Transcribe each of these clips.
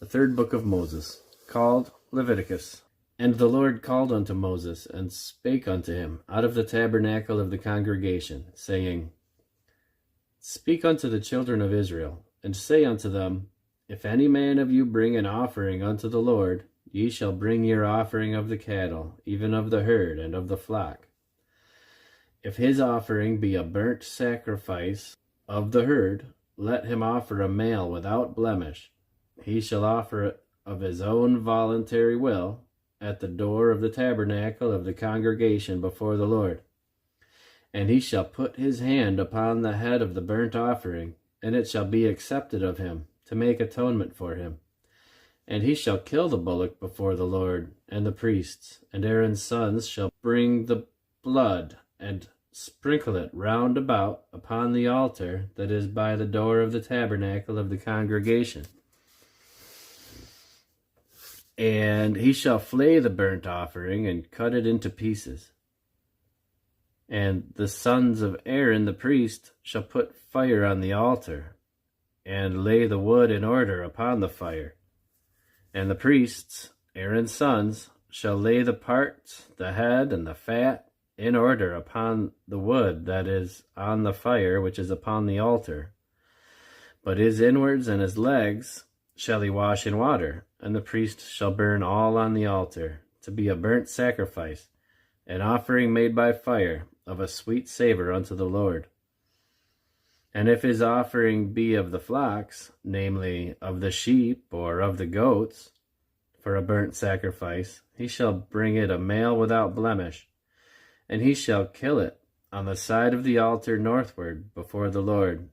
The third book of Moses, called Leviticus. And the Lord called unto Moses, and spake unto him out of the tabernacle of the congregation, saying, Speak unto the children of Israel, and say unto them, If any man of you bring an offering unto the Lord, ye shall bring your offering of the cattle, even of the herd and of the flock. If his offering be a burnt sacrifice of the herd, let him offer a male without blemish. He shall offer it of his own voluntary will at the door of the tabernacle of the congregation before the Lord. And he shall put his hand upon the head of the burnt offering, and it shall be accepted of him, to make atonement for him. And he shall kill the bullock before the Lord, and the priests, and Aaron's sons shall bring the blood, and sprinkle it round about upon the altar that is by the door of the tabernacle of the congregation. And he shall flay the burnt offering, and cut it into pieces. And the sons of Aaron the priest shall put fire on the altar, and lay the wood in order upon the fire. And the priests, Aaron's sons, shall lay the parts, the head, and the fat, in order upon the wood that is on the fire which is upon the altar. But his inwards and his legs shall he wash in water, and the priest shall burn all on the altar, to be a burnt sacrifice, an offering made by fire, of a sweet savour unto the Lord. And if his offering be of the flocks, namely, of the sheep or of the goats, for a burnt sacrifice, he shall bring it a male without blemish, and he shall kill it on the side of the altar northward before the Lord.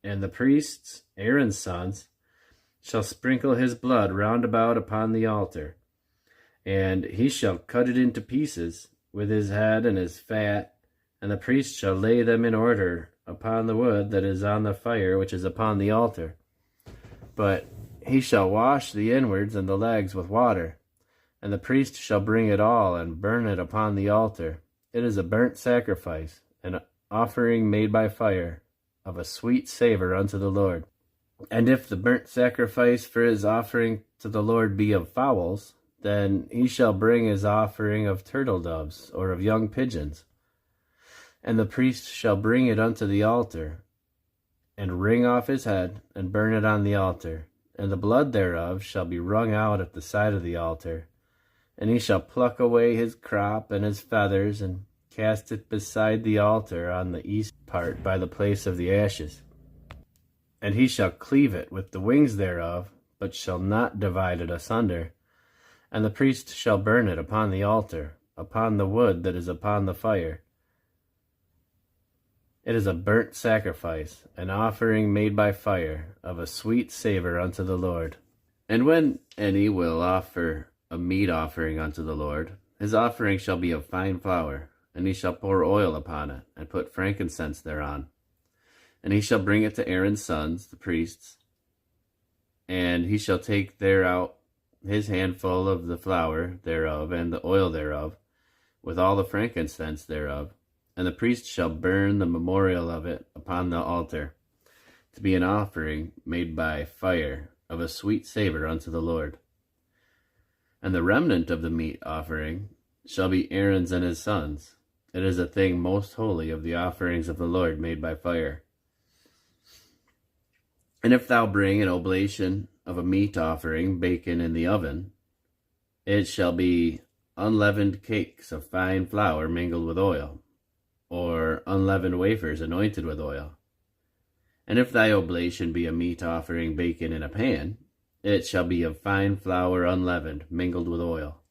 And the priests, Aaron's sons, shall sprinkle his blood round about upon the altar. And he shall cut it into pieces, with his head and his fat, and the priest shall lay them in order upon the wood that is on the fire which is upon the altar. But he shall wash the inwards and the legs with water, and the priest shall bring it all and burn it upon the altar. It is a burnt sacrifice, an offering made by fire, of a sweet savour unto the Lord. And if the burnt sacrifice for his offering to the Lord be of fowls, then he shall bring his offering of turtle doves or of young pigeons. And the priest shall bring it unto the altar, and wring off his head, and burn it on the altar. And the blood thereof shall be wrung out at the side of the altar. And he shall pluck away his crop and his feathers, and cast it beside the altar on the east part by the place of the ashes. And he shall cleave it with the wings thereof, but shall not divide it asunder. And the priest shall burn it upon the altar, upon the wood that is upon the fire. It is a burnt sacrifice, an offering made by fire, of a sweet savour unto the Lord. And when any will offer a meat offering unto the Lord, his offering shall be of fine flour, and he shall pour oil upon it, and put frankincense thereon. And he shall bring it to Aaron's sons, the priests, and he shall take thereout his handful of the flour thereof, and the oil thereof, with all the frankincense thereof. And the priest shall burn the memorial of it upon the altar, to be an offering made by fire, of a sweet savour unto the Lord. And the remnant of the meat offering shall be Aaron's and his sons. It is a thing most holy of the offerings of the Lord made by fire. And if thou bring an oblation of a meat offering baken in the oven, it shall be unleavened cakes of fine flour mingled with oil, or unleavened wafers anointed with oil. And if thy oblation be a meat offering baken in a pan, it shall be of fine flour unleavened, mingled with oil.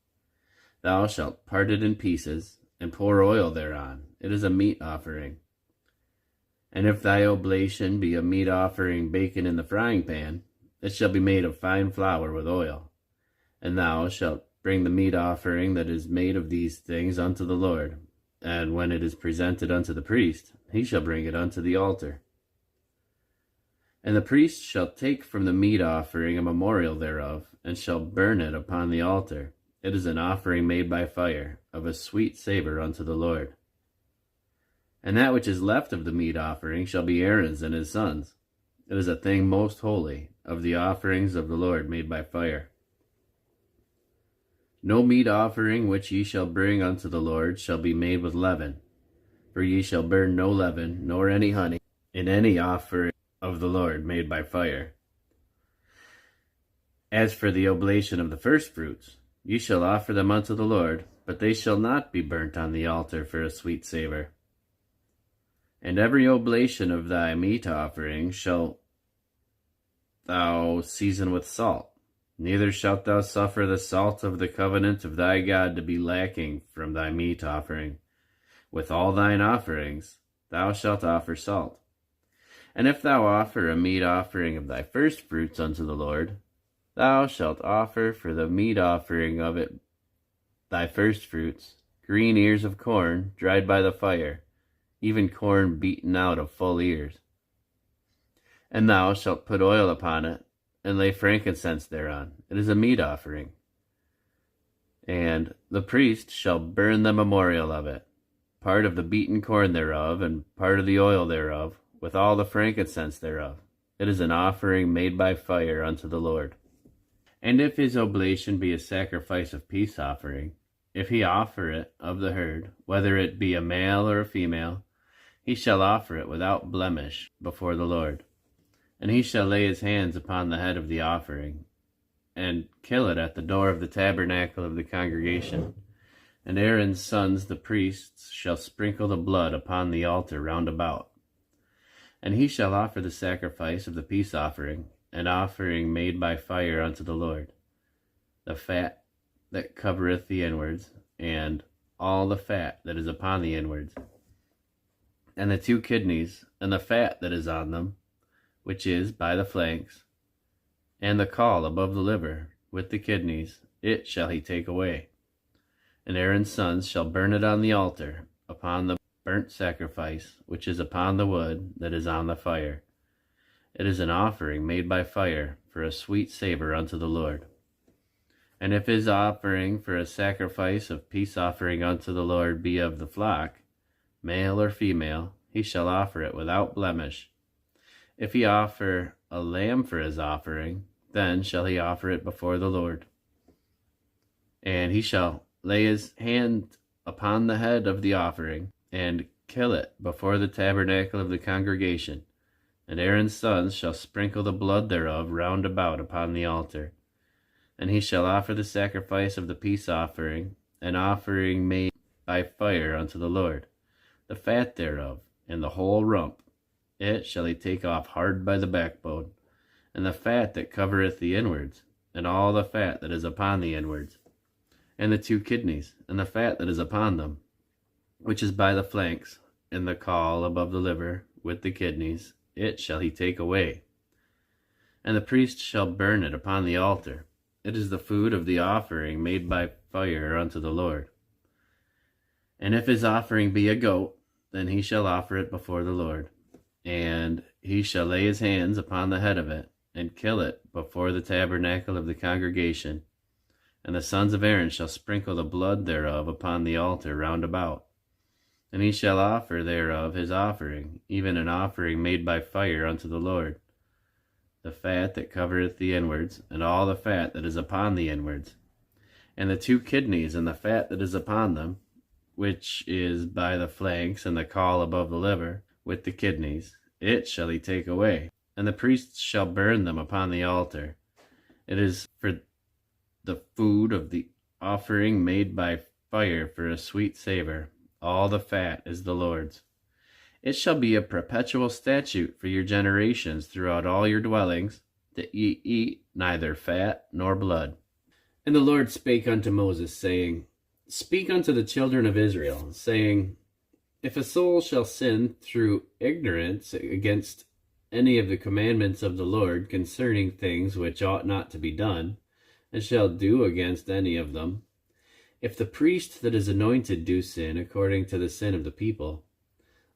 Thou shalt part it in pieces, and pour oil thereon. It is a meat offering. And if thy oblation be a meat offering baken in the frying pan, it shall be made of fine flour with oil. And thou shalt bring the meat offering that is made of these things unto the Lord. And when it is presented unto the priest, he shall bring it unto the altar. And the priest shall take from the meat offering a memorial thereof, and shall burn it upon the altar. It is an offering made by fire, of a sweet savour unto the Lord. And that which is left of the meat offering shall be Aaron's and his sons. It is a thing most holy, of the offerings of the Lord made by fire. No meat offering which ye shall bring unto the Lord shall be made with leaven, for ye shall burn no leaven, nor any honey, in any offering of the Lord made by fire. As for the oblation of the firstfruits, ye shall offer them unto the Lord, but they shall not be burnt on the altar for a sweet savour. And every oblation of thy meat offering shalt thou season with salt. Neither shalt thou suffer the salt of the covenant of thy God to be lacking from thy meat offering. With all thine offerings thou shalt offer salt. And if thou offer a meat offering of thy firstfruits unto the Lord, thou shalt offer for the meat offering of it thy firstfruits, green ears of corn dried by the fire, even corn beaten out of full ears. And thou shalt put oil upon it, and lay frankincense thereon. It is a meat offering. And the priest shall burn the memorial of it, part of the beaten corn thereof, and part of the oil thereof, with all the frankincense thereof. It is an offering made by fire unto the Lord. And if his oblation be a sacrifice of peace offering, if he offer it of the herd, whether it be a male or a female, he shall offer it without blemish before the Lord. And he shall lay his hands upon the head of the offering, and kill it at the door of the tabernacle of the congregation. And Aaron's sons, the priests, shall sprinkle the blood upon the altar round about. And he shall offer the sacrifice of the peace offering, an offering made by fire unto the Lord, the fat that covereth the inwards, and all the fat that is upon the inwards, and the 2 kidneys, and the fat that is on them, which is by the flanks, and the caul above the liver, with the kidneys, it shall he take away. And Aaron's sons shall burn it on the altar, upon the burnt sacrifice, which is upon the wood that is on the fire. It is an offering made by fire, for a sweet savour unto the Lord. And if his offering for a sacrifice of peace offering unto the Lord be of the flock, male or female, he shall offer it without blemish. If he offer a lamb for his offering, then shall he offer it before the Lord. And he shall lay his hand upon the head of the offering, and kill it before the tabernacle of the congregation. And Aaron's sons shall sprinkle the blood thereof round about upon the altar. And he shall offer the sacrifice of the peace offering, an offering made by fire unto the Lord, the fat thereof, and the whole rump. It shall he take off hard by the backbone, and the fat that covereth the inwards, and all the fat that is upon the inwards, and the 2 kidneys, and the fat that is upon them, which is by the flanks, and the caul above the liver, with the kidneys, it shall he take away. And the priest shall burn it upon the altar. It is the food of the offering made by fire unto the Lord. And if his offering be a goat, then he shall offer it before the Lord. And he shall lay his hands upon the head of it, and kill it before the tabernacle of the congregation. And the sons of Aaron shall sprinkle the blood thereof upon the altar round about. And he shall offer thereof his offering, even an offering made by fire unto the Lord, the fat that covereth the inwards, and all the fat that is upon the inwards, and the 2 kidneys, and the fat that is upon them, which is by the flanks, and the caul above the liver, with the kidneys, it shall he take away. And the priests shall burn them upon the altar. It is for the food of the offering made by fire for a sweet savour. All the fat is the Lord's. It shall be a perpetual statute for your generations throughout all your dwellings, that ye eat neither fat nor blood. And the Lord spake unto Moses, saying, Speak unto the children of Israel, saying, If a soul shall sin through ignorance against any of the commandments of the Lord concerning things which ought not to be done, and shall do against any of them, if the priest that is anointed do sin according to the sin of the people,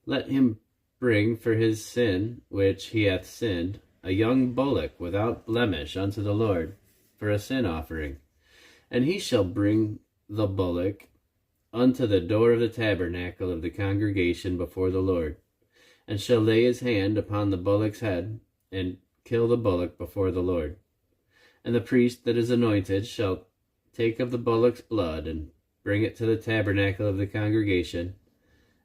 let him bring for his sin which he hath sinned a young bullock without blemish unto the Lord for a sin offering. And he shall bring the bullock unto the door of the tabernacle of the congregation before the Lord, and shall lay his hand upon the bullock's head, and kill the bullock before the Lord. And the priest that is anointed shall take of the bullock's blood and bring it to the tabernacle of the congregation.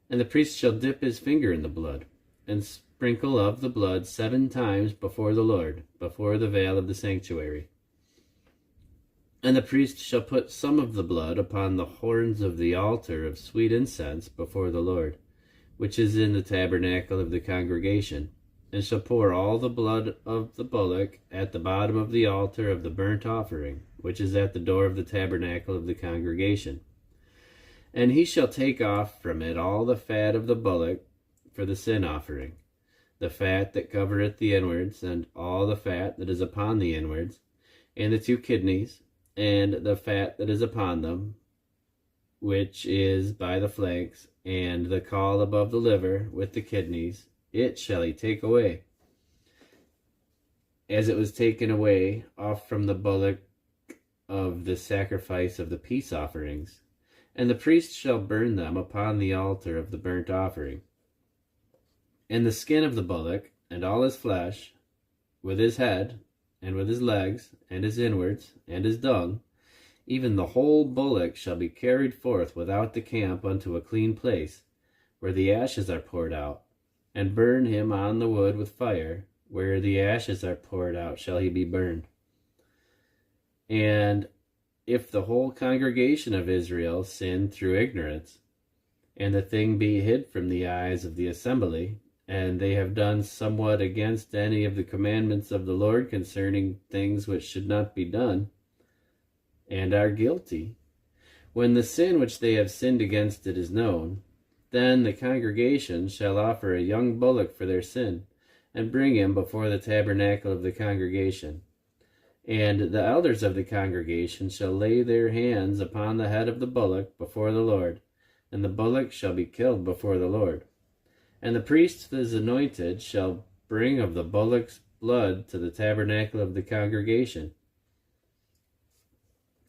And the priest shall dip his finger in the blood, and sprinkle of the blood 7 times before the Lord, before the veil of the sanctuary. And the priest shall put some of the blood upon the horns of the altar of sweet incense before the Lord, which is in the tabernacle of the congregation, and shall pour all the blood of the bullock at the bottom of the altar of the burnt offering, which is at the door of the tabernacle of the congregation. And he shall take off from it all the fat of the bullock for the sin offering, the fat that covereth the inwards, and all the fat that is upon the inwards, and the 2 kidneys, and the fat that is upon them, which is by the flanks, and the caul above the liver with the kidneys, it shall he take away, as it was taken away off from the bullock of the sacrifice of the peace offerings. And the priest shall burn them upon the altar of the burnt offering. And the skin of the bullock, and all his flesh, with his head, and with his legs, and his inwards, and his dung, even the whole bullock shall be carried forth without the camp unto a clean place, where the ashes are poured out, and burn him on the wood with fire, where the ashes are poured out shall he be burned. And if the whole congregation of Israel sin through ignorance, and the thing be hid from the eyes of the assembly, and they have done somewhat against any of the commandments of the Lord concerning things which should not be done, and are guilty, when the sin which they have sinned against it is known, then the congregation shall offer a young bullock for their sin, and bring him before the tabernacle of the congregation. And the elders of the congregation shall lay their hands upon the head of the bullock before the Lord, and the bullock shall be killed before the Lord. And the priest that is anointed shall bring of the bullock's blood to the tabernacle of the congregation.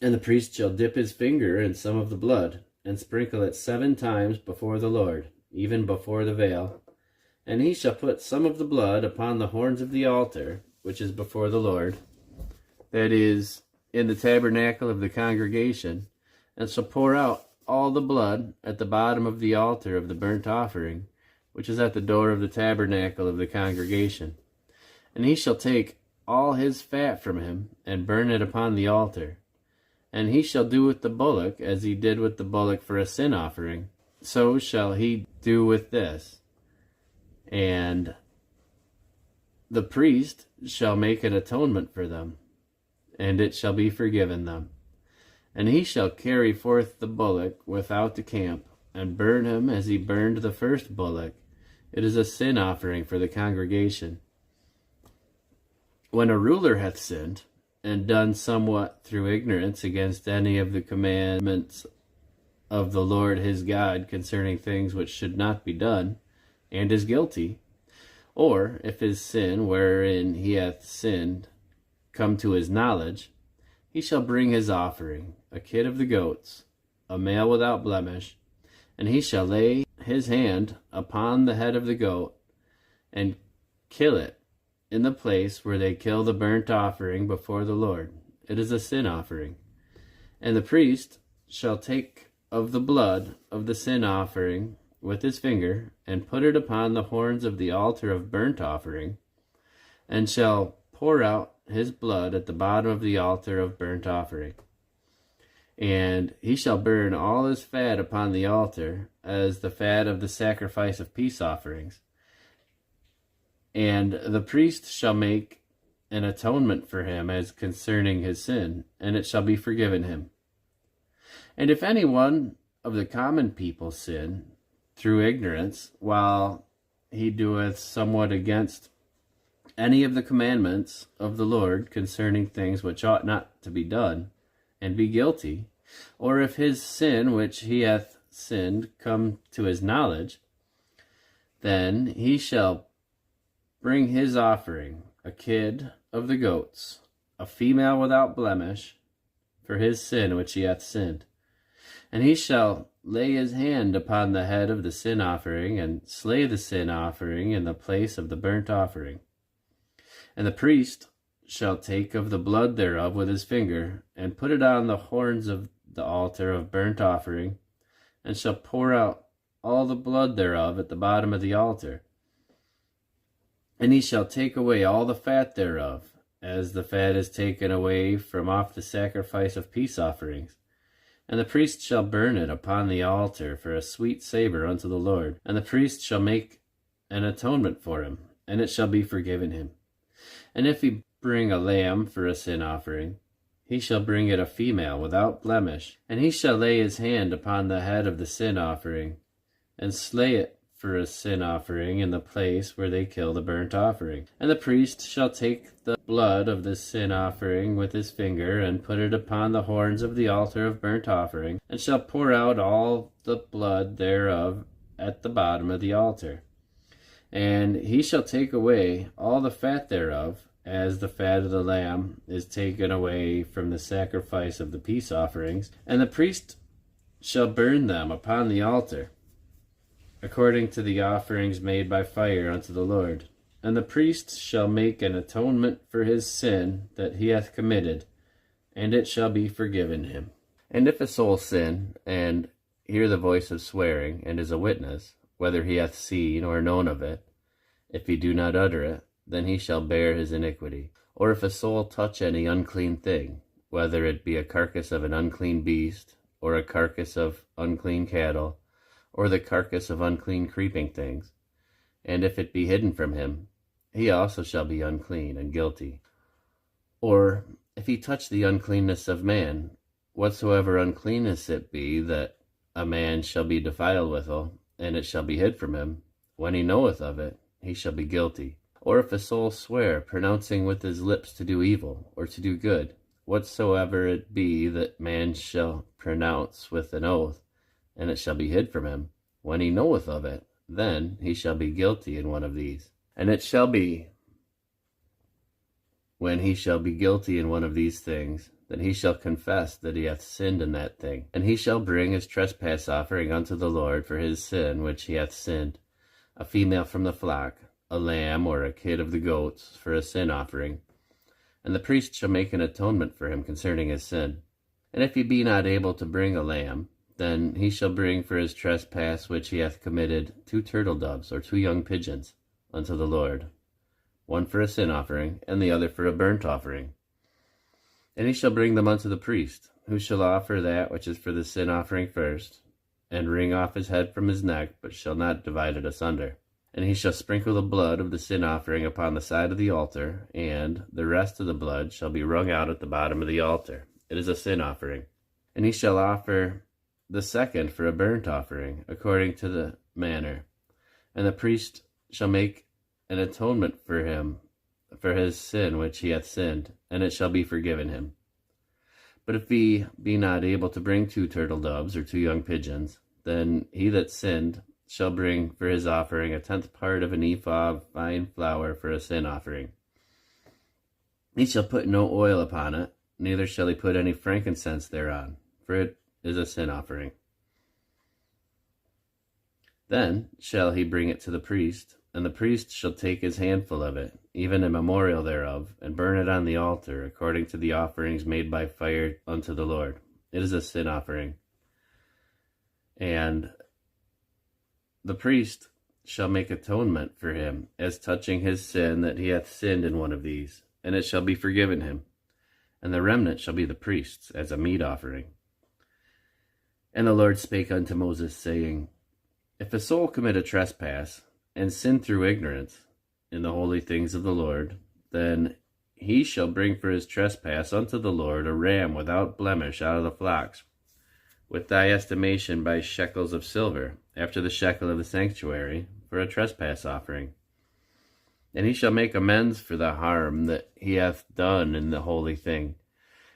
And the priest shall dip his finger in some of the blood, and sprinkle it 7 times before the Lord, even before the veil. And he shall put some of the blood upon the horns of the altar, which is before the Lord, that is, in the tabernacle of the congregation, and shall pour out all the blood at the bottom of the altar of the burnt offering, which is at the door of the tabernacle of the congregation. And he shall take all his fat from him, and burn it upon the altar. And he shall do with the bullock as he did with the bullock for a sin offering, so shall he do with this. And the priest shall make an atonement for them, and it shall be forgiven them. And he shall carry forth the bullock without the camp, and burn him as he burned the first bullock. It is a sin offering for the congregation. When a ruler hath sinned, and done somewhat through ignorance against any of the commandments of the Lord his God concerning things which should not be done, and is guilty, or if his sin wherein he hath sinned come to his knowledge, he shall bring his offering, a kid of the goats, a male without blemish, and he shall lay his hand upon the head of the goat, and kill it in the place where they kill the burnt offering before the Lord. It is a sin offering. And the priest shall take of the blood of the sin offering with his finger, and put it upon the horns of the altar of burnt offering, and shall pour out his blood at the bottom of the altar of burnt offering. And he shall burn all his fat upon the altar, as the fat of the sacrifice of peace offerings. And the priest shall make an atonement for him as concerning his sin, and it shall be forgiven him. And if any one of the common people sin through ignorance, while he doeth somewhat against any of the commandments of the Lord concerning things which ought not to be done, and be guilty, or if his sin which he hath sinned come to his knowledge, then he shall bring his offering, a kid of the goats, a female without blemish, for his sin which he hath sinned. And he shall lay his hand upon the head of the sin offering, and slay the sin offering in the place of the burnt offering. And the priest shall take of the blood thereof with his finger, and put it on the horns of the altar of burnt offering, and shall pour out all the blood thereof at the bottom of the altar. And he shall take away all the fat thereof, as the fat is taken away from off the sacrifice of peace offerings. And the priest shall burn it upon the altar for a sweet savour unto the Lord. And the priest shall make an atonement for him, and it shall be forgiven him. And if he bring a lamb for a sin offering, he shall bring it a female without blemish. And he shall lay his hand upon the head of the sin offering, and slay it for a sin offering in the place where they kill the burnt offering. And the priest shall take the blood of the sin offering with his finger, and put it upon the horns of the altar of burnt offering, and shall pour out all the blood thereof at the bottom of the altar. And he shall take away all the fat thereof, as the fat of the lamb is taken away from the sacrifice of the peace offerings. And the priest shall burn them upon the altar, according to the offerings made by fire unto the Lord. And the priest shall make an atonement for his sin that he hath committed, and it shall be forgiven him. And if a soul sin, and hear the voice of swearing, and is a witness, whether he hath seen or known of it, if he do not utter it, then he shall bear his iniquity. Or if a soul touch any unclean thing, whether it be a carcass of an unclean beast, or a carcass of unclean cattle, or the carcass of unclean creeping things, and if it be hidden from him, he also shall be unclean and guilty. Or if he touch the uncleanness of man, whatsoever uncleanness it be that a man shall be defiled withal, and it shall be hid from him, when he knoweth of it, he shall be guilty. Or if a soul swear, pronouncing with his lips to do evil, or to do good, whatsoever it be that man shall pronounce with an oath, and it shall be hid from him, when he knoweth of it, then he shall be guilty in one of these. And it shall be, when he shall be guilty in one of these things, that he shall confess that he hath sinned in that thing. And he shall bring his trespass offering unto the Lord for his sin which he hath sinned, a female from the flock, a lamb or a kid of the goats for a sin offering. And the priest shall make an atonement for him concerning his sin. And if he be not able to bring a lamb, then he shall bring for his trespass which he hath committed 2 turtle doves or 2 young pigeons unto the Lord, one for a sin offering, and the other for a burnt offering. And he shall bring them unto the priest, who shall offer that which is for the sin offering first, and wring off his head from his neck, but shall not divide it asunder. And he shall sprinkle the blood of the sin offering upon the side of the altar, and the rest of the blood shall be wrung out at the bottom of the altar. It is a sin offering. And he shall offer the second for a burnt offering, according to the manner. And the priest shall make an atonement for him for his sin which he hath sinned, and it shall be forgiven him. But if he be not able to bring 2 turtle doves or 2 young pigeons, then he that sinned shall bring for his offering 1/10 part of an ephah of fine flour for a sin offering. He shall put no oil upon it, neither shall he put any frankincense thereon, for it is a sin offering. Then shall he bring it to the priest, and the priest shall take his handful of it, even a memorial thereof, and burn it on the altar, according to the offerings made by fire unto the Lord. It is a sin offering. And the priest shall make atonement for him, as touching his sin that he hath sinned in one of these, and it shall be forgiven him. And the remnant shall be the priest's, as a meat offering. And the Lord spake unto Moses, saying, If a soul commit a trespass, and sin through ignorance in the holy things of the Lord, then he shall bring for his trespass unto the Lord a ram without blemish out of the flocks, with thy estimation by shekels of silver, after the shekel of the sanctuary, for a trespass offering. And he shall make amends for the harm that he hath done in the holy thing,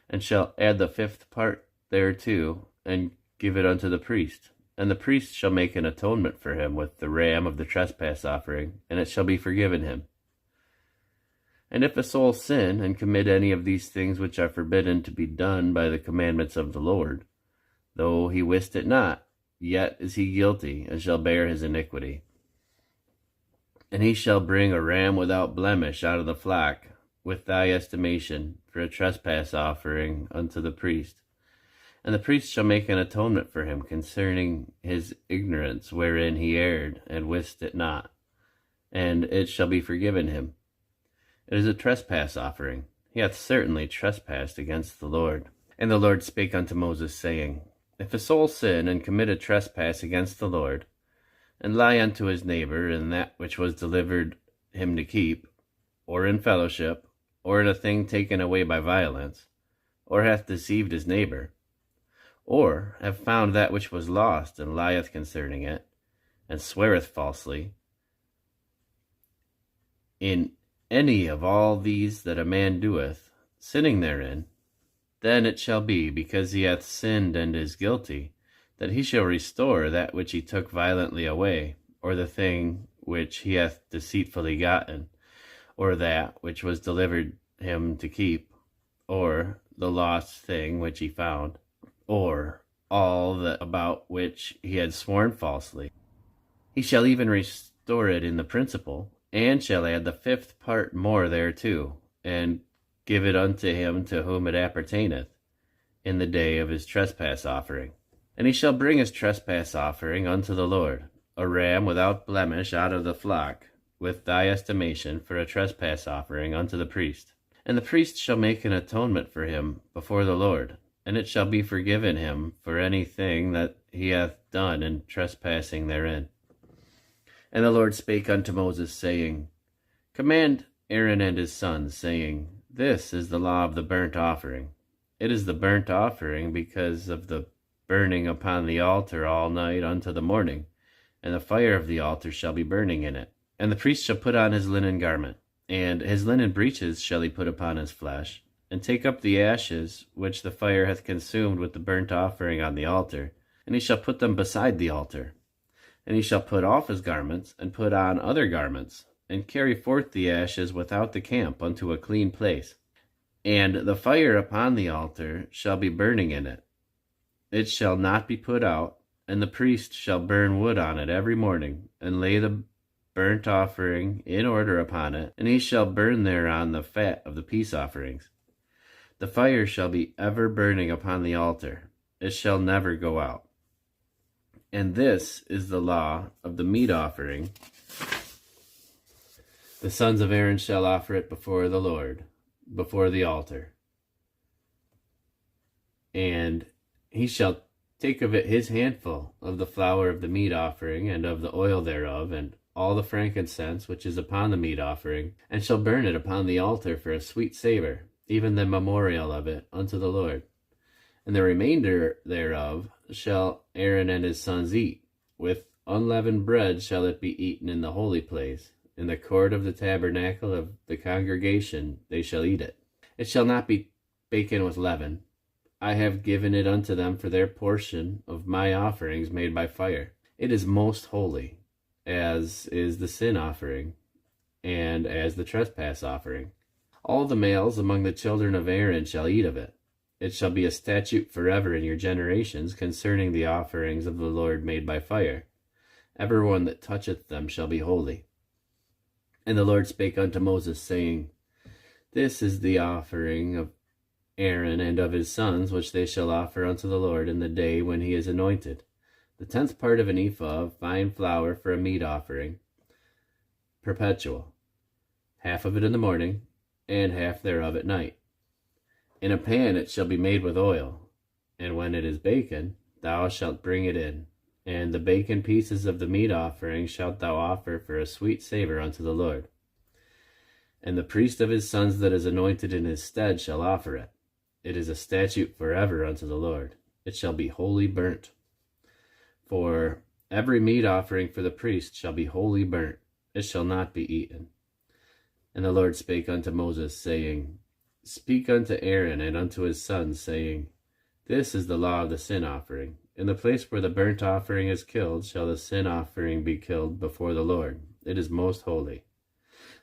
and shall add the 5th part thereto, and give it unto the priest. And the priest shall make an atonement for him with the ram of the trespass offering, and it shall be forgiven him. And if a soul sin, and commit any of these things which are forbidden to be done by the commandments of the Lord, though he wist it not, yet is he guilty, and shall bear his iniquity. And he shall bring a ram without blemish out of the flock, with thy estimation for a trespass offering unto the priest. And the priest shall make an atonement for him concerning his ignorance wherein he erred and wist it not, and it shall be forgiven him. It is a trespass offering. He hath certainly trespassed against the Lord. And the Lord spake unto Moses, saying, If a soul sin and commit a trespass against the Lord, and lie unto his neighbor in that which was delivered him to keep, or in fellowship, or in a thing taken away by violence, or hath deceived his neighbor, or have found that which was lost, and lieth concerning it, and sweareth falsely, in any of all these that a man doeth, sinning therein, then it shall be, because he hath sinned and is guilty, that he shall restore that which he took violently away, or the thing which he hath deceitfully gotten, or that which was delivered him to keep, or the lost thing which he found, or all that about which he had sworn falsely. He shall even restore it in the principal, and shall add the 5th part more thereto, and give it unto him to whom it appertaineth, in the day of his trespass offering. And he shall bring his trespass offering unto the Lord, a ram without blemish out of the flock, with thy estimation for a trespass offering unto the priest. And the priest shall make an atonement for him before the Lord, and it shall be forgiven him for anything that he hath done in trespassing therein. And the Lord spake unto Moses, saying, Command Aaron and his sons, saying, This is the law of the burnt offering. It is the burnt offering because of the burning upon the altar all night unto the morning, and the fire of the altar shall be burning in it. And the priest shall put on his linen garment, and his linen breeches shall he put upon his flesh, and take up the ashes which the fire hath consumed with the burnt offering on the altar, and he shall put them beside the altar. And he shall put off his garments, and put on other garments, and carry forth the ashes without the camp unto a clean place. And the fire upon the altar shall be burning in it. It shall not be put out, and the priest shall burn wood on it every morning, and lay the burnt offering in order upon it, and he shall burn thereon the fat of the peace offerings. The fire shall be ever burning upon the altar, it shall never go out. And this is the law of the meat offering. The sons of Aaron shall offer it before the Lord, before the altar. And he shall take of it his handful of the flour of the meat offering, and of the oil thereof, and all the frankincense which is upon the meat offering, and shall burn it upon the altar for a sweet savour, even the memorial of it unto the Lord. And the remainder thereof shall Aaron and his sons eat. With unleavened bread shall it be eaten in the holy place. In the court of the tabernacle of the congregation they shall eat it. It shall not be baken with leaven. I have given it unto them for their portion of my offerings made by fire. It is most holy, as is the sin offering, and as the trespass offering. All the males among the children of Aaron shall eat of it. It shall be a statute forever in your generations concerning the offerings of the Lord made by fire. Every one that toucheth them shall be holy. And the Lord spake unto Moses, saying, This is the offering of Aaron and of his sons, which they shall offer unto the Lord in the day when he is anointed. The 10th part of an ephah of fine flour for a meat offering, perpetual, half of it in the morning, and half thereof at night. In a pan it shall be made with oil, and when it is baken, thou shalt bring it in. And the baken pieces of the meat offering shalt thou offer for a sweet savour unto the Lord. And the priest of his sons that is anointed in his stead shall offer it. It is a statute forever unto the Lord. It shall be wholly burnt. For every meat offering for the priest shall be wholly burnt. It shall not be eaten. And the Lord spake unto Moses, saying, Speak unto Aaron and unto his sons, saying, This is the law of the sin offering. In the place where the burnt offering is killed shall the sin offering be killed before the Lord. It is most holy.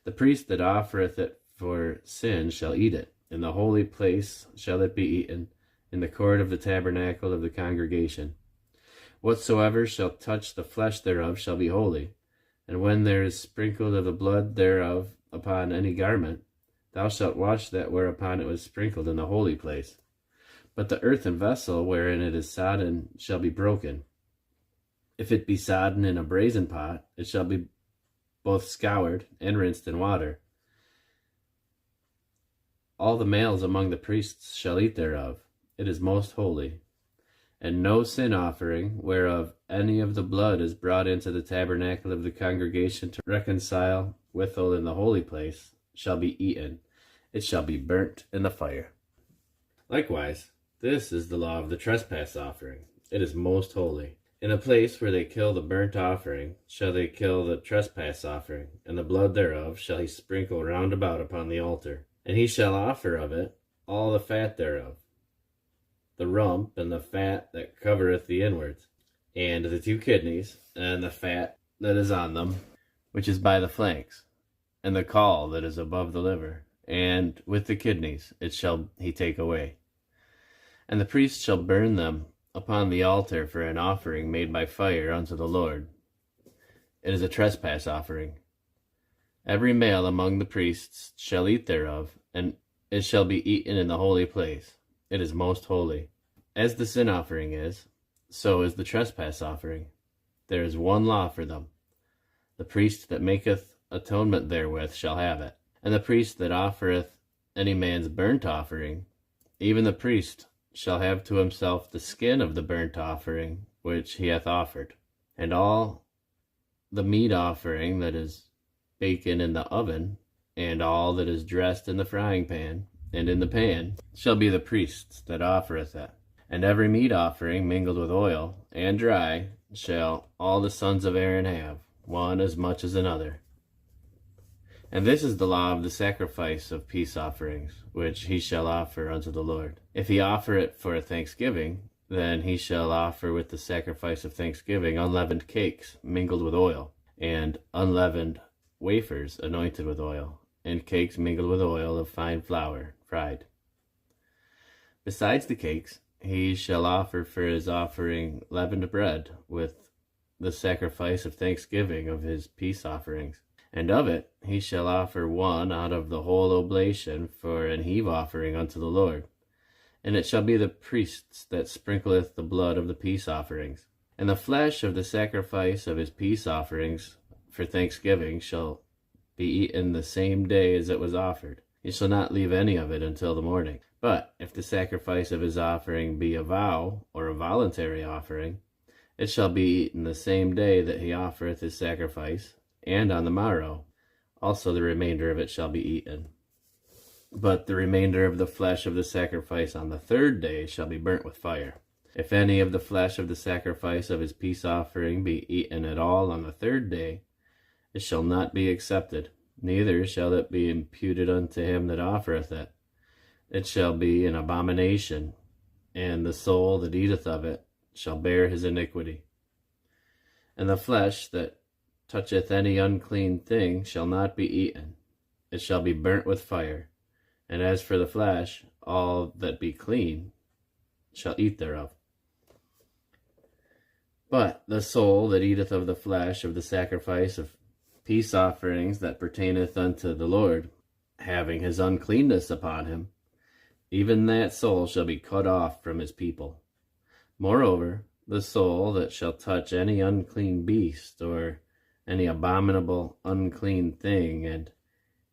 The priest that offereth it for sin shall eat it. In the holy place shall it be eaten, in the court of the tabernacle of the congregation. Whatsoever shall touch the flesh thereof shall be holy. And when there is sprinkled of the blood thereof upon any garment, thou shalt wash that whereupon it was sprinkled in the holy place. But the earthen vessel wherein it is sodden shall be broken. If it be sodden in a brazen pot, it shall be both scoured and rinsed in water. All the males among the priests shall eat thereof. It is most holy. And no sin offering, whereof any of the blood is brought into the tabernacle of the congregation to reconcile withal in the holy place, shall be eaten. It shall be burnt in the fire. Likewise, this is the law of the trespass offering. It is most holy. In a place where they kill the burnt offering, shall they kill the trespass offering, and the blood thereof shall he sprinkle round about upon the altar. And he shall offer of it all the fat thereof, the rump and the fat that covereth the inwards, and the 2 kidneys, and the fat that is on them, which is by the flanks, and the caul that is above the liver, and with the kidneys it shall he take away. And the priest shall burn them upon the altar for an offering made by fire unto the Lord. It is a trespass offering. Every male among the priests shall eat thereof, and it shall be eaten in the holy place. It is most holy. As the sin offering is, so is the trespass offering. There is one law for them. The priest that maketh atonement therewith shall have it. And the priest that offereth any man's burnt offering, even the priest shall have to himself the skin of the burnt offering which he hath offered. And all the meat offering that is baken in the oven, and all that is dressed in the frying pan, and in the pan, shall be the priest's that offereth it. And every meat offering mingled with oil, and dry, shall all the sons of Aaron have, one as much as another. And this is the law of the sacrifice of peace offerings, which he shall offer unto the Lord. If he offer it for a thanksgiving, then he shall offer with the sacrifice of thanksgiving unleavened cakes mingled with oil, and unleavened wafers anointed with oil, and cakes mingled with oil of fine flour, fried. Besides the cakes, he shall offer for his offering leavened bread with the sacrifice of thanksgiving of his peace offerings. And of it he shall offer one out of the whole oblation for an heave offering unto the Lord. And it shall be the priest's that sprinkleth the blood of the peace offerings. And the flesh of the sacrifice of his peace offerings for thanksgiving shall be eaten the same day as it was offered. He shall not leave any of it until the morning. But if the sacrifice of his offering be a vow or a voluntary offering, it shall be eaten the same day that he offereth his sacrifice, and on the morrow. Also the remainder of it shall be eaten. But the remainder of the flesh of the sacrifice on the 3rd day shall be burnt with fire. If any of the flesh of the sacrifice of his peace offering be eaten at all on the 3rd day, it shall not be accepted, neither shall it be imputed unto him that offereth it. It shall be an abomination, and the soul that eateth of it shall bear his iniquity. And the flesh that toucheth any unclean thing shall not be eaten. It shall be burnt with fire. And as for the flesh, all that be clean shall eat thereof. But the soul that eateth of the flesh of the sacrifice of peace offerings that pertaineth unto the Lord, having his uncleanness upon him, even that soul shall be cut off from his people. Moreover, the soul that shall touch any unclean beast, or any abominable unclean thing, and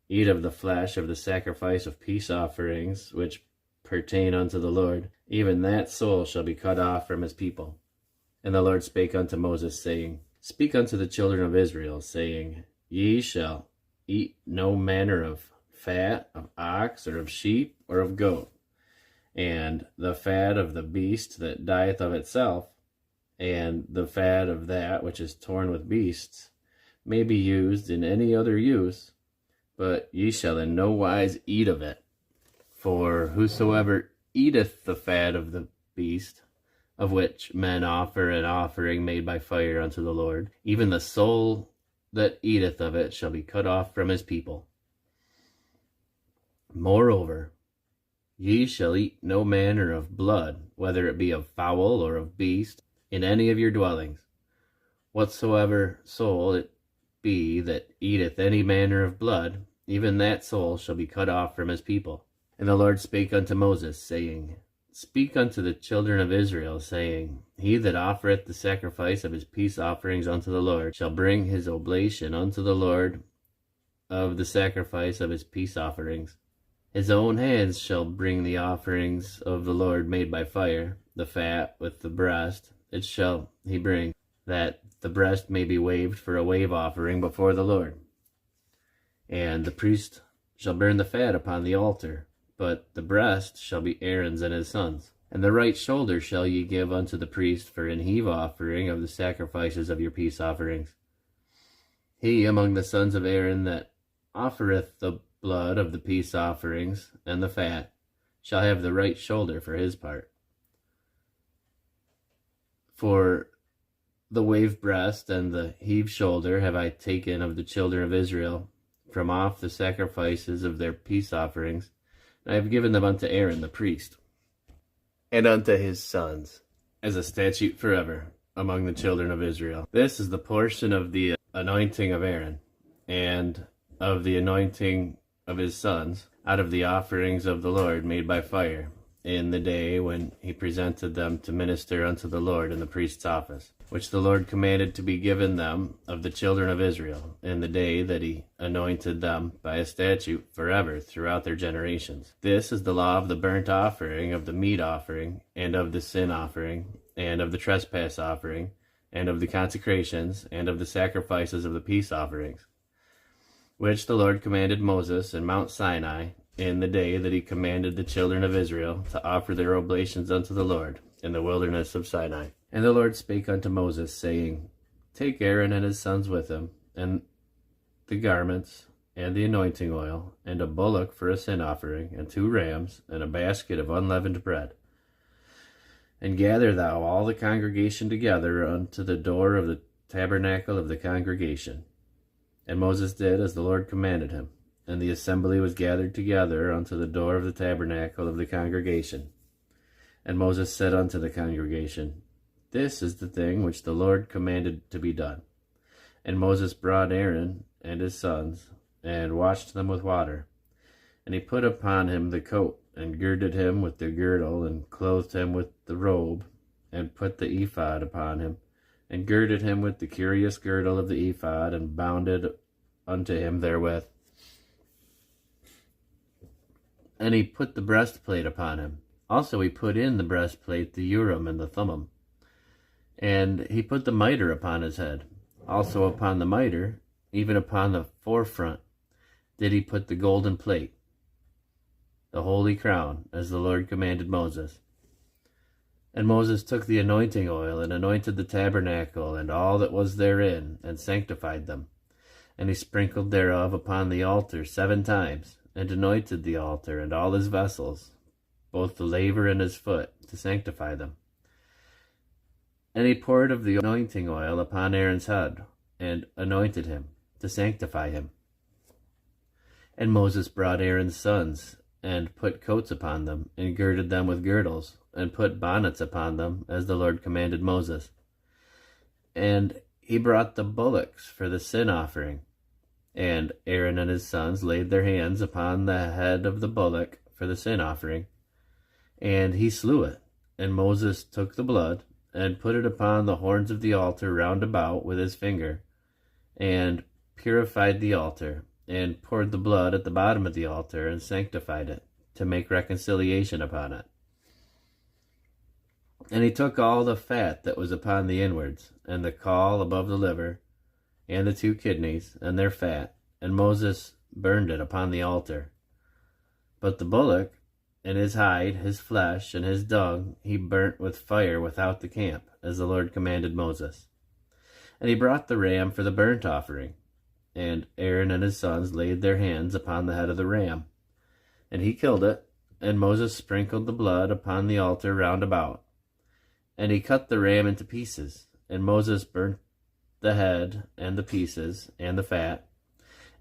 eat of the flesh of the sacrifice of peace offerings, which pertain unto the Lord, even that soul shall be cut off from his people. And the Lord spake unto Moses, saying, Speak unto the children of Israel, saying, Ye shall eat no manner of fat of ox, or of sheep, or of goat, and the fat of the beast that dieth of itself, and the fat of that which is torn with beasts, may be used in any other use, but ye shall in no wise eat of it. For whosoever eateth the fat of the beast, of which men offer an offering made by fire unto the Lord, even the soul that eateth of it shall be cut off from his people. Moreover, ye shall eat no manner of blood, whether it be of fowl or of beast, in any of your dwellings. Whatsoever soul it be that eateth any manner of blood, even that soul shall be cut off from his people. And the Lord spake unto Moses, saying, Speak unto the children of Israel, saying, He that offereth the sacrifice of his peace offerings unto the Lord shall bring his oblation unto the Lord of the sacrifice of his peace offerings. His own hands shall bring the offerings of the Lord made by fire, the fat with the breast, it shall he bring, that the breast may be waved for a wave offering before the Lord. And the priest shall burn the fat upon the altar, but the breast shall be Aaron's and his sons. And the right shoulder shall ye give unto the priest for an heave offering of the sacrifices of your peace offerings. He among the sons of Aaron that offereth the blood of the peace offerings and the fat shall have the right shoulder for his part. For the wave breast and the heave shoulder have I taken of the children of Israel from off the sacrifices of their peace offerings, and I have given them unto Aaron the priest, and unto his sons, as a statute forever among the children of Israel. This is the portion of the anointing of Aaron, and of the anointing of his sons, out of the offerings of the Lord made by fire, in the day when he presented them to minister unto the Lord in the priest's office, which the Lord commanded to be given them of the children of Israel, in the day that he anointed them by a statute forever throughout their generations. This is the law of the burnt offering, of the meat offering, and of the sin offering, and of the trespass offering, and of the consecrations, and of the sacrifices of the peace offerings, which the Lord commanded Moses in Mount Sinai, in the day that he commanded the children of Israel to offer their oblations unto the Lord in the wilderness of Sinai. And the Lord spake unto Moses, saying, Take Aaron and his sons with him, and the garments, and the anointing oil, and a bullock for a sin offering, and 2 rams, and a basket of unleavened bread. And gather thou all the congregation together unto the door of the tabernacle of the congregation. And Moses did as the Lord commanded him. And the assembly was gathered together unto the door of the tabernacle of the congregation. And Moses said unto the congregation, This is the thing which the Lord commanded to be done. And Moses brought Aaron and his sons, and washed them with water. And he put upon him the coat, and girded him with the girdle, and clothed him with the robe, and put the ephod upon him, and girded him with the curious girdle of the ephod, and bounded unto him therewith. And he put the breastplate upon him. Also he put in the breastplate the Urim and the Thummim. And he put the mitre upon his head. Also upon the mitre, even upon the forefront, did he put the golden plate, the holy crown, as the Lord commanded Moses. And Moses took the anointing oil, and anointed the tabernacle, and all that was therein, and sanctified them. And he sprinkled thereof upon the altar 7 times, and anointed the altar and all his vessels, both the laver and his foot, to sanctify them. And he poured of the anointing oil upon Aaron's head, and anointed him, to sanctify him. And Moses brought Aaron's sons, and put coats upon them, and girded them with girdles, and put bonnets upon them, as the Lord commanded Moses. And he brought the bullocks for the sin offering. And Aaron and his sons laid their hands upon the head of the bullock for the sin offering, and he slew it. And Moses took the blood, and put it upon the horns of the altar round about with his finger, and purified the altar, and poured the blood at the bottom of the altar, and sanctified it, to make reconciliation upon it. And he took all the fat that was upon the inwards, and the caul above the liver, and the 2 kidneys, and their fat, and Moses burned it upon the altar. But the bullock, and his hide, his flesh, and his dung, he burnt with fire without the camp, as the Lord commanded Moses. And he brought the ram for the burnt offering, and Aaron and his sons laid their hands upon the head of the ram. And he killed it, and Moses sprinkled the blood upon the altar round about. And he cut the ram into pieces, and Moses burnt the head, and the pieces, and the fat.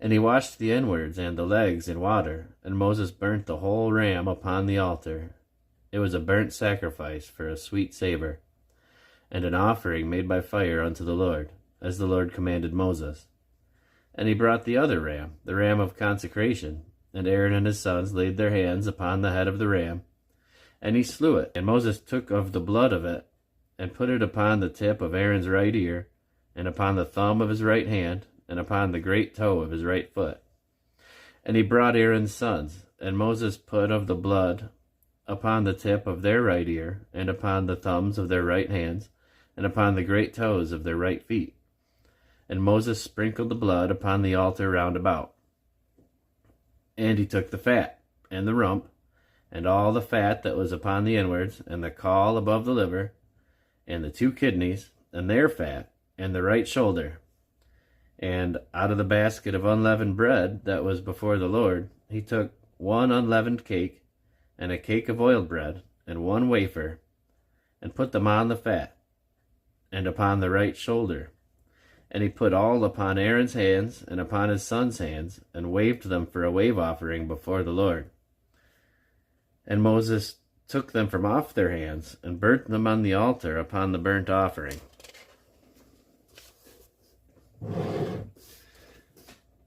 And he washed the inwards and the legs in water, and Moses burnt the whole ram upon the altar. It was a burnt sacrifice for a sweet savor, and an offering made by fire unto the Lord, as the Lord commanded Moses. And he brought the other ram, the ram of consecration, and Aaron and his sons laid their hands upon the head of the ram, and he slew it. And Moses took of the blood of it, and put it upon the tip of Aaron's right ear, and upon the thumb of his right hand, and upon the great toe of his right foot. And he brought Aaron's sons, and Moses put of the blood upon the tip of their right ear, and upon the thumbs of their right hands, and upon the great toes of their right feet. And Moses sprinkled the blood upon the altar round about. And he took the fat, and the rump, and all the fat that was upon the inwards, and the caul above the liver, and the 2 kidneys, and their fat, and the right shoulder. And out of the basket of unleavened bread that was before the Lord, he took 1 unleavened cake, and a cake of oiled bread, and 1 wafer, and put them on the fat, and upon the right shoulder. And he put all upon Aaron's hands, and upon his sons' hands, and waved them for a wave offering before the Lord. And Moses took them from off their hands, and burnt them on the altar upon the burnt offering.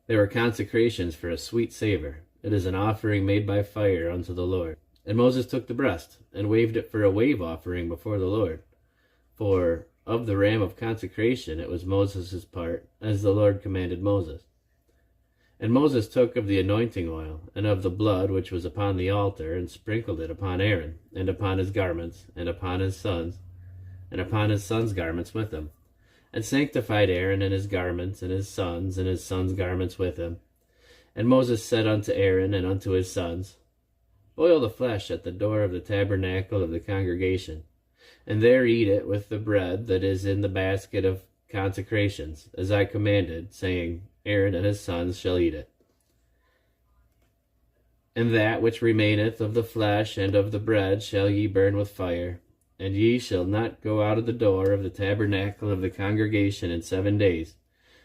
They were consecrations for a sweet savor. It is an offering made by fire unto the Lord. And Moses took the breast, and waved it for a wave offering before the Lord. For of the ram of consecration it was Moses' part, as the Lord commanded Moses. And Moses took of the anointing oil, and of the blood which was upon the altar, and sprinkled it upon Aaron, and upon his garments, and upon his sons, and upon his sons' garments with him, and sanctified Aaron and his garments, and his sons' garments with him. And Moses said unto Aaron and unto his sons, Boil the flesh at the door of the tabernacle of the congregation, and there eat it with the bread that is in the basket of consecrations, as I commanded, saying, Aaron and his sons shall eat it. And that which remaineth of the flesh and of the bread shall ye burn with fire, and ye shall not go out of the door of the tabernacle of the congregation in 7 days,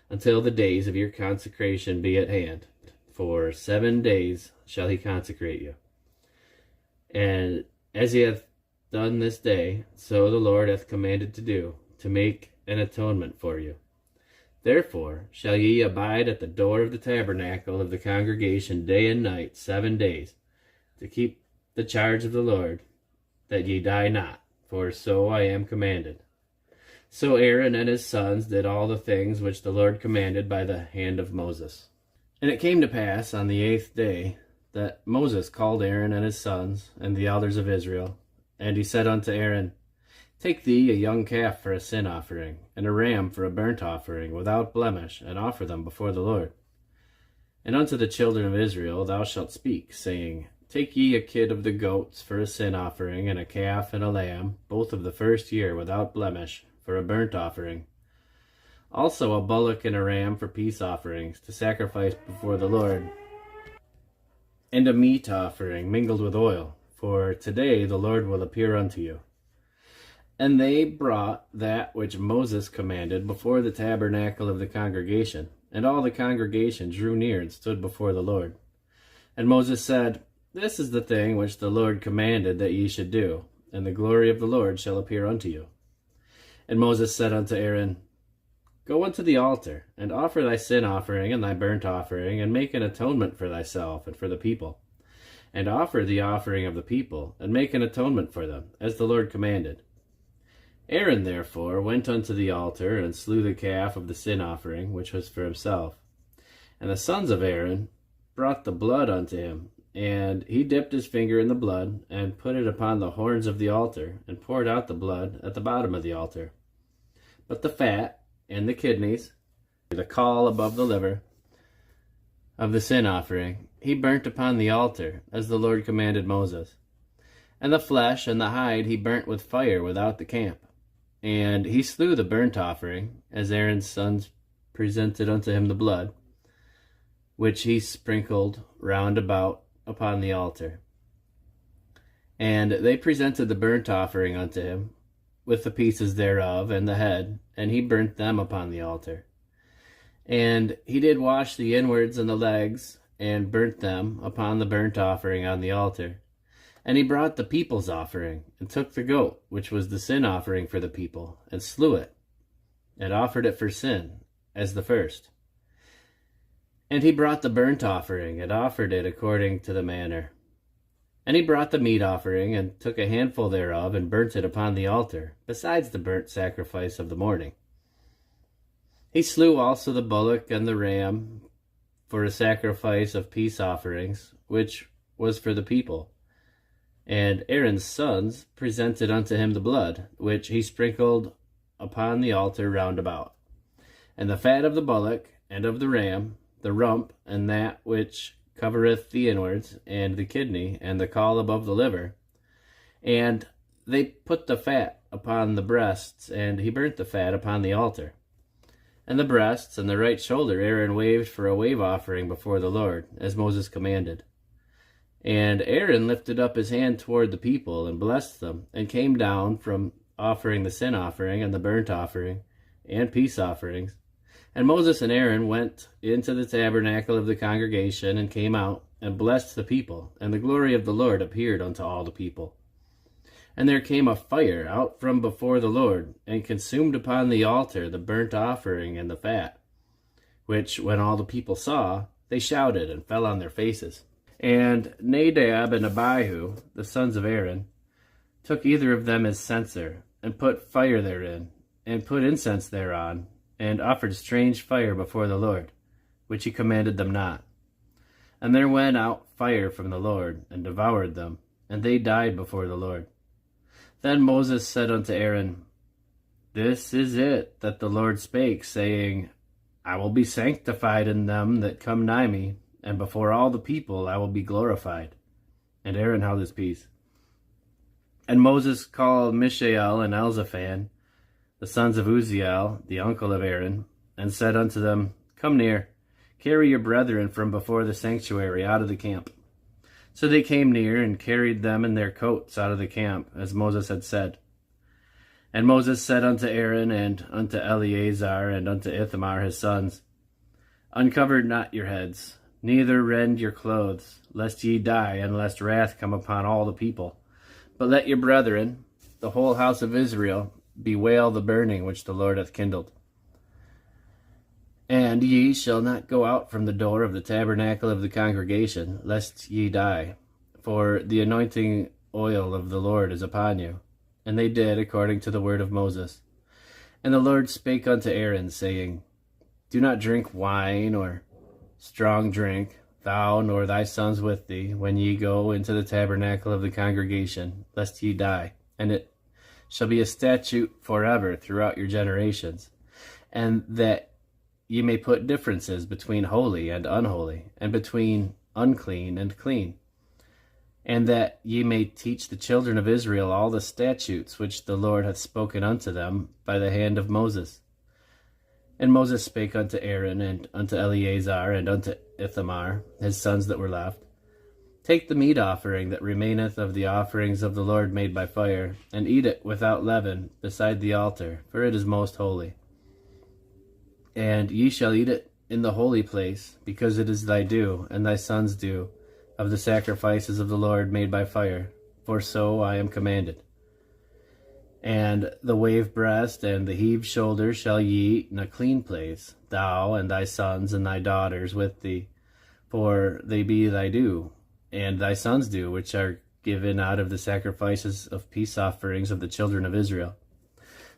until the days of your consecration be at hand. For 7 days shall he consecrate you. And as he hath done this day, so the Lord hath commanded to do, to make an atonement for you. Therefore shall ye abide at the door of the tabernacle of the congregation day and night 7 days, to keep the charge of the Lord, that ye die not, for so I am commanded. So Aaron and his sons did all the things which the Lord commanded by the hand of Moses. And it came to pass on the 8th day that Moses called Aaron and his sons and the elders of Israel, and he said unto Aaron, Take thee a young calf for a sin offering, and a ram for a burnt offering, without blemish, and offer them before the Lord. And unto the children of Israel thou shalt speak, saying, Take ye a kid of the goats for a sin offering, and a calf and a lamb, both of the first year, without blemish, for a burnt offering. Also a bullock and a ram for peace offerings, to sacrifice before the Lord. And a meat offering mingled with oil, for today the Lord will appear unto you. And they brought that which Moses commanded before the tabernacle of the congregation, and all the congregation drew near and stood before the Lord. And Moses said, This is the thing which the Lord commanded that ye should do, and the glory of the Lord shall appear unto you. And Moses said unto Aaron, Go unto the altar, and offer thy sin offering and thy burnt offering, and make an atonement for thyself and for the people. And offer the offering of the people, and make an atonement for them, as the Lord commanded. Aaron therefore went unto the altar, and slew the calf of the sin offering, which was for himself. And the sons of Aaron brought the blood unto him, and he dipped his finger in the blood, and put it upon the horns of the altar, and poured out the blood at the bottom of the altar. But the fat, and the kidneys, the caul above the liver, of the sin offering, he burnt upon the altar, as the Lord commanded Moses. And the flesh and the hide he burnt with fire without the camp. And he slew the burnt offering, as Aaron's sons presented unto him the blood, which he sprinkled round about upon the altar. And they presented the burnt offering unto him, with the pieces thereof, and the head, and he burnt them upon the altar. And he did wash the inwards and the legs, and burnt them upon the burnt offering on the altar. And he brought the people's offering, and took the goat, which was the sin offering for the people, and slew it, and offered it for sin, as the first. And he brought the burnt offering, and offered it according to the manner. And he brought the meat offering, and took a handful thereof, and burnt it upon the altar, besides the burnt sacrifice of the morning. He slew also the bullock and the ram for a sacrifice of peace offerings, which was for the people. And Aaron's sons presented unto him the blood, which he sprinkled upon the altar round about. And the fat of the bullock and of the ram, the rump, and that which covereth the inwards, and the kidney, and the caul above the liver. And they put the fat upon the breasts, and he burnt the fat upon the altar. And the breasts and the right shoulder Aaron waved for a wave offering before the Lord, as Moses commanded. And Aaron lifted up his hand toward the people, and blessed them, and came down from offering the sin offering, and the burnt offering, and peace offerings. And Moses and Aaron went into the tabernacle of the congregation, and came out, and blessed the people, and the glory of the Lord appeared unto all the people. And there came a fire out from before the Lord, and consumed upon the altar the burnt offering and the fat, which when all the people saw, they shouted, and fell on their faces. And Nadab and Abihu, the sons of Aaron, took either of them his censer, and put fire therein, and put incense thereon, and offered strange fire before the Lord, which he commanded them not. And there went out fire from the Lord, and devoured them, and they died before the Lord. Then Moses said unto Aaron, This is it that the Lord spake, saying, I will be sanctified in them that come nigh me, and before all the people I will be glorified. And Aaron held his peace. And Moses called Mishael and Elzaphan, the sons of Uzziel, the uncle of Aaron, and said unto them, Come near, carry your brethren from before the sanctuary out of the camp. So they came near, and carried them in their coats out of the camp, as Moses had said. And Moses said unto Aaron, and unto Eleazar, and unto Ithamar his sons, Uncover not your heads, neither rend your clothes, lest ye die, and lest wrath come upon all the people. But let your brethren, the whole house of Israel, bewail the burning which the Lord hath kindled. And ye shall not go out from the door of the tabernacle of the congregation, lest ye die, for the anointing oil of the Lord is upon you. And they did according to the word of Moses. And the Lord spake unto Aaron, saying, Do not drink wine or strong drink, thou nor thy sons with thee, when ye go into the tabernacle of the congregation, lest ye die. And it shall be a statute forever throughout your generations, and that ye may put differences between holy and unholy, and between unclean and clean, and that ye may teach the children of Israel all the statutes which the Lord hath spoken unto them by the hand of Moses. And Moses spake unto Aaron, and unto Eleazar, and unto Ithamar, his sons that were left, Take the meat offering that remaineth of the offerings of the Lord made by fire, and eat it without leaven beside the altar, for it is most holy. And ye shall eat it in the holy place, because it is thy due, and thy sons' due, of the sacrifices of the Lord made by fire, for so I am commanded. And the wave breast and the heaved shoulder shall ye eat in a clean place, thou and thy sons and thy daughters with thee, for they be thy due, and thy sons' due, which are given out of the sacrifices of peace offerings of the children of Israel.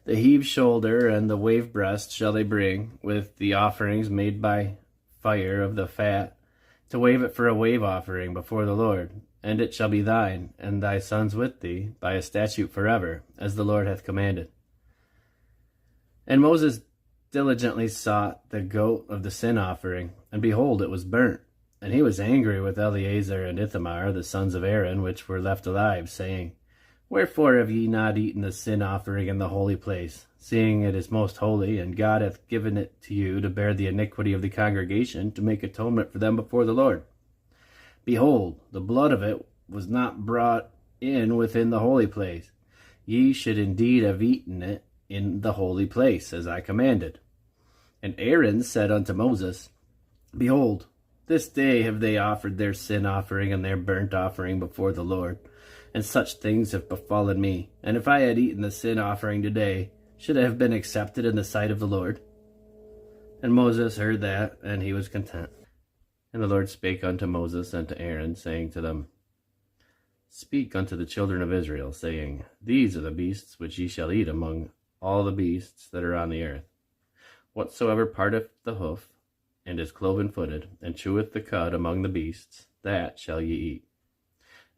The heaved shoulder and the wave breast shall they bring, with the offerings made by fire of the fat, to wave it for a wave offering before the Lord. And it shall be thine, and thy sons with thee, by a statute forever, as the Lord hath commanded. And Moses diligently sought the goat of the sin offering, and behold, it was burnt. And he was angry with Eleazar and Ithamar, the sons of Aaron, which were left alive, saying, Wherefore have ye not eaten the sin offering in the holy place, seeing it is most holy, and God hath given it to you to bear the iniquity of the congregation, to make atonement for them before the Lord? Behold, the blood of it was not brought in within the holy place. Ye should indeed have eaten it in the holy place, as I commanded. And Aaron said unto Moses, Behold, this day have they offered their sin offering and their burnt offering before the Lord, and such things have befallen me. And if I had eaten the sin offering today, should it have been accepted in the sight of the Lord? And Moses heard that, and he was content. And the Lord spake unto Moses and to Aaron, saying to them, Speak unto the children of Israel, saying, These are the beasts which ye shall eat among all the beasts that are on the earth. Whatsoever parteth the hoof, and is cloven-footed, and cheweth the cud among the beasts, that shall ye eat.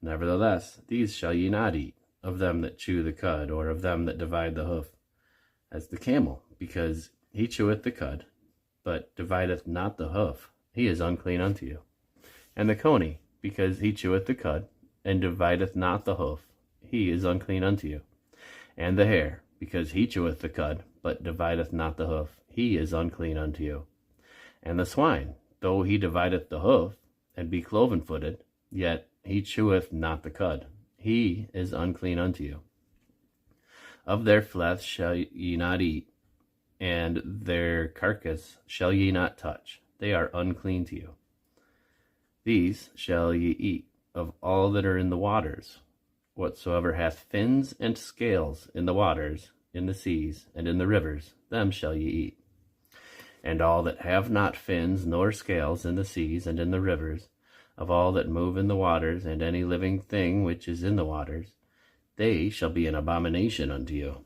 Nevertheless, these shall ye not eat, of them that chew the cud, or of them that divide the hoof, as the camel, because he cheweth the cud, but divideth not the hoof, he is unclean unto you. And the coney, because he cheweth the cud, and divideth not the hoof, he is unclean unto you. And the hare, because he cheweth the cud, but divideth not the hoof, he is unclean unto you. And the swine, though he divideth the hoof, and be cloven-footed, yet he cheweth not the cud, he is unclean unto you. Of their flesh shall ye not eat, and their carcass shall ye not touch, they are unclean to you. These shall ye eat of all that are in the waters, whatsoever hath fins and scales in the waters, in the seas, and in the rivers, them shall ye eat. And all that have not fins nor scales in the seas and in the rivers, of all that move in the waters, and any living thing which is in the waters, they shall be an abomination unto you.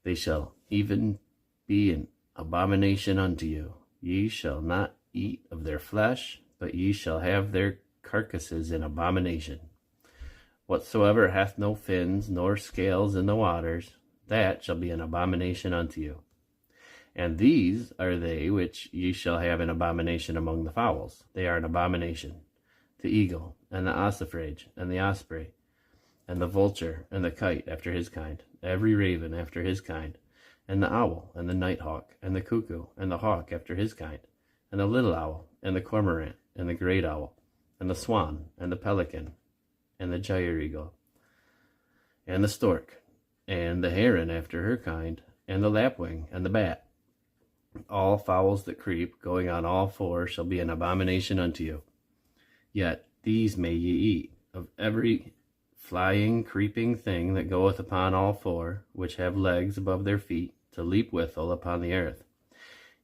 They shall even be an abomination unto you. Ye shall not eat of their flesh, but ye shall have their carcasses in abomination. Whatsoever hath no fins nor scales in the waters, that shall be an abomination unto you. And these are they which ye shall have an abomination among the fowls. They are an abomination: the eagle, and the ossifrage, and the osprey, and the vulture, and the kite after his kind, every raven after his kind, and the owl, and the nighthawk, and the cuckoo, and the hawk after his kind, and the little owl, and the cormorant, and the great owl, and the swan, and the pelican, and the gyre eagle, and the stork, and the heron after her kind, and the lapwing, and the bat. All fowls that creep, going on all four, shall be an abomination unto you. Yet these may ye eat, of every flying, creeping thing that goeth upon all four, which have legs above their feet, to leap withal upon the earth.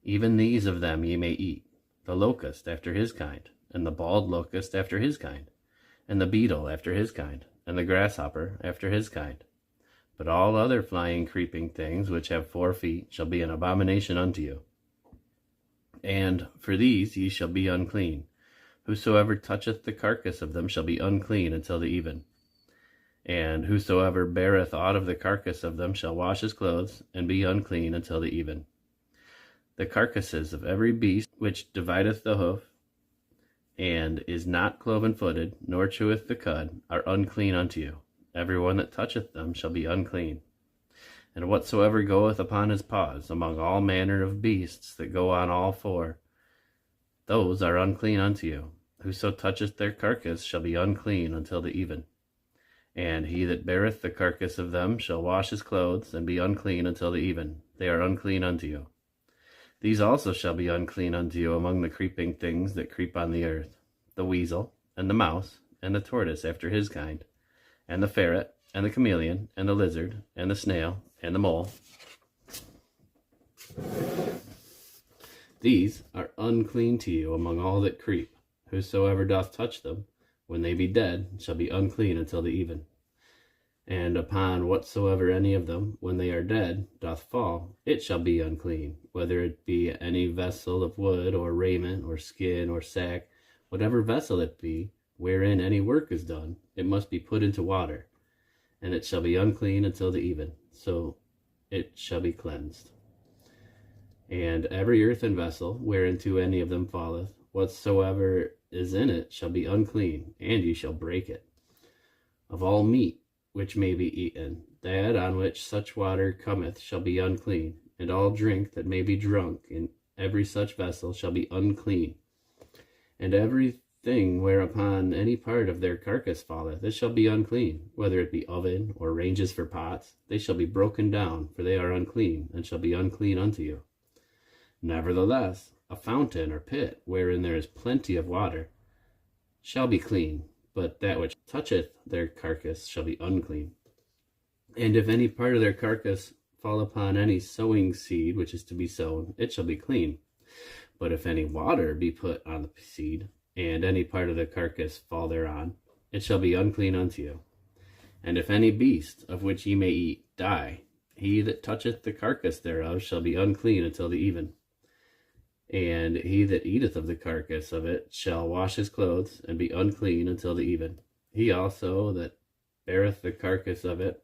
Even these of them ye may eat: the locust after his kind, and the bald locust after his kind, and the beetle after his kind, and the grasshopper after his kind. But all other flying, creeping things which have 4 feet shall be an abomination unto you. And for these ye shall be unclean. Whosoever toucheth the carcass of them shall be unclean until the even. And whosoever beareth aught of the carcass of them shall wash his clothes, and be unclean until the even. The carcasses of every beast which divideth the hoof, and is not cloven-footed, nor cheweth the cud, are unclean unto you. Every one that toucheth them shall be unclean. And whatsoever goeth upon his paws, among all manner of beasts that go on all four, those are unclean unto you. Whoso toucheth their carcass shall be unclean until the even. And he that beareth the carcass of them shall wash his clothes, and be unclean until the even. They are unclean unto you. These also shall be unclean unto you among the creeping things that creep on the earth: the weasel, and the mouse, and the tortoise after his kind, and the ferret, and the chameleon, and the lizard, and the snail, and the mole. These are unclean to you among all that creep. Whosoever doth touch them, when they be dead, shall be unclean until the even. And upon whatsoever any of them, when they are dead, doth fall, it shall be unclean, whether it be any vessel of wood, or raiment, or skin, or sack, whatever vessel it be, wherein any work is done, it must be put into water, and it shall be unclean until the even, so it shall be cleansed. And every earthen vessel, whereinto any of them falleth, whatsoever is in it shall be unclean, and ye shall break it. Of all meat which may be eaten, that on which such water cometh shall be unclean, and all drink that may be drunk in every such vessel shall be unclean. And every thing whereupon any part of their carcass falleth, it shall be unclean, whether it be oven, or ranges for pots, they shall be broken down, for they are unclean, and shall be unclean unto you. Nevertheless, a fountain or pit, wherein there is plenty of water, shall be clean, but that which toucheth their carcass shall be unclean. And if any part of their carcass fall upon any sowing seed which is to be sown, it shall be clean. But if any water be put on the seed, and any part of the carcass fall thereon, it shall be unclean unto you. And if any beast of which ye may eat die, he that toucheth the carcass thereof shall be unclean until the even. And he that eateth of the carcass of it shall wash his clothes, and be unclean until the even. He also that beareth the carcass of it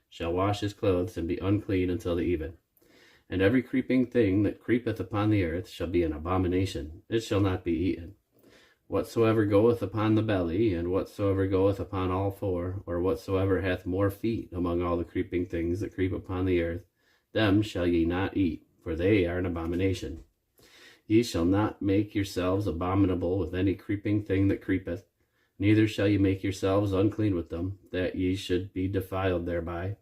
shall wash his clothes, and be unclean until the even. And every creeping thing that creepeth upon the earth shall be an abomination, it shall not be eaten. Whatsoever goeth upon the belly, and whatsoever goeth upon all four, or whatsoever hath more feet among all the creeping things that creep upon the earth, them shall ye not eat, for they are an abomination. Ye shall not make yourselves abominable with any creeping thing that creepeth, neither shall ye make yourselves unclean with them, that ye should be defiled thereby.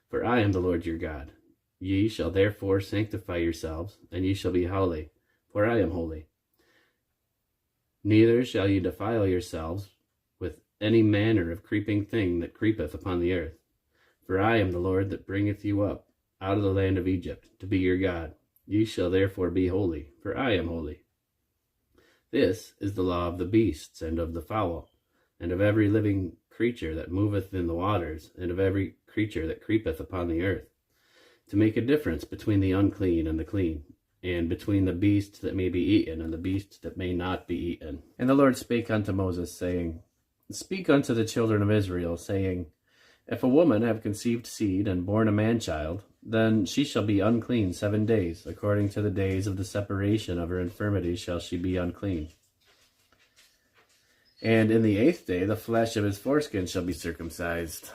For I am the Lord your God. Ye shall therefore sanctify yourselves, and ye shall be holy, for I am holy. Neither shall ye defile yourselves with any manner of creeping thing that creepeth upon the earth. For I am the Lord that bringeth you up out of the land of Egypt, to be your God. Ye shall therefore be holy, for I am holy. This is the law of the beasts, and of the fowl, and of every living creature that moveth in the waters, and of every creature that creepeth upon the earth, to make a difference between the unclean and the clean, and between the beasts that may be eaten and the beasts that may not be eaten. And the Lord spake unto Moses, saying, Speak unto the children of Israel, saying, If a woman have conceived seed, and born a man-child, then she shall be unclean 7 days. According to the days of the separation of her infirmity shall she be unclean. And in the 8th day the flesh of his foreskin shall be circumcised.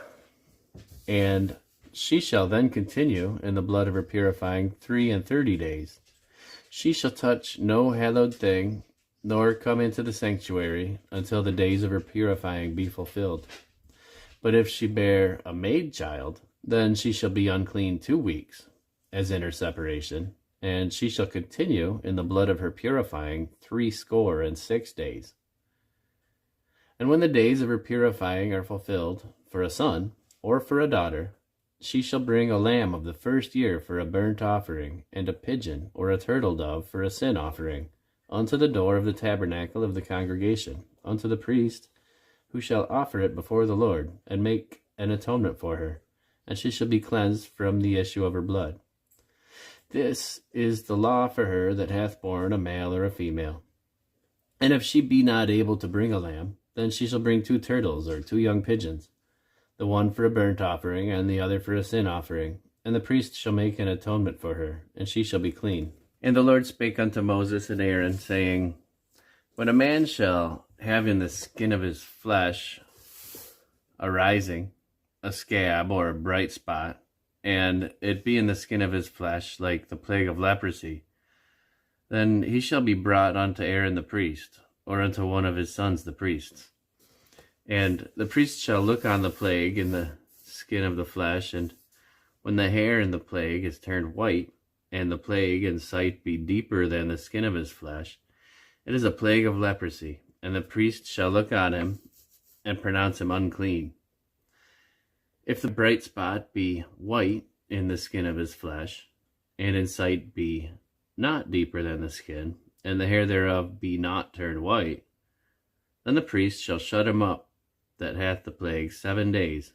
And she shall then continue in the blood of her purifying 33 days. She shall touch no hallowed thing, nor come into the sanctuary, until the days of her purifying be fulfilled. But if she bear a maid child, then she shall be unclean 2 weeks, as in her separation, and she shall continue in the blood of her purifying 66 days. And when the days of her purifying are fulfilled, for a son, or for a daughter, she shall bring a lamb of the first year for a burnt offering, and a pigeon or a turtle dove for a sin offering, unto the door of the tabernacle of the congregation, unto the priest, who shall offer it before the Lord, and make an atonement for her, and she shall be cleansed from the issue of her blood. This is the law for her that hath borne a male or a female. And if she be not able to bring a lamb, then she shall bring 2 turtles or 2 young pigeons, the one for a burnt offering, and the other for a sin offering. And the priest shall make an atonement for her, and she shall be clean. And the Lord spake unto Moses and Aaron, saying, When a man shall have in the skin of his flesh a rising, a scab, or a bright spot, and it be in the skin of his flesh like the plague of leprosy, then he shall be brought unto Aaron the priest, or unto one of his sons the priests. And the priest shall look on the plague in the skin of the flesh, and when the hair in the plague is turned white, and the plague in sight be deeper than the skin of his flesh, it is a plague of leprosy, and the priest shall look on him, and pronounce him unclean. If the bright spot be white in the skin of his flesh, and in sight be not deeper than the skin, and the hair thereof be not turned white, then the priest shall shut him up that hath the plague 7 days.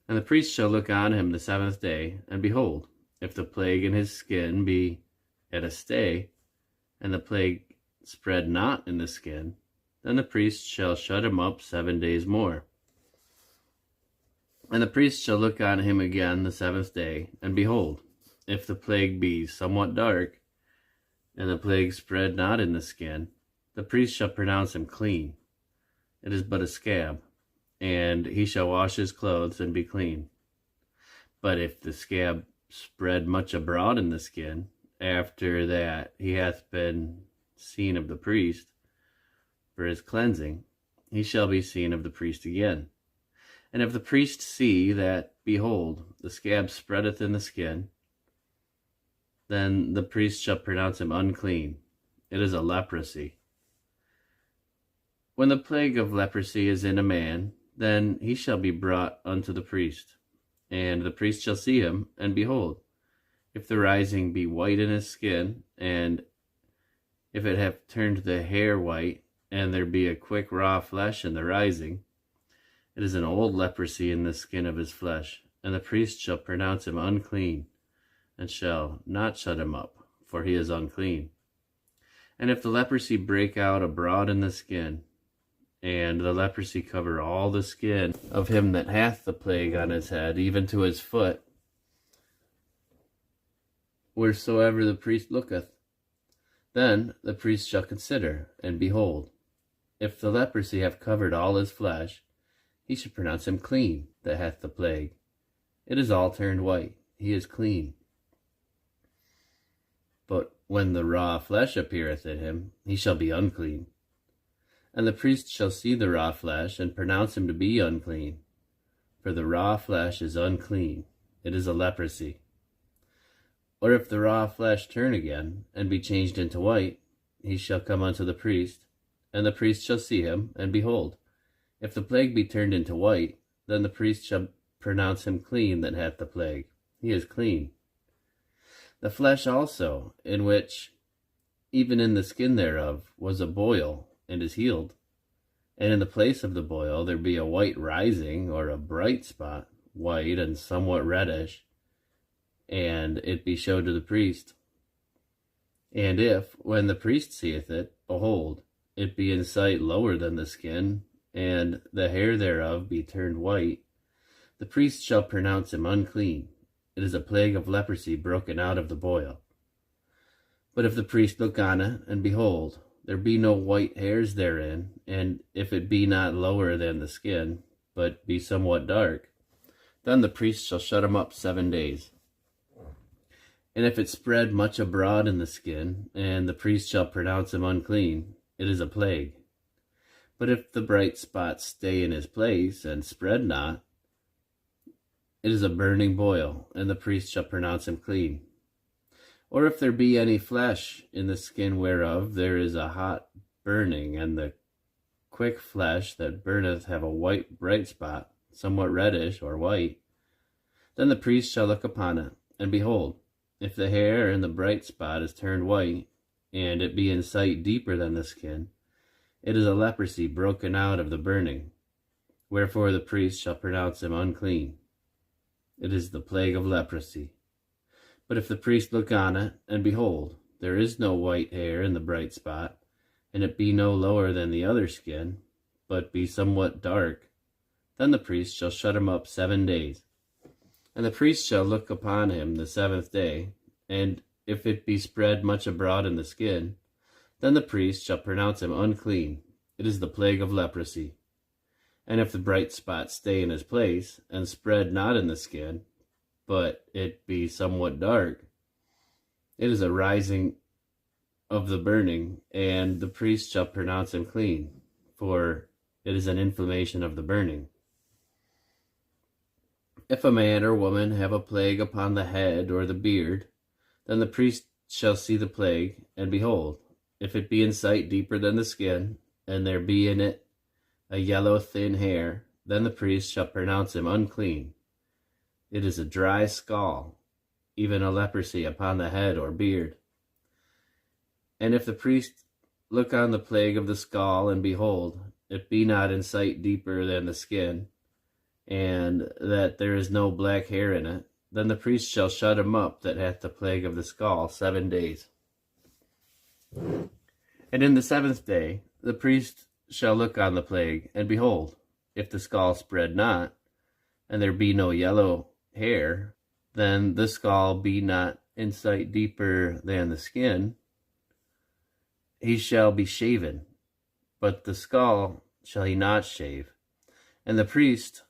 And the priest shall look on him the 7th day, and behold, if the plague in his skin be at a stay, and the plague spread not in the skin, then the priest shall shut him up 7 days more. And the priest shall look on him again the 7th day, and behold, if the plague be somewhat dark, and the plague spread not in the skin, the priest shall pronounce him clean. It is but a scab, and he shall wash his clothes and be clean. But if the scab spread much abroad in the skin, after that he hath been seen of the priest for his cleansing, he shall be seen of the priest again. And if the priest see that, behold, the scab spreadeth in the skin, then the priest shall pronounce him unclean. It is a leprosy. When the plague of leprosy is in a man, then he shall be brought unto the priest, and the priest shall see him, and behold, if the rising be white in his skin, and If it have turned the hair white, and there be a quick raw flesh in the rising, it is an old leprosy in the skin of his flesh, and the priest shall pronounce him unclean, and shall not shut him up, for he is unclean. And if the leprosy break out abroad in the skin, and the leprosy cover all the skin of him that hath the plague on his head, even to his foot, wheresoever the priest looketh, then the priest shall consider, and behold, if the leprosy have covered all his flesh, he shall pronounce him clean that hath the plague. It is all turned white, he is clean. But when the raw flesh appeareth in him, he shall be unclean. And the priest shall see the raw flesh, and pronounce him to be unclean. For the raw flesh is unclean, it is a leprosy. Or if the raw flesh turn again, and be changed into white, he shall come unto the priest, and the priest shall see him, and behold, if the plague be turned into white, then the priest shall pronounce him clean that hath the plague. He is clean. The flesh also, in which, even in the skin thereof, was a boil, and is healed, and in the place of the boil there be a white rising, or a bright spot, white and somewhat reddish, and it be showed to the priest. And if, when the priest seeth it, behold, it be in sight lower than the skin, and the hair thereof be turned white, the priest shall pronounce him unclean. It is a plague of leprosy broken out of the boil. But if the priest look on it, and behold, there be no white hairs therein, and if it be not lower than the skin, but be somewhat dark, then the priest shall shut him up 7 days. And if it spread much abroad in the skin, and the priest shall pronounce him unclean, it is a plague. But if the bright spot stay in his place, and spread not, it is a burning boil, and the priest shall pronounce him clean. Or if there be any flesh in the skin whereof there is a hot burning, and the quick flesh that burneth have a white bright spot, somewhat reddish or white, then the priest shall look upon it, and behold, if the hair in the bright spot is turned white, and it be in sight deeper than the skin, it is a leprosy broken out of the burning, wherefore the priest shall pronounce him unclean. It is the plague of leprosy. But if the priest look on it, and behold, there is no white hair in the bright spot, and it be no lower than the other skin, but be somewhat dark, then the priest shall shut him up 7 days. And the priest shall look upon him the 7th day, and if it be spread much abroad in the skin, then the priest shall pronounce him unclean. It is the plague of leprosy. And if the bright spot stay in his place, and spread not in the skin, but it be somewhat dark, it is a rising of the burning, and the priest shall pronounce him clean, for it is an inflammation of the burning. If a man or woman have a plague upon the head or the beard, then the priest shall see the plague, and behold, if it be in sight deeper than the skin, and there be in it a yellow thin hair, then the priest shall pronounce him unclean. It is a dry scall, even a leprosy upon the head or beard. And if the priest look on the plague of the scall, and behold, it be not in sight deeper than the skin, and that there is no black hair in it, then the priest shall shut him up that hath the plague of the scall 7 days. And in the 7th day the priest shall look on the plague, and behold, if the scall spread not, and there be no yellow hair, then the scall be not in sight deeper than the skin, he shall be shaven, but the scall shall he not shave. And the priest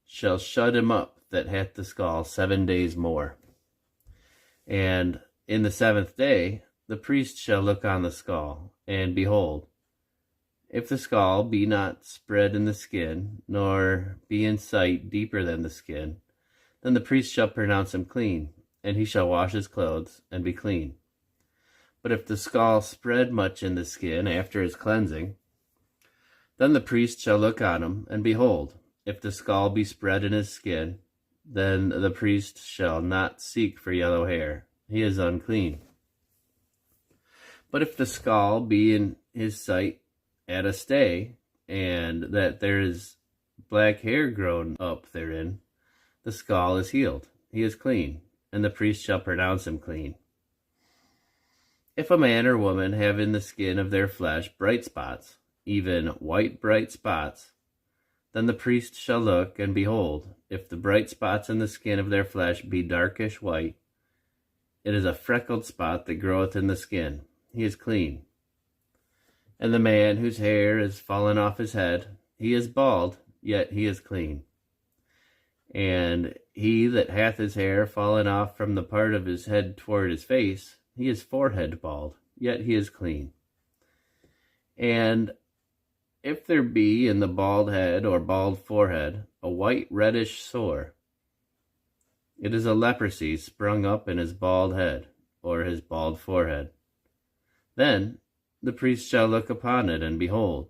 shall shut him up that hath the scall 7 days more. And in the 7th day the priest shall look on the scall, and behold, if the scall be not spread in the skin, nor be in sight deeper than the skin, then the priest shall pronounce him clean, and he shall wash his clothes, and be clean. But if the scall spread much in the skin after his cleansing, then the priest shall look on him, and behold, if the scall be spread in his skin, then the priest shall not seek for yellow hair. He is unclean. But if the scall be in his sight at a stay, and that there is black hair grown up therein, the scall is healed, he is clean, and the priest shall pronounce him clean. If a man or woman have in the skin of their flesh bright spots, even white bright spots, then the priest shall look, and behold, if the bright spots in the skin of their flesh be darkish white, it is a freckled spot that groweth in the skin, he is clean. And the man whose hair is fallen off his head, he is bald, yet he is clean. And he that hath his hair fallen off from the part of his head toward his face, he is forehead bald, yet he is clean. And if there be in the bald head or bald forehead a white reddish sore, it is a leprosy sprung up in his bald head or his bald forehead. Then the priest shall look upon it, and behold,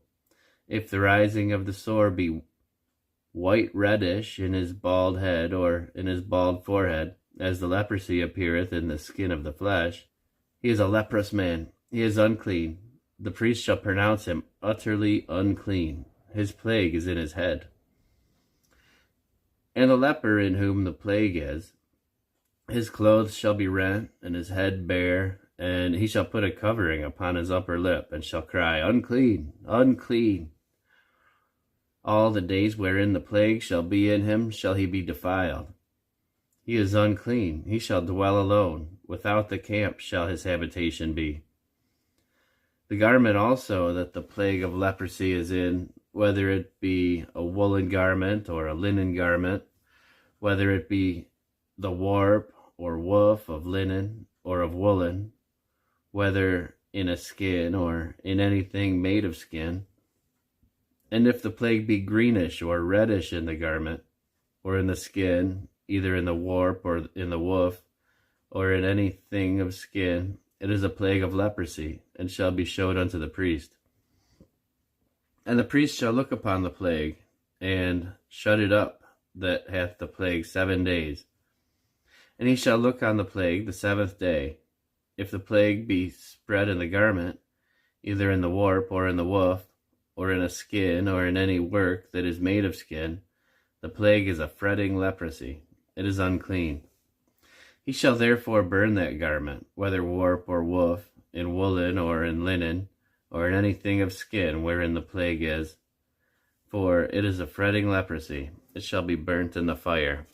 if the rising of the sore be white reddish in his bald head or in his bald forehead, as the leprosy appeareth in the skin of the flesh, he is a leprous man, he is unclean. The priest shall pronounce him utterly unclean. His plague is in his head. And the leper in whom the plague is, his clothes shall be rent, and his head bare, and he shall put a covering upon his upper lip, and shall cry, Unclean, unclean. All the days wherein the plague shall be in him shall he be defiled. He is unclean, he shall dwell alone, without the camp shall his habitation be. The garment also that the plague of leprosy is in, whether it be a woolen garment or a linen garment, whether it be the warp or woof of linen or of woolen, whether in a skin or in anything made of skin, and if the plague be greenish or reddish in the garment, or in the skin, either in the warp or in the woof, or in anything of skin, it is a plague of leprosy, and shall be showed unto the priest. And the priest shall look upon the plague, and shut it up that hath the plague 7 days. And he shall look on the plague the 7th day. If the plague be spread in the garment, either in the warp or in the woof, or in a skin, or in any work that is made of skin, the plague is a fretting leprosy. It is unclean. He shall therefore burn that garment, whether warp or woof, in woolen or in linen, or in anything of skin wherein the plague is. For it is a fretting leprosy. It shall be burnt in the fire.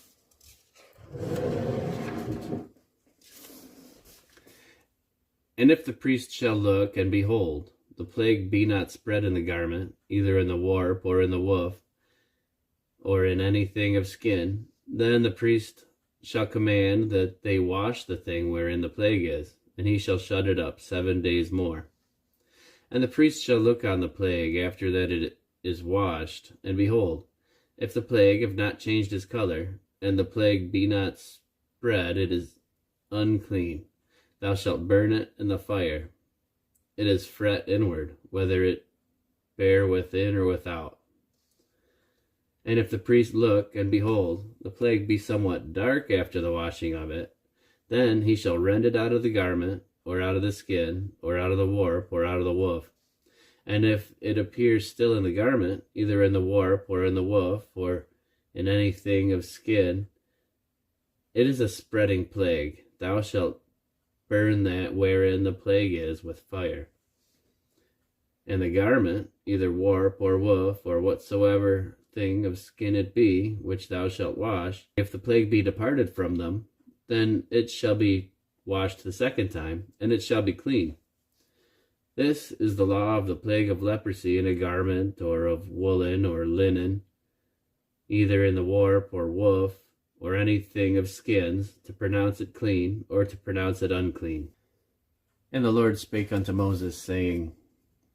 And if the priest shall look, and behold, the plague be not spread in the garment, either in the warp or in the woof, or in anything of skin, then the priest shall command that they wash the thing wherein the plague is, and he shall shut it up 7 days more. And the priest shall look on the plague after that it is washed, and behold, if the plague have not changed his color, and the plague be not spread, it is unclean. Thou shalt burn it in the fire. It is fret inward, whether it bear within or without. And if the priest look, and behold, the plague be somewhat dark after the washing of it, then he shall rend it out of the garment, or out of the skin, or out of the warp, or out of the woof. And if it appears still in the garment, either in the warp, or in the woof, or in anything of skin, it is a spreading plague. Thou shalt burn that wherein the plague is with fire. And the garment, either warp or woof, or whatsoever thing of skin it be, which thou shalt wash, if the plague be departed from them, then it shall be washed the 2nd time, and it shall be clean. This is the law of the plague of leprosy in a garment, or of woolen or linen, either in the warp or woof, or anything of skins, to pronounce it clean, or to pronounce it unclean. And the Lord spake unto Moses, saying,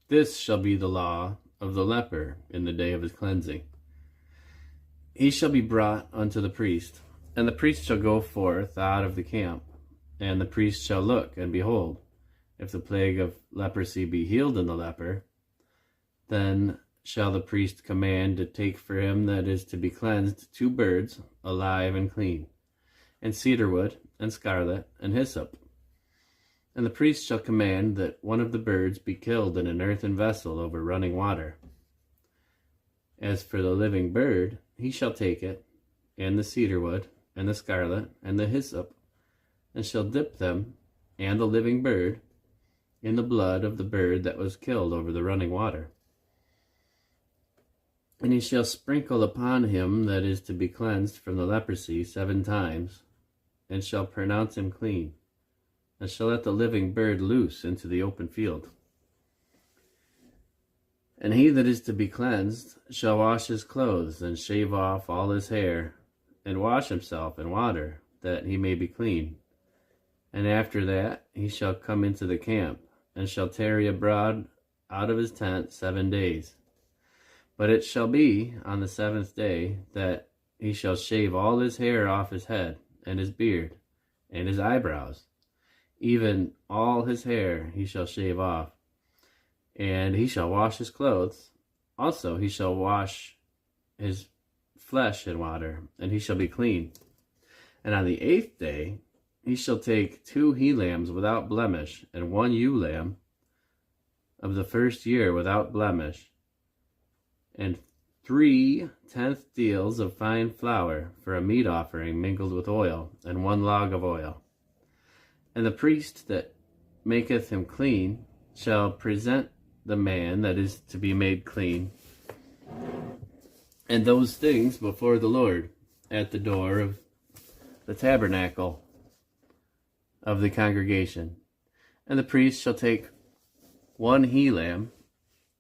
This shall be the law of the leper in the day of his cleansing. He shall be brought unto the priest, and the priest shall go forth out of the camp, and the priest shall look, and behold, if the plague of leprosy be healed in the leper, then shall the priest command to take for him that is to be cleansed 2 birds, alive and clean, and cedar wood, and scarlet, and hyssop. And the priest shall command that one of the birds be killed in an earthen vessel over running water. As for the living bird, he shall take it, and the cedar wood, and the scarlet, and the hyssop, and shall dip them, and the living bird, in the blood of the bird that was killed over the running water. And he shall sprinkle upon him that is to be cleansed from the leprosy 7 times, and shall pronounce him clean, and shall let the living bird loose into the open field. And he that is to be cleansed shall wash his clothes, and shave off all his hair, and wash himself in water, that he may be clean. And after that he shall come into the camp, and shall tarry abroad out of his tent 7 days. But it shall be on the 7th day that he shall shave all his hair off his head, and his beard, and his eyebrows, even all his hair he shall shave off. And he shall wash his clothes. Also he shall wash his flesh in water, and he shall be clean. And on the 8th day he shall take 2 he-lambs without blemish, and 1 ewe-lamb of the first year without blemish, and 3 tenth deals of fine flour for a meat offering mingled with oil, and 1 log of oil. And the priest that maketh him clean shall present the man that is to be made clean, and those things before the Lord at the door of the tabernacle of the congregation. And the priest shall take 1 he-lamb,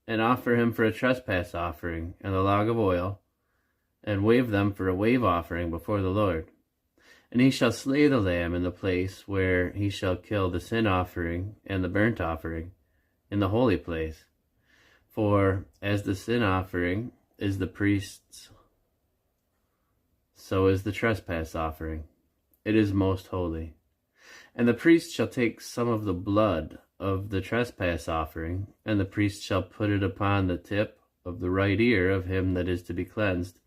and offer him for a trespass offering, and a log of oil, and wave them for a wave offering before the Lord. And he shall slay the lamb in the place where he shall kill the sin offering and the burnt offering, in the holy place. For as the sin offering is the priest's, so is the trespass offering. It is most holy. And the priest shall take some of the blood of the trespass offering, and the priest shall put it upon the tip of the right ear of him that is to be cleansed,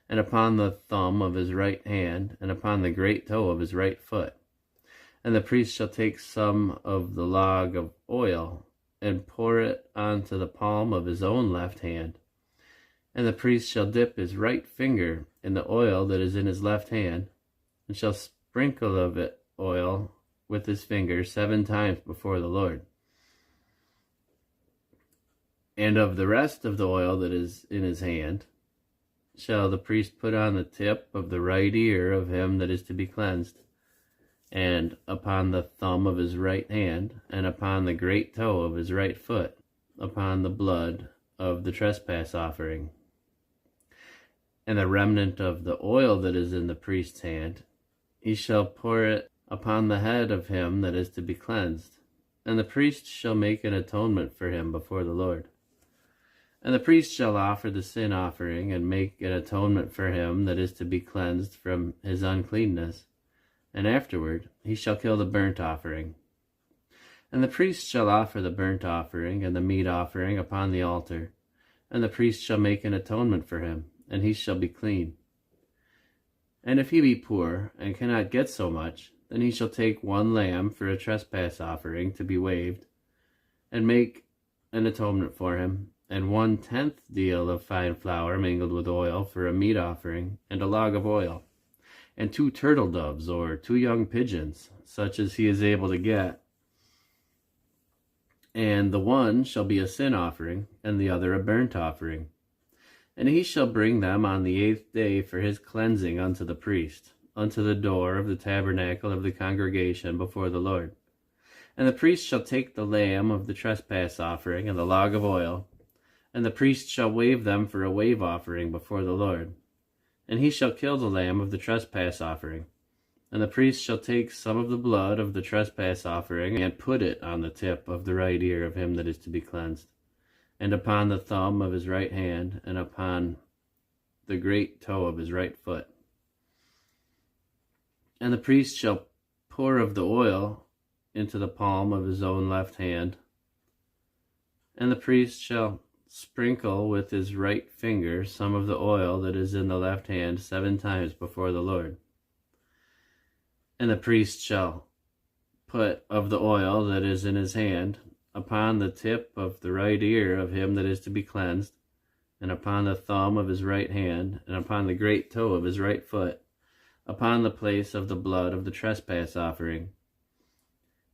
and upon the thumb of his right hand, and upon the great toe of his right foot. And the priest shall take some of the log of oil, and pour it onto the palm of his own left hand. And the priest shall dip his right finger in the oil that is in his left hand, and shall sprinkle of it oil with his finger 7 times before the Lord. And of the rest of the oil that is in his hand shall the priest put on the tip of the right ear of him that is to be cleansed, and upon the thumb of his right hand, and upon the great toe of his right foot, upon the blood of the trespass offering. And the remnant of the oil that is in the priest's hand, he shall pour it upon the head of him that is to be cleansed, and the priest shall make an atonement for him before the Lord. And the priest shall offer the sin offering, and make an atonement for him that is to be cleansed from his uncleanness, and afterward he shall kill the burnt offering. And the priest shall offer the burnt offering and the meat offering upon the altar, and the priest shall make an atonement for him, and he shall be clean. And if he be poor, and cannot get so much, then he shall take 1 lamb for a trespass offering to be waved, and make an atonement for him, and 1/10 deal of fine flour mingled with oil for a meat offering, and a log of oil, and 2 turtle doves or 2 young pigeons, such as he is able to get. And the one shall be a sin offering, and the other a burnt offering. And he shall bring them on the 8th day for his cleansing unto the priest, unto the door of the tabernacle of the congregation before the Lord. And the priest shall take the lamb of the trespass offering and the log of oil, and the priest shall wave them for a wave offering before the Lord. And he shall kill the lamb of the trespass offering. And the priest shall take some of the blood of the trespass offering, and put it on the tip of the right ear of him that is to be cleansed, and upon the thumb of his right hand, and upon the great toe of his right foot. And the priest shall pour of the oil into the palm of his own left hand, and the priest shall sprinkle with his right finger some of the oil that is in the left hand 7 times before the Lord. And the priest shall put of the oil that is in his hand upon the tip of the right ear of him that is to be cleansed, and upon the thumb of his right hand, and upon the great toe of his right foot, upon the place of the blood of the trespass offering.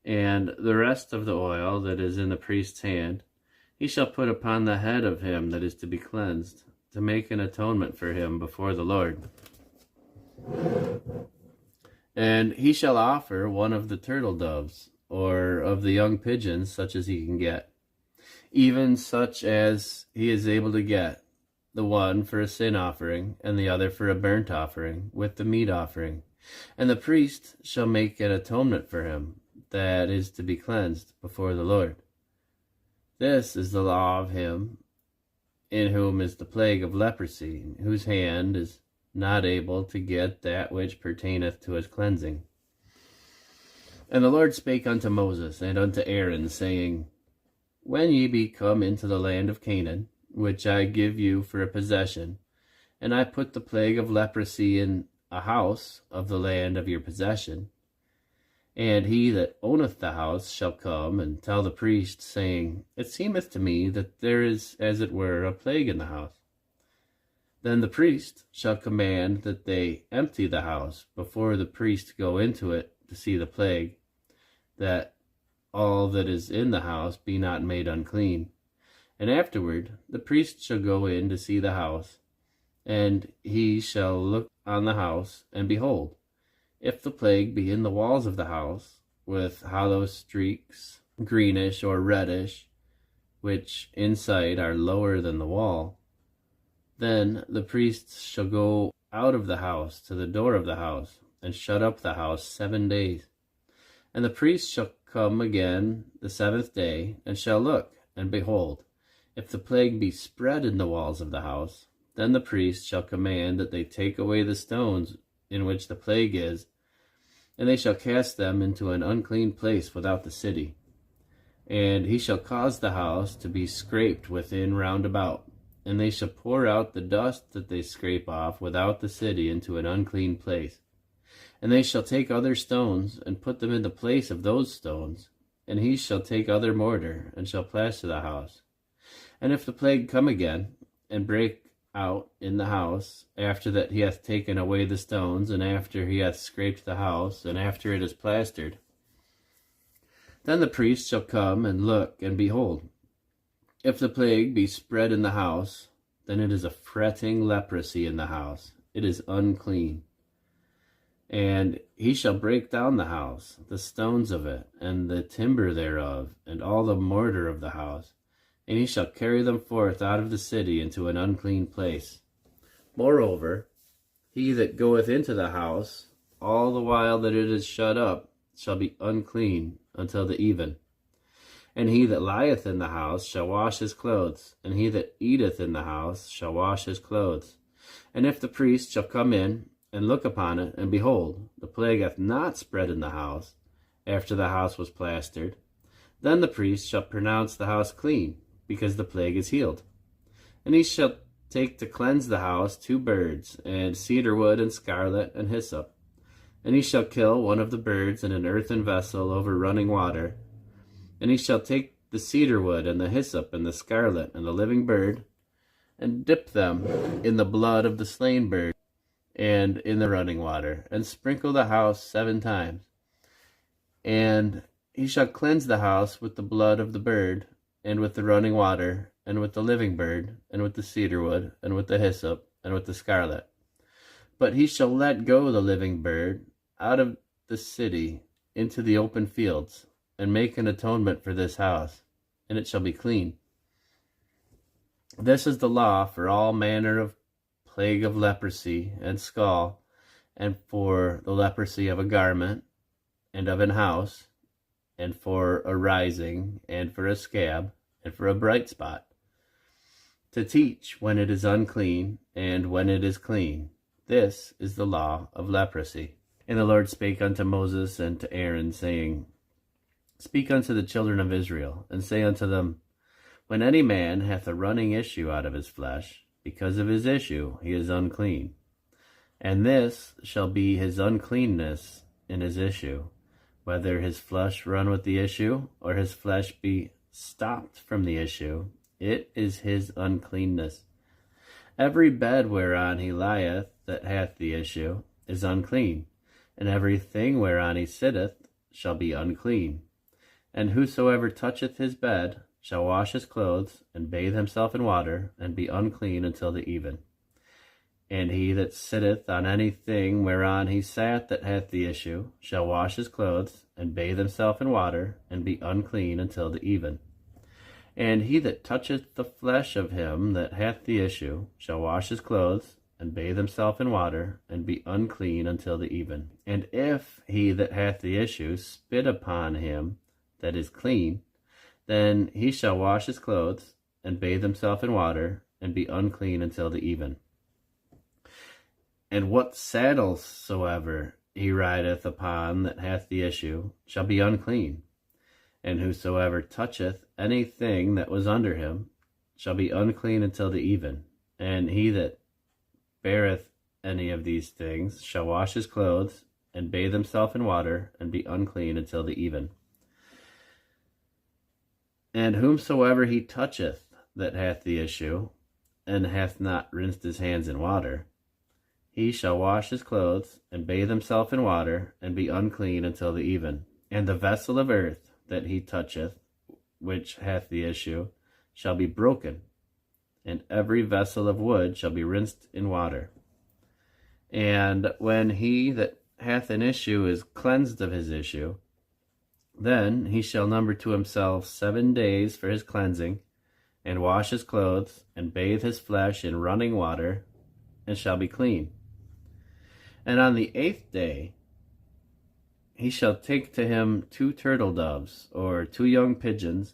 And the rest of the oil that is in the priest's hand he shall put upon the head of him that is to be cleansed, to make an atonement for him before the Lord. And he shall offer one of the turtle doves, or of the young pigeons, such as he can get, even such as he is able to get, the one for a sin offering, and the other for a burnt offering, with the meat offering. And the priest shall make an atonement for him that is to be cleansed before the Lord. This is the law of him in whom is the plague of leprosy, whose hand is not able to get that which pertaineth to his cleansing. And the Lord spake unto Moses and unto Aaron, saying, When ye be come into the land of Canaan, which I give you for a possession, and I put the plague of leprosy in a house of the land of your possession, and he that owneth the house shall come and tell the priest, saying, It seemeth to me that there is, as it were, a plague in the house. Then the priest shall command that they empty the house before the priest go into it to see the plague, that all that is in the house be not made unclean. And afterward the priest shall go in to see the house, and he shall look on the house, and behold, if the plague be in the walls of the house, with hollow streaks, greenish or reddish, which inside are lower than the wall, then the priest shall go out of the house to the door of the house, and shut up the house 7 days. And the priest shall come again the 7th day, and shall look, and behold, if the plague be spread in the walls of the house, then the priest shall command that they take away the stones in which the plague is, and they shall cast them into an unclean place without the city. And he shall cause the house to be scraped within round about, and they shall pour out the dust that they scrape off without the city into an unclean place. And they shall take other stones, and put them in the place of those stones, and he shall take other mortar, and shall plaster the house. And if the plague come again, and break out in the house, after that he hath taken away the stones, and after he hath scraped the house, and after it is plastered, then the priest shall come and look, and behold, if the plague be spread in the house, then it is a fretting leprosy in the house, it is unclean. And he shall break down the house, the stones of it, and the timber thereof, and all the mortar of the house, and he shall carry them forth out of the city into an unclean place. Moreover, he that goeth into the house, all the while that it is shut up, shall be unclean until the even. And he that lieth in the house shall wash his clothes, and he that eateth in the house shall wash his clothes. And if the priest shall come in, and look upon it, and behold, the plague hath not spread in the house, after the house was plastered, then the priest shall pronounce the house clean, because the plague is healed. And he shall take to cleanse the house 2 birds, and cedar wood, and scarlet, and hyssop. And he shall kill one of the birds in an earthen vessel over running water. And he shall take the cedar wood, and the hyssop, and the scarlet, and the living bird, and dip them in the blood of the slain bird, and in the running water, and sprinkle the house 7 times. And he shall cleanse the house with the blood of the bird, and with the running water, and with the living bird, and with the cedar wood, and with the hyssop, and with the scarlet. But he shall let go the living bird out of the city into the open fields, and make an atonement for this house, and it shall be clean. This is the law for all manner of plague of leprosy and scall, and for the leprosy of a garment, and of an house, and for a rising, and for a scab, and for a bright spot, to teach when it is unclean, and when it is clean. This is the law of leprosy. And the Lord spake unto Moses and to Aaron, saying, Speak unto the children of Israel, and say unto them, When any man hath a running issue out of his flesh, because of his issue he is unclean. And this shall be his uncleanness in his issue. whether his flesh run with the issue, or his flesh be stopped from the issue, it is his uncleanness. Every bed whereon he lieth that hath the issue is unclean, and every thing whereon he sitteth shall be unclean. And whosoever toucheth his bed shall wash his clothes, and bathe himself in water, and be unclean until the even. And he that sitteth on any thing whereon he sat that hath the issue shall wash his clothes, and bathe himself in water, and be unclean until the even. And he that toucheth the flesh of him that hath the issue shall wash his clothes, and bathe himself in water, and be unclean until the even. And if he that hath the issue spit upon him that is clean, then he shall wash his clothes, and bathe himself in water, and be unclean until the even. And what saddle soever he rideth upon that hath the issue shall be unclean. And whosoever toucheth any thing that was under him shall be unclean until the even. And he that beareth any of these things shall wash his clothes, and bathe himself in water, and be unclean until the even. And whomsoever he toucheth that hath the issue, and hath not rinsed his hands in water, he shall wash his clothes, and bathe himself in water, and be unclean until the even. And the vessel of earth that he toucheth, which hath the issue, shall be broken, and every vessel of wood shall be rinsed in water. And when he that hath an issue is cleansed of his issue, then he shall number to himself 7 days for his cleansing, and wash his clothes, and bathe his flesh in running water, and shall be clean. And on the 8th day he shall take to him 2 turtle doves, or 2 young pigeons,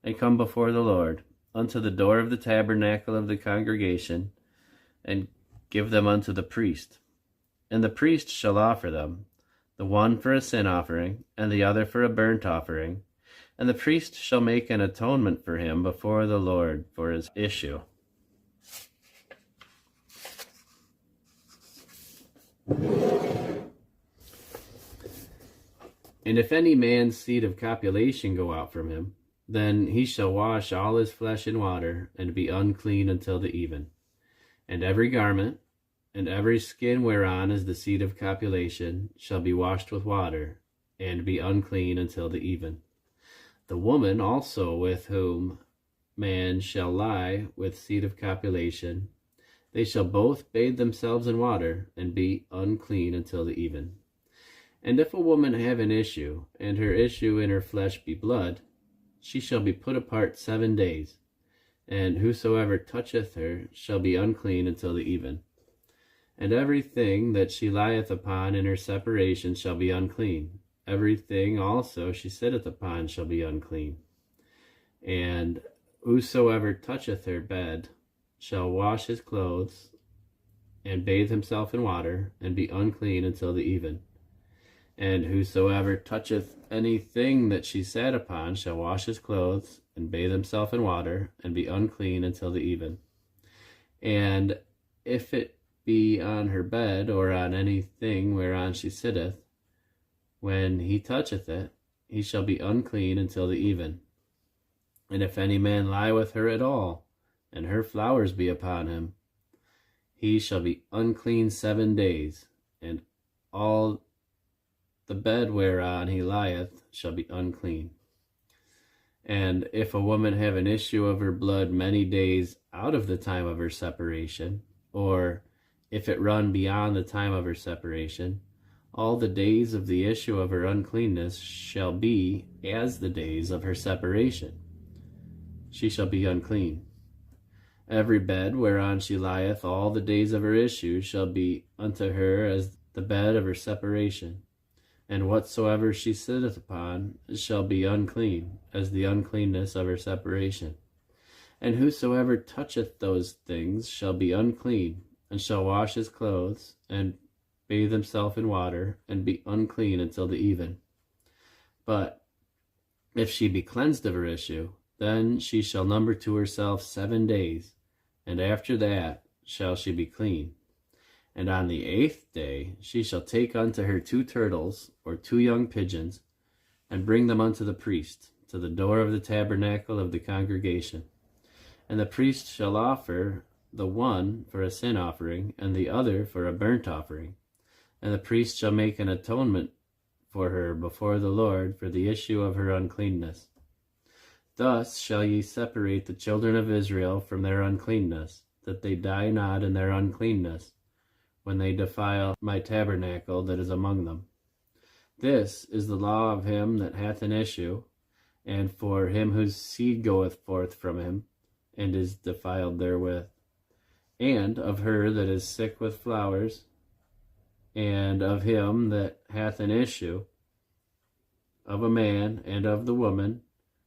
and come before the Lord unto the door of the tabernacle of the congregation, and give them unto the priest. And the priest shall offer them, the one for a sin offering, and the other for a burnt offering. And the priest shall make an atonement for him before the Lord for his issue. And if any man's seed of copulation go out from him, then he shall wash all his flesh in water, and be unclean until the even. And every garment, and every skin whereon is the seed of copulation, shall be washed with water, and be unclean until the even. The woman also with whom man shall lie with seed of copulation, they shall both bathe themselves in water, and be unclean until the even. And if a woman have an issue, and her issue in her flesh be blood, she shall be put apart 7 days, and whosoever toucheth her shall be unclean until the even. And everything that she lieth upon in her separation shall be unclean. Everything also she sitteth upon shall be unclean. And whosoever toucheth her bed shall wash his clothes, and bathe himself in water, and be unclean until the even. And whosoever toucheth anything that she sat upon shall wash his clothes, and bathe himself in water, and be unclean until the even. And if it be on her bed, or on anything whereon she sitteth, when he toucheth it, he shall be unclean until the even. And if any man lie with her at all, and her flowers be upon him, he shall be unclean 7 days, and all the bed whereon he lieth shall be unclean. And if a woman have an issue of her blood many days out of the time of her separation, or if it run beyond the time of her separation, all the days of the issue of her uncleanness shall be as the days of her separation. She shall be unclean. Every bed whereon she lieth all the days of her issue shall be unto her as the bed of her separation. And whatsoever she sitteth upon shall be unclean, as the uncleanness of her separation. And whosoever toucheth those things shall be unclean, and shall wash his clothes, and bathe himself in water, and be unclean until the even. But if she be cleansed of her issue, then she shall number to herself 7 days, and after that shall she be clean. And on the 8th day she shall take unto her 2 turtles, or 2 young pigeons, and bring them unto the priest, to the door of the tabernacle of the congregation. And the priest shall offer the one for a sin offering, and the other for a burnt offering. And the priest shall make an atonement for her before the Lord for the issue of her uncleanness. Thus shall ye separate the children of Israel from their uncleanness, that they die not in their uncleanness, when they defile my tabernacle that is among them. This is the law of him that hath an issue, and for him whose seed goeth forth from him, and is defiled therewith, and of her that is sick with flowers, and of him that hath an issue, of a man, and of the woman,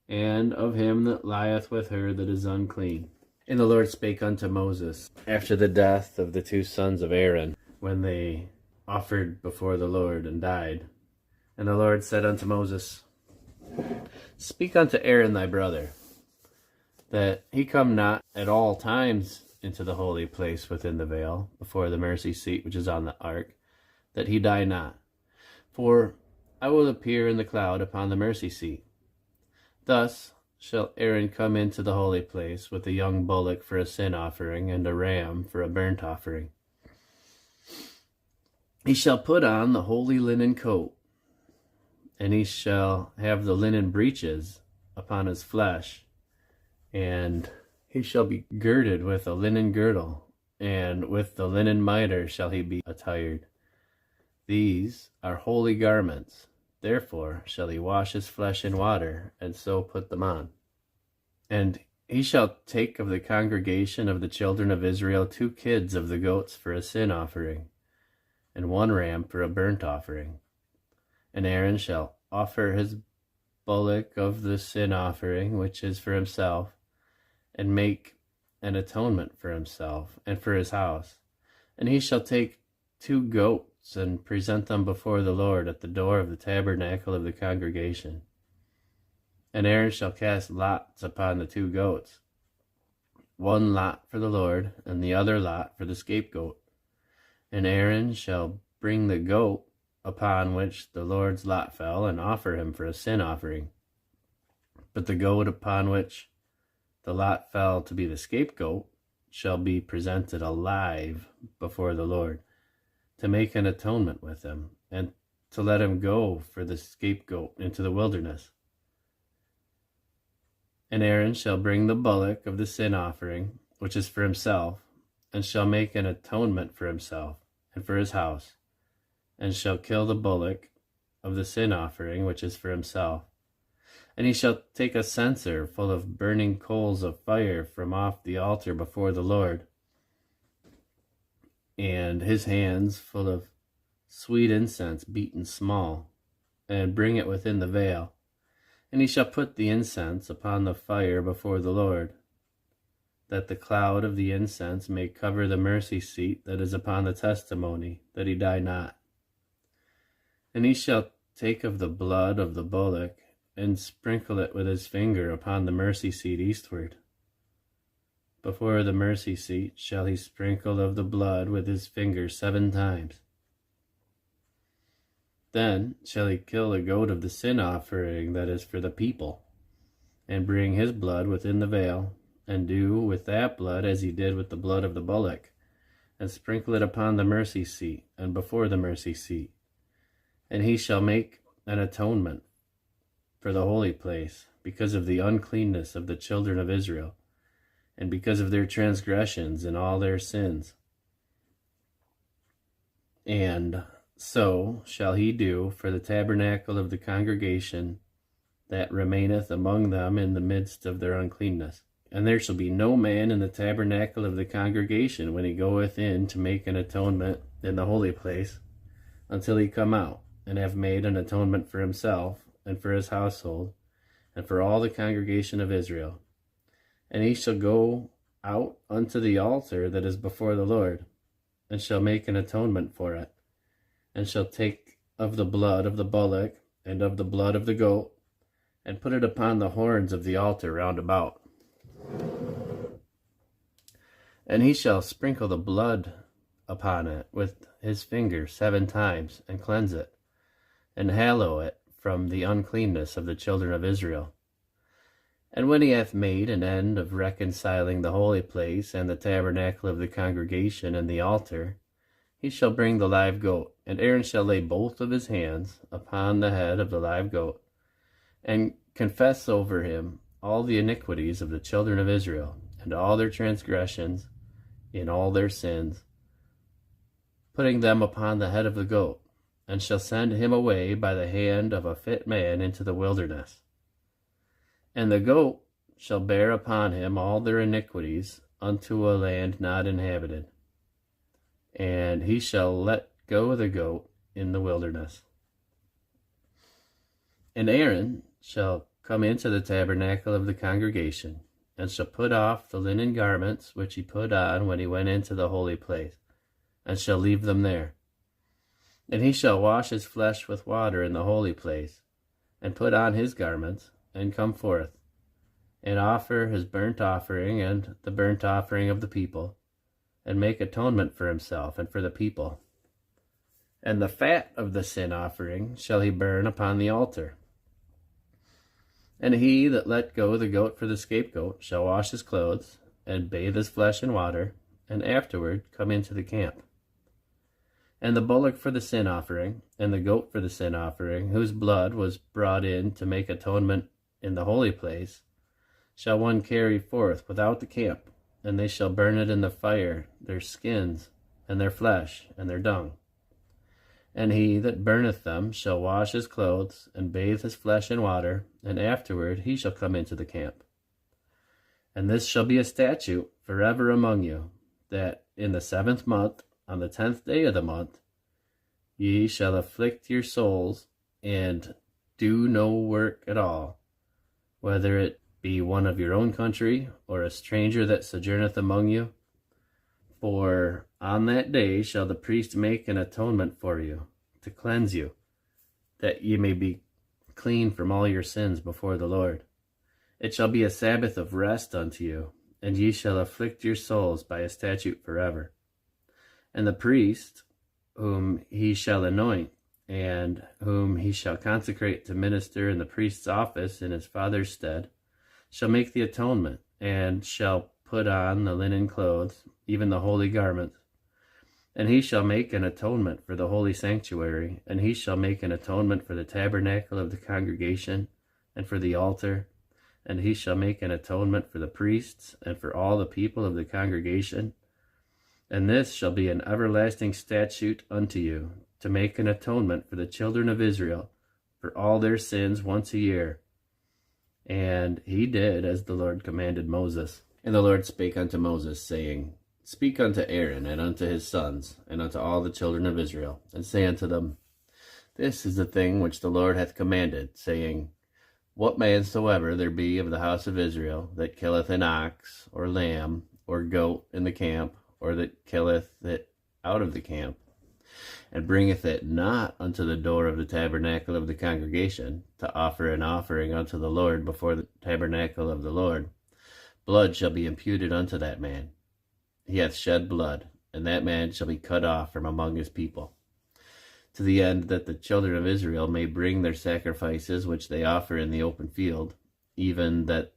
and of him that lieth with her that is unclean. And the Lord spake unto Moses after the death of the two sons of Aaron, when they offered before the Lord and died. And the Lord said unto Moses, Speak unto Aaron thy brother, that he come not at all times into the holy place within the veil, before the mercy seat which is on the ark, that he die not. For I will appear in the cloud upon the mercy seat. Thus shall Aaron come into the holy place with a young bullock for a sin offering, and a ram for a burnt offering. He shall put on the holy linen coat, and he shall have the linen breeches upon his flesh, and he shall be girded with a linen girdle, and with the linen mitre shall he be attired. These are holy garments. Therefore shall he wash his flesh in water, and so put them on. And he shall take of the congregation of the children of Israel 2 kids of the goats for a sin offering, and 1 ram for a burnt offering. And Aaron shall offer his bullock of the sin offering, which is for himself, and make an atonement for himself and for his house. And he shall take 2 goats and present them before the Lord at the door of the tabernacle of the congregation. And Aaron shall cast lots upon the 2 goats, 1 lot for the Lord, and the other lot for the scapegoat. And Aaron shall bring the goat upon which the Lord's lot fell, and offer him for a sin offering. But the goat upon which the lot fell to be the scapegoat shall be presented alive before the Lord, to make an atonement with him, and to let him go for the scapegoat into the wilderness. And Aaron shall bring the bullock of the sin offering, which is for himself, and shall make an atonement for himself and for his house, and shall kill the bullock of the sin offering, which is for himself. And he shall take a censer full of burning coals of fire from off the altar before the Lord, and his hands full of sweet incense beaten small, and bring it within the veil. And he shall put the incense upon the fire before the Lord, that the cloud of the incense may cover the mercy seat that is upon the testimony, that he die not. And he shall take of the blood of the bullock, and sprinkle it with his finger upon the mercy seat eastward. Before the mercy seat shall he sprinkle of the blood with his finger 7 times. Then shall he kill the goat of the sin offering that is for the people, and bring his blood within the veil, and do with that blood as he did with the blood of the bullock, and sprinkle it upon the mercy seat, and before the mercy seat. And he shall make an atonement for the holy place, because of the uncleanness of the children of Israel, and because of their transgressions and all their sins. And so shall he do for the tabernacle of the congregation that remaineth among them in the midst of their uncleanness. And there shall be no man in the tabernacle of the congregation when he goeth in to make an atonement in the holy place, until he come out, and have made an atonement for himself, and for his household, and for all the congregation of Israel. And he shall go out unto the altar that is before the Lord, and shall make an atonement for it, and shall take of the blood of the bullock, and of the blood of the goat, and put it upon the horns of the altar round about. And he shall sprinkle the blood upon it with his finger 7 times, and cleanse it, and hallow it from the uncleanness of the children of Israel. And when he hath made an end of reconciling the holy place and the tabernacle of the congregation and the altar, he shall bring the live goat, and Aaron shall lay both of his hands upon the head of the live goat, and confess over him all the iniquities of the children of Israel, and all their transgressions in all their sins, putting them upon the head of the goat, and shall send him away by the hand of a fit man into the wilderness. And the goat shall bear upon him all their iniquities unto a land not inhabited, and he shall let go the goat in the wilderness. And Aaron shall come into the tabernacle of the congregation, and shall put off the linen garments which he put on when he went into the holy place, and shall leave them there. And he shall wash his flesh with water in the holy place, and put on his garments, and come forth, and offer his burnt offering and the burnt offering of the people, and make atonement for himself and for the people. And the fat of the sin offering shall he burn upon the altar. And he that let go the goat for the scapegoat shall wash his clothes, and bathe his flesh in water, and afterward come into the camp. And the bullock for the sin offering, and the goat for the sin offering, whose blood was brought in to make atonement in the holy place, shall one carry forth without the camp, and they shall burn it in the fire, their skins, and their flesh, and their dung. And he that burneth them shall wash his clothes, and bathe his flesh in water, and afterward he shall come into the camp. And this shall be a statute forever among you, that in the 7th month, on the 10th day of the month, ye shall afflict your souls, and do no work at all, whether it be one of your own country, or a stranger that sojourneth among you. For on that day shall the priest make an atonement for you, to cleanse you, that ye may be clean from all your sins before the Lord. It shall be a Sabbath of rest unto you, and ye shall afflict your souls by a statute forever. And the priest, whom he shall anoint, and whom he shall consecrate to minister in the priest's office in his father's stead, shall make the atonement, and shall put on the linen clothes, even the holy garments. And he shall make an atonement for the holy sanctuary, and he shall make an atonement for the tabernacle of the congregation, and for the altar, and he shall make an atonement for the priests, and for all the people of the congregation. And this shall be an everlasting statute unto you, to make an atonement for the children of Israel, for all their sins once a year. And he did as the Lord commanded Moses. And the Lord spake unto Moses, saying, Speak unto Aaron, and unto his sons, and unto all the children of Israel, and say unto them, This is the thing which the Lord hath commanded, saying, What man soever there be of the house of Israel, that killeth an ox, or lamb, or goat in the camp, or that killeth it out of the camp, and bringeth it not unto the door of the tabernacle of the congregation, to offer an offering unto the Lord before the tabernacle of the Lord, blood shall be imputed unto that man. He hath shed blood, and that man shall be cut off from among his people, to the end that the children of Israel may bring their sacrifices which they offer in the open field, even that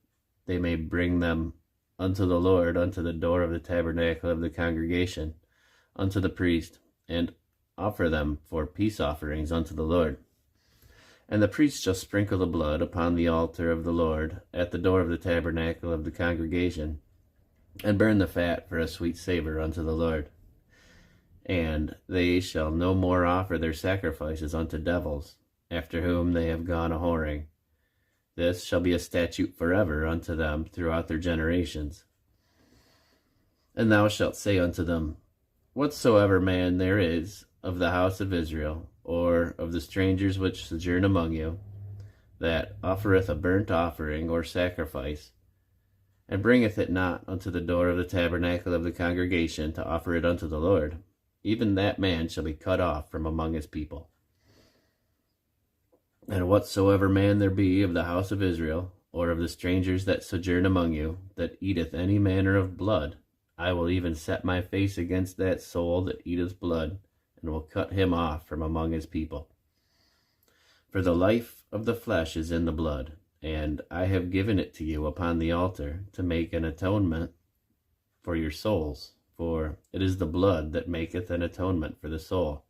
they may bring them unto the Lord, unto the door of the tabernacle of the congregation, unto the priest, and offer them for peace offerings unto the Lord. And the priest shall sprinkle the blood upon the altar of the Lord, at the door of the tabernacle of the congregation, and burn the fat for a sweet savor unto the Lord. And they shall no more offer their sacrifices unto devils, after whom they have gone a whoring. This shall be a statute forever unto them throughout their generations. And thou shalt say unto them, Whatsoever man there is of the house of Israel, or of the strangers which sojourn among you, that offereth a burnt offering or sacrifice, and bringeth it not unto the door of the tabernacle of the congregation to offer it unto the Lord, even that man shall be cut off from among his people. And whatsoever man there be of the house of Israel, or of the strangers that sojourn among you, that eateth any manner of blood, I will even set my face against that soul that eateth blood, and will cut him off from among his people. For the life of the flesh is in the blood, and I have given it to you upon the altar to make an atonement for your souls, for it is the blood that maketh an atonement for the soul.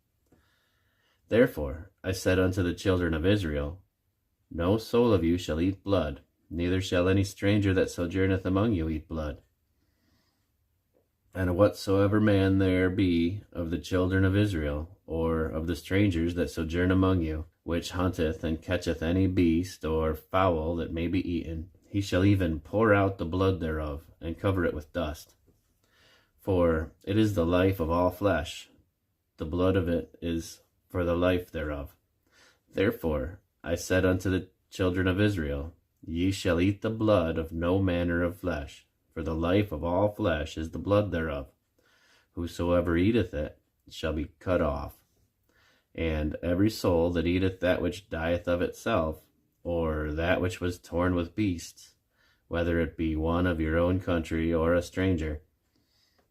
Therefore I said unto the children of Israel, No soul of you shall eat blood, neither shall any stranger that sojourneth among you eat blood. And whatsoever man there be of the children of Israel, or of the strangers that sojourn among you, which hunteth and catcheth any beast or fowl that may be eaten, he shall even pour out the blood thereof, and cover it with dust. For it is the life of all flesh, the blood of it is for the life thereof. Therefore I said unto the children of Israel, Ye shall eat the blood of no manner of flesh, for the life of all flesh is the blood thereof. Whosoever eateth it shall be cut off. And every soul that eateth that which dieth of itself, or that which was torn with beasts, whether it be one of your own country or a stranger,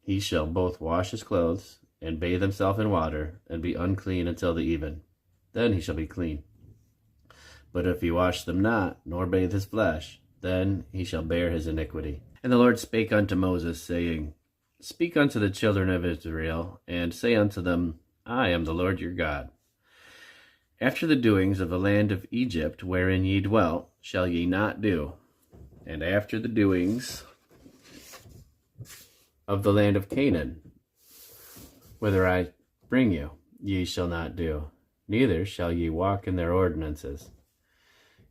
he shall both wash his clothes, and bathe himself in water, and be unclean until the even. Then he shall be clean. But if he wash them not, nor bathe his flesh, then he shall bear his iniquity. And the Lord spake unto Moses, saying, Speak unto the children of Israel, and say unto them, I am the Lord your God. After the doings of the land of Egypt, wherein ye dwelt, shall ye not do, and after the doings of the land of Canaan, whither I bring you, ye shall not do, neither shall ye walk in their ordinances.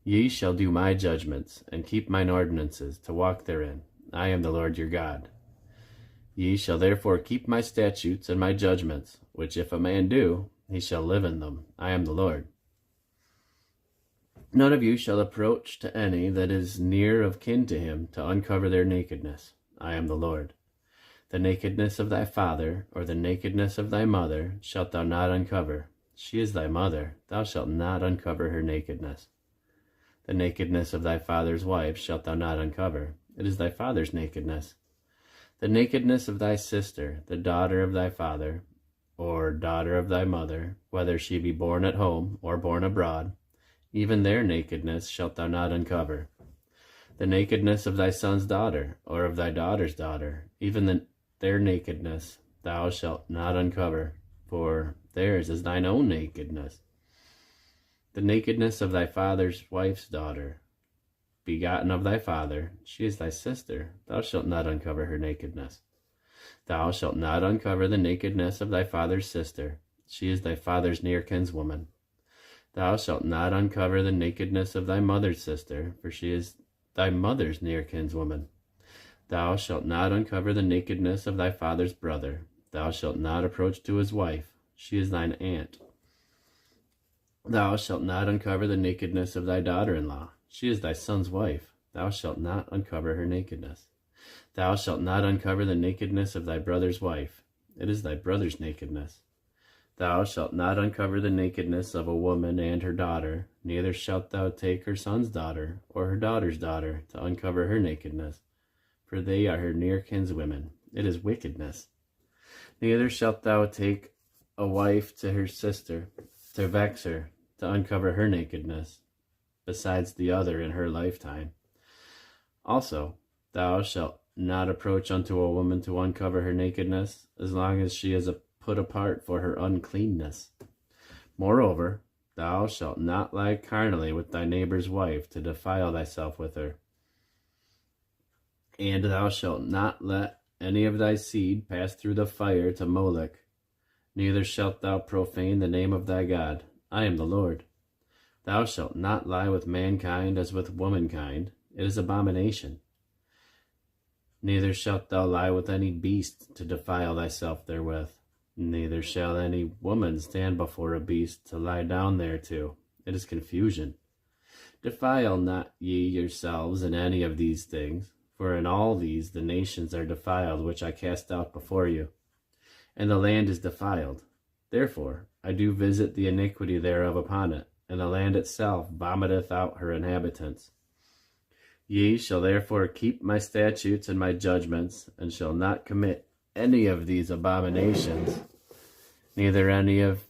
Ye shall do my judgments, and keep mine ordinances, to walk therein. I am the Lord your God. Ye shall therefore keep my statutes and my judgments, which if a man do, he shall live in them. I am the Lord. None of you shall approach to any that is near of kin to him, to uncover their nakedness. I am the Lord. The nakedness of thy father, or the nakedness of thy mother, shalt thou not uncover. She is thy mother. Thou shalt not uncover her nakedness. The nakedness of thy father's wife shalt thou not uncover. It is thy father's nakedness. The nakedness of thy sister, the daughter of thy father, or daughter of thy mother, whether she be born at home or born abroad, even their nakedness shalt thou not uncover. The nakedness of thy son's daughter, or of thy daughter's daughter, even their nakedness thou shalt not uncover, for theirs is thine own nakedness. The nakedness of thy father's wife's daughter, begotten of thy father, she is thy sister, thou shalt not uncover her nakedness. Thou shalt not uncover the nakedness of thy father's sister, she is thy father's near kinswoman. Thou shalt not uncover the nakedness of thy mother's sister, for she is thy mother's near kinswoman. Thou shalt not uncover the nakedness of thy father's brother. Thou shalt not approach to his wife, she is thine aunt. Thou shalt not uncover the nakedness of thy daughter-in-law, she is thy son's wife. Thou shalt not uncover her nakedness. Thou shalt not uncover the nakedness of thy brother's wife, it is thy brother's nakedness. Thou shalt not uncover the nakedness of a woman and her daughter, neither shalt thou take her son's daughter, or her daughter's daughter, to uncover her nakedness, for they are her near kinswomen. It is wickedness. Neither shalt thou take a wife to her sister, to vex her, to uncover her nakedness, besides the other in her lifetime. Also, thou shalt not approach unto a woman to uncover her nakedness, as long as she is put apart for her uncleanness. Moreover, thou shalt not lie carnally with thy neighbor's wife, to defile thyself with her. And thou shalt not let any of thy seed pass through the fire to Moloch, neither shalt thou profane the name of thy God. I am the Lord. Thou shalt not lie with mankind as with womankind. It is abomination. Neither shalt thou lie with any beast to defile thyself therewith. Neither shall any woman stand before a beast to lie down thereto. It is confusion. Defile not ye yourselves in any of these things, for in all these the nations are defiled which I cast out before you, and the land is defiled. Therefore I do visit the iniquity thereof upon it, and the land itself vomiteth out her inhabitants. Ye shall therefore keep my statutes and my judgments, and shall not commit any of these abominations, neither any of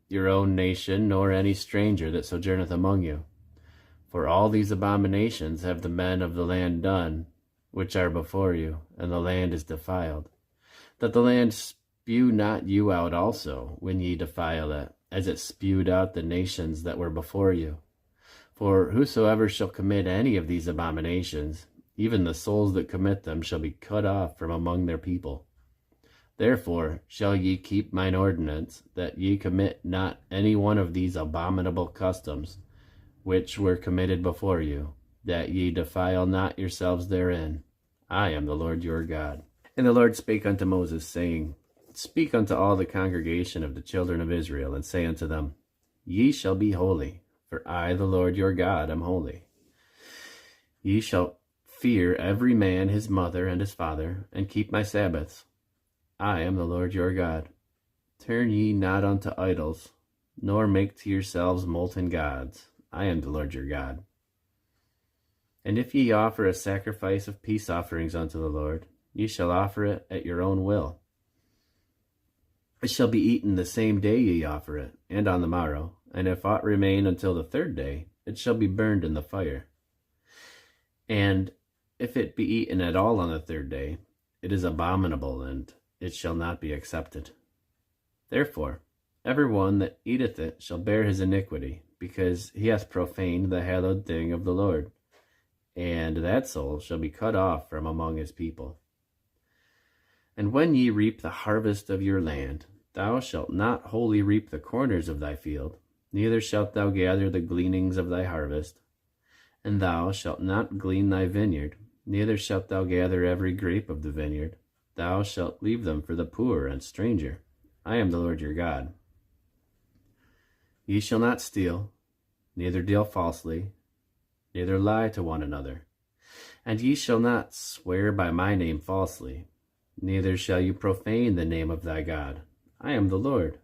your own nation, nor any stranger that sojourneth among you. For all these abominations have the men of the land done, which are before you, and the land is defiled. That the land spew not you out also, when ye defile it, as it spewed out the nations that were before you. For whosoever shall commit any of these abominations, even the souls that commit them shall be cut off from among their people. Therefore shall ye keep mine ordinance, that ye commit not any one of these abominable customs, which were committed before you, that ye defile not yourselves therein. I am the Lord your God. And the Lord spake unto Moses, saying, Speak unto all the congregation of the children of Israel, and say unto them, Ye shall be holy, for I, the Lord your God, am holy. Ye shall fear every man his mother and his father, and keep my Sabbaths. I am the Lord your God. Turn ye not unto idols, nor make to yourselves molten gods. I am the Lord your God. And if ye offer a sacrifice of peace offerings unto the Lord, ye shall offer it at your own will. It shall be eaten the same day ye offer it, and on the morrow, and if aught remain until the third day, it shall be burned in the fire. And if it be eaten at all on the third day, it is abominable, and it shall not be accepted. Therefore, every one that eateth it shall bear his iniquity, because he hath profaned the hallowed thing of the Lord, and that soul shall be cut off from among his people. And when ye reap the harvest of your land, thou shalt not wholly reap the corners of thy field, neither shalt thou gather the gleanings of thy harvest. And thou shalt not glean thy vineyard, neither shalt thou gather every grape of the vineyard. Thou shalt leave them for the poor and stranger. I am the Lord your God. Ye shall not steal, neither deal falsely, neither lie to one another. And ye shall not swear by my name falsely, neither shall you profane the name of thy God. I am the Lord.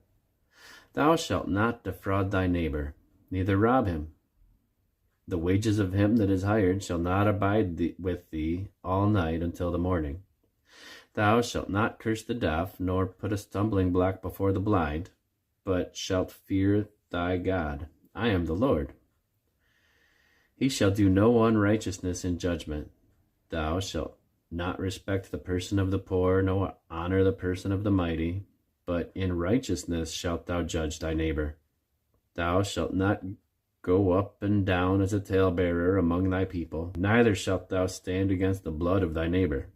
Thou shalt not defraud thy neighbor, neither rob him. The wages of him that is hired shall not abide with thee all night until the morning. Thou shalt not curse the deaf, nor put a stumbling block before the blind, but shalt fear thy God. I am the Lord. He shall do no unrighteousness in judgment. Thou shalt not respect the person of the poor, nor honor the person of the mighty, but in righteousness shalt thou judge thy neighbor. Thou shalt not go up and down as a talebearer among thy people, neither shalt thou stand against the blood of thy neighbor.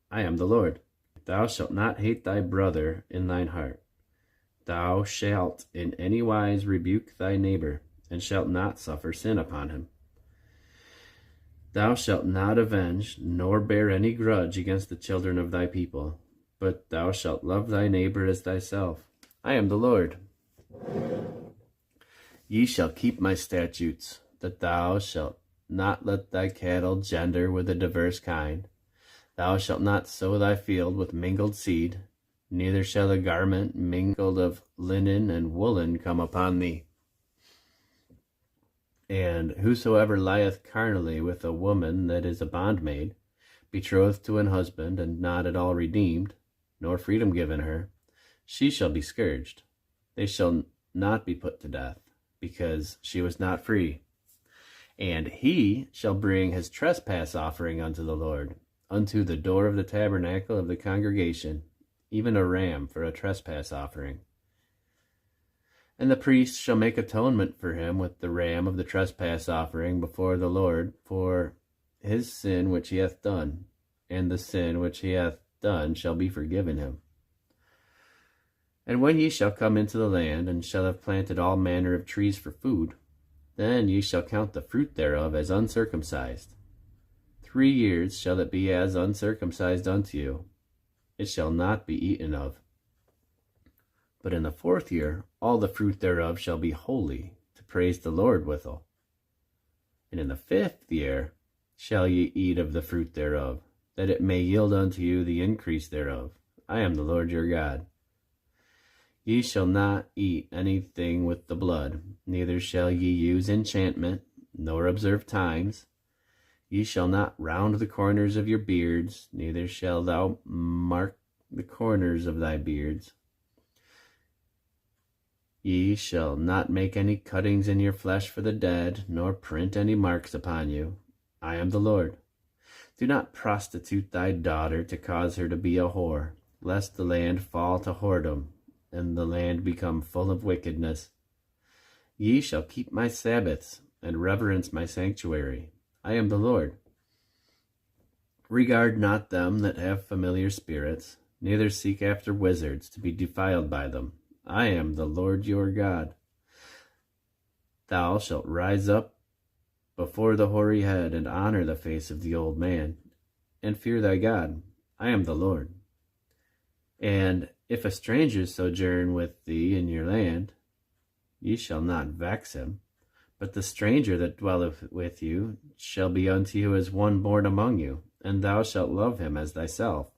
I am the Lord. Thou shalt not hate thy brother in thine heart. Thou shalt in any wise rebuke thy neighbor, and shalt not suffer sin upon him. Thou shalt not avenge, nor bear any grudge against the children of thy people, but thou shalt love thy neighbor as thyself. I am the Lord. Ye shall keep my statutes, that thou shalt not let thy cattle gender with a diverse kind. Thou shalt not sow thy field with mingled seed, neither shall a garment mingled of linen and woolen come upon thee. And whosoever lieth carnally with a woman that is a bondmaid, betrothed to an husband, and not at all redeemed, nor freedom given her, she shall be scourged. They shall not be put to death, because she was not free. And he shall bring his trespass offering unto the Lord, unto the door of the tabernacle of the congregation, even a ram for a trespass offering. And the priest shall make atonement for him with the ram of the trespass offering before the Lord for his sin which he hath done, and the sin which he hath done shall be forgiven him. And when ye shall come into the land, and shall have planted all manner of trees for food, then ye shall count the fruit thereof as uncircumcised. 3 years shall it be as uncircumcised unto you. It shall not be eaten of. But in the 4th year all the fruit thereof shall be holy, to praise the Lord withal. And in the 5th year shall ye eat of the fruit thereof, that it may yield unto you the increase thereof. I am the Lord your God. Ye shall not eat anything with the blood, neither shall ye use enchantment, nor observe times. Ye shall not round the corners of your beards, neither shall thou mark the corners of thy beards. Ye shall not make any cuttings in your flesh for the dead, nor print any marks upon you. I am the Lord. Do not prostitute thy daughter to cause her to be a whore, lest the land fall to whoredom, and the land become full of wickedness. Ye shall keep my Sabbaths, and reverence my sanctuary. I am the Lord. Regard not them that have familiar spirits, neither seek after wizards to be defiled by them. I am the Lord your God. Thou shalt rise up before the hoary head, and honor the face of the old man, and fear thy God. I am the Lord. And if a stranger sojourn with thee in your land, ye shall not vex him, but the stranger that dwelleth with you shall be unto you as one born among you, and thou shalt love him as thyself.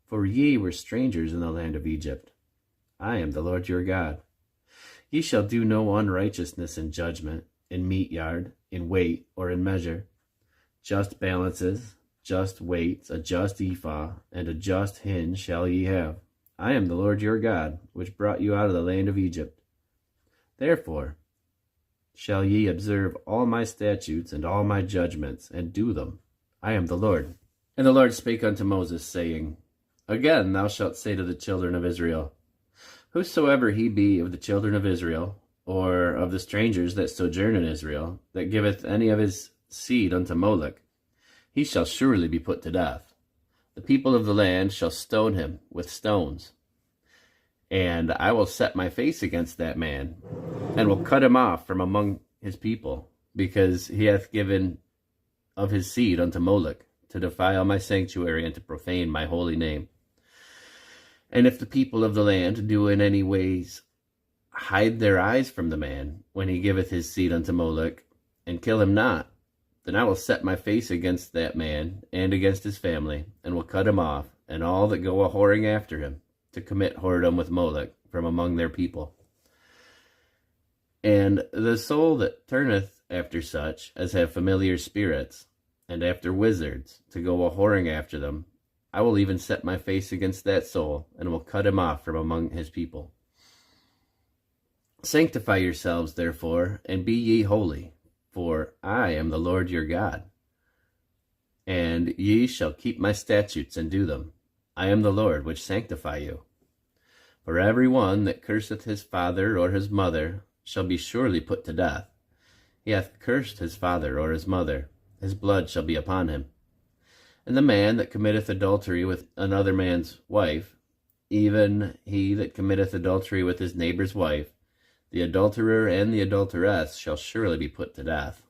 For ye were strangers in the land of Egypt. I am the Lord your God. Ye shall do no unrighteousness in judgment, in meat yard, in weight, or in measure. Just balances, just weights, a just ephah, and a just hin shall ye have. I am the Lord your God, which brought you out of the land of Egypt. Therefore shall ye observe all my statutes and all my judgments, and do them. I am the Lord. And the Lord spake unto Moses, saying, Again thou shalt say to the children of Israel, Whosoever he be of the children of Israel, or of the strangers that sojourn in Israel, that giveth any of his seed unto Moloch, he shall surely be put to death. The people of the land shall stone him with stones. And I will set my face against that man, and will cut him off from among his people, because he hath given of his seed unto Moloch, to defile my sanctuary and to profane my holy name. And if the people of the land do in any ways hide their eyes from the man, when he giveth his seed unto Moloch, and kill him not, then I will set my face against that man, and against his family, and will cut him off, and all that go a-whoring after him, to commit whoredom with Moloch, from among their people. And the soul that turneth after such as have familiar spirits, and after wizards, to go a-whoring after them, I will even set my face against that soul, and will cut him off from among his people. Sanctify yourselves, therefore, and be ye holy, for I am the Lord your God. And ye shall keep my statutes and do them. I am the Lord which sanctify you. For every one that curseth his father or his mother shall be surely put to death. He hath cursed his father or his mother, his blood shall be upon him. And the man that committeth adultery with another man's wife, even he that committeth adultery with his neighbor's wife, the adulterer and the adulteress shall surely be put to death.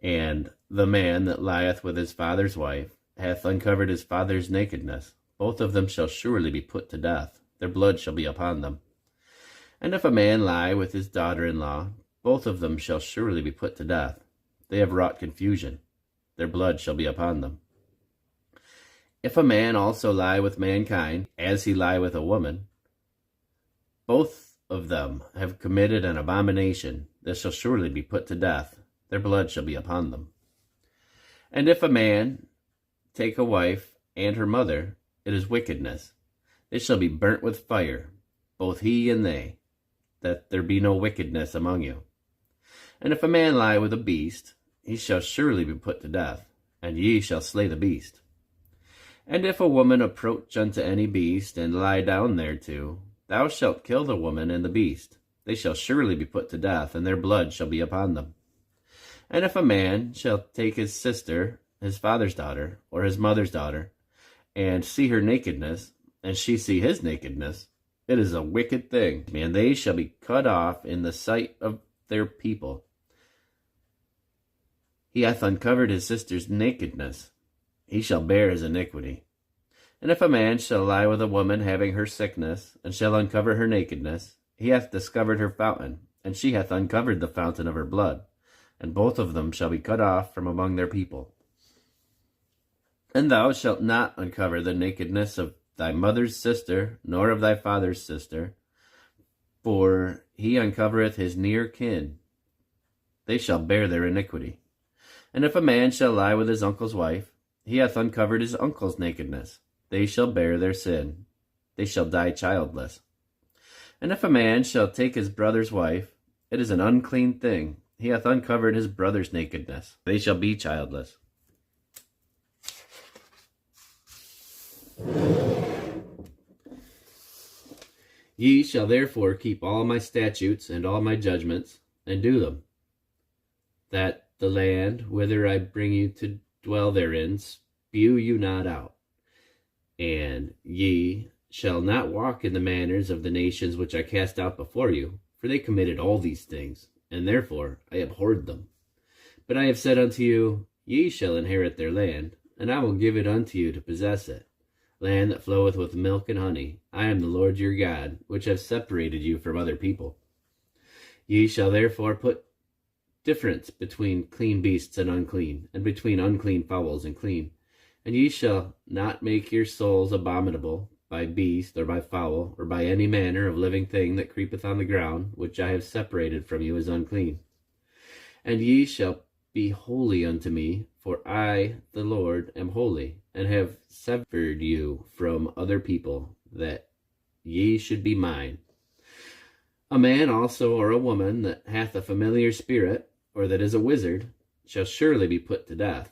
And the man that lieth with his father's wife hath uncovered his father's nakedness. Both of them shall surely be put to death. Their blood shall be upon them. And if a man lie with his daughter-in-law, both of them shall surely be put to death. They have wrought confusion. Their blood shall be upon them. If a man also lie with mankind, as he lie with a woman, both of them have committed an abomination. They shall surely be put to death. Their blood shall be upon them. And if a man take a wife and her mother, it is wickedness. They shall be burnt with fire, both he and they, that there be no wickedness among you. And if a man lie with a beast, he shall surely be put to death, and ye shall slay the beast. And if a woman approach unto any beast, and lie down thereto, thou shalt kill the woman and the beast. They shall surely be put to death, and their blood shall be upon them. And if a man shall take his sister, his father's daughter, or his mother's daughter, and see her nakedness, and she see his nakedness, it is a wicked thing, and they shall be cut off in the sight of their people. He hath uncovered his sister's nakedness. He shall bear his iniquity. And if a man shall lie with a woman having her sickness, and shall uncover her nakedness, he hath discovered her fountain, and she hath uncovered the fountain of her blood, and both of them shall be cut off from among their people. And thou shalt not uncover the nakedness of thy mother's sister, nor of thy father's sister, for he uncovereth his near kin. They shall bear their iniquity. And if a man shall lie with his uncle's wife, he hath uncovered his uncle's nakedness. They shall bear their sin. They shall die childless. And if a man shall take his brother's wife, it is an unclean thing. He hath uncovered his brother's nakedness. They shall be childless. Ye shall therefore keep all my statutes and all my judgments, and do them, that the land whither I bring you to dwell therein spew you not out. And ye shall not walk in the manners of the nations which I cast out before you, for they committed all these things, and therefore I abhorred them. But I have said unto you, ye shall inherit their land, and I will give it unto you to possess it, land that floweth with milk and honey. I am the Lord your God, which have separated you from other people. Ye shall therefore put difference between clean beasts and unclean, and between unclean fowls and clean. And ye shall not make your souls abominable by beast, or by fowl, or by any manner of living thing that creepeth on the ground, which I have separated from you as unclean. And ye shall be holy unto me, for I, the Lord, am holy, and have severed you from other people, that ye should be mine. A man also or a woman that hath a familiar spirit, or that is a wizard, shall surely be put to death.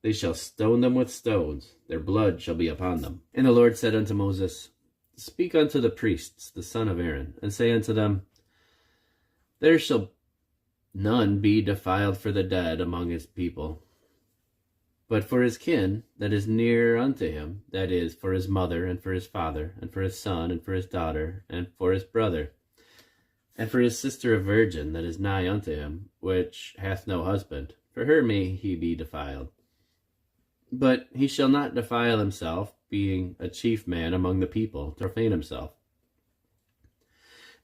They shall stone them with stones, their blood shall be upon them. And the Lord said unto Moses, Speak unto the priests, the son of Aaron, and say unto them, There shall none be defiled for the dead among his people, but for his kin that is near unto him, that is, for his mother, and for his father, and for his son, and for his daughter, and for his brother, and for his sister a virgin that is nigh unto him, which hath no husband. For her may he be defiled. But he shall not defile himself, being a chief man among the people, to profane himself.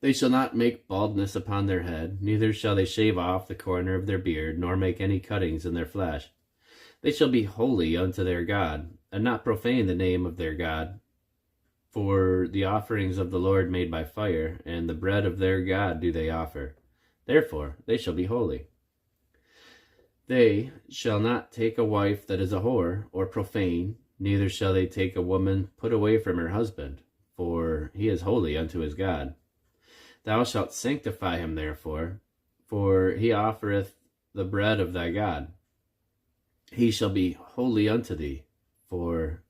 They shall not make baldness upon their head, neither shall they shave off the corner of their beard, nor make any cuttings in their flesh. They shall be holy unto their God, and not profane the name of their God. For the offerings of the Lord made by fire, and the bread of their God do they offer. Therefore they shall be holy. They shall not take a wife that is a whore, or profane, neither shall they take a woman put away from her husband, for he is holy unto his God. Thou shalt sanctify him therefore, for he offereth the bread of thy God. He shall be holy unto thee, for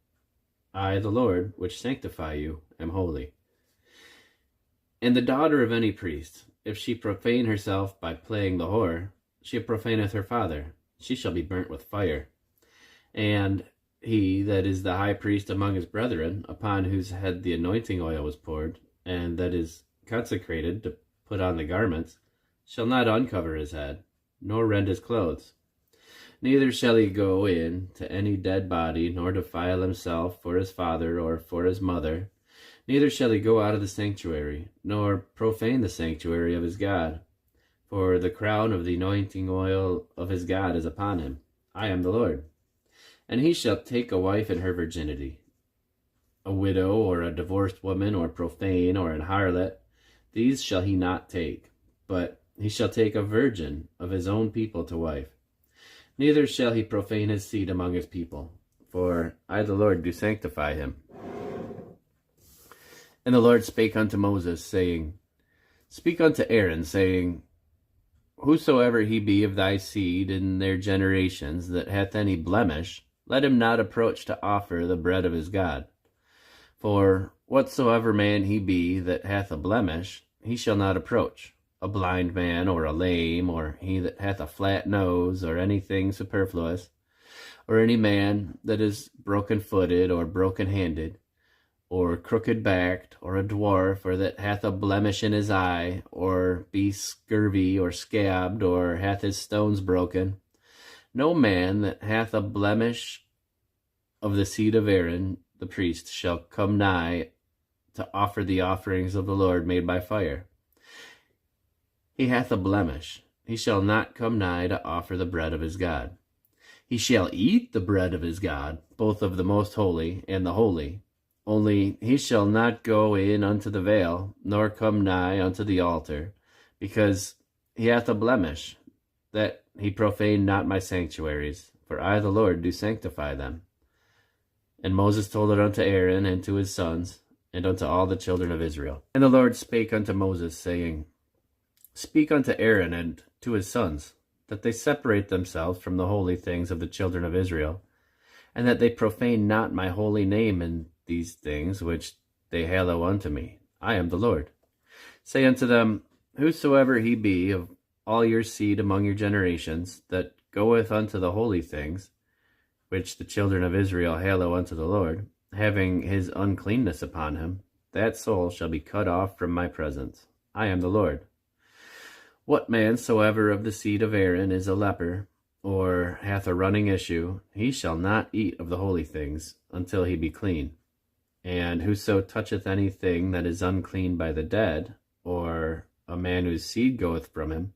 I, the Lord, which sanctify you, am holy. And the daughter of any priest, if she profane herself by playing the whore, she profaneth her father, she shall be burnt with fire. And he that is the high priest among his brethren, upon whose head the anointing oil was poured, and that is consecrated to put on the garments, shall not uncover his head, nor rend his clothes. Neither shall he go in to any dead body, nor defile himself for his father or for his mother. Neither shall he go out of the sanctuary, nor profane the sanctuary of his God. For the crown of the anointing oil of his God is upon him. I am the Lord. And he shall take a wife in her virginity, a widow, or a divorced woman, or profane, or an harlot. These shall he not take, but he shall take a virgin of his own people to wife. Neither shall he profane his seed among his people, for I the Lord do sanctify him. And the Lord spake unto Moses, saying, Speak unto Aaron, saying, Whosoever he be of thy seed in their generations that hath any blemish, let him not approach to offer the bread of his God. For whatsoever man he be that hath a blemish, he shall not approach, a blind man, or a lame, or he that hath a flat nose, or anything superfluous, or any man that is broken-footed, or broken-handed, or crooked-backed, or a dwarf, or that hath a blemish in his eye, or be scurvy, or scabbed, or hath his stones broken. No man that hath a blemish of the seed of Aaron the priest shall come nigh to offer the offerings of the Lord made by fire. He hath a blemish, he shall not come nigh to offer the bread of his God. He shall eat the bread of his God, both of the most holy and the holy. Only he shall not go in unto the veil, nor come nigh unto the altar, because he hath a blemish, that he profane not my sanctuaries, for I the Lord do sanctify them. And Moses told it unto Aaron and to his sons, and unto all the children of Israel. And the Lord spake unto Moses, saying, Speak unto Aaron and to his sons, that they separate themselves from the holy things of the children of Israel, and that they profane not my holy name in these things which they hallow unto me. I am the Lord. Say unto them, Whosoever he be of all your seed among your generations, that goeth unto the holy things, which the children of Israel hallow unto the Lord, having his uncleanness upon him, that soul shall be cut off from my presence. I am the Lord. What man soever of the seed of Aaron is a leper, or hath a running issue, he shall not eat of the holy things until he be clean. And whoso toucheth anything that is unclean by the dead, or a man whose seed goeth from him,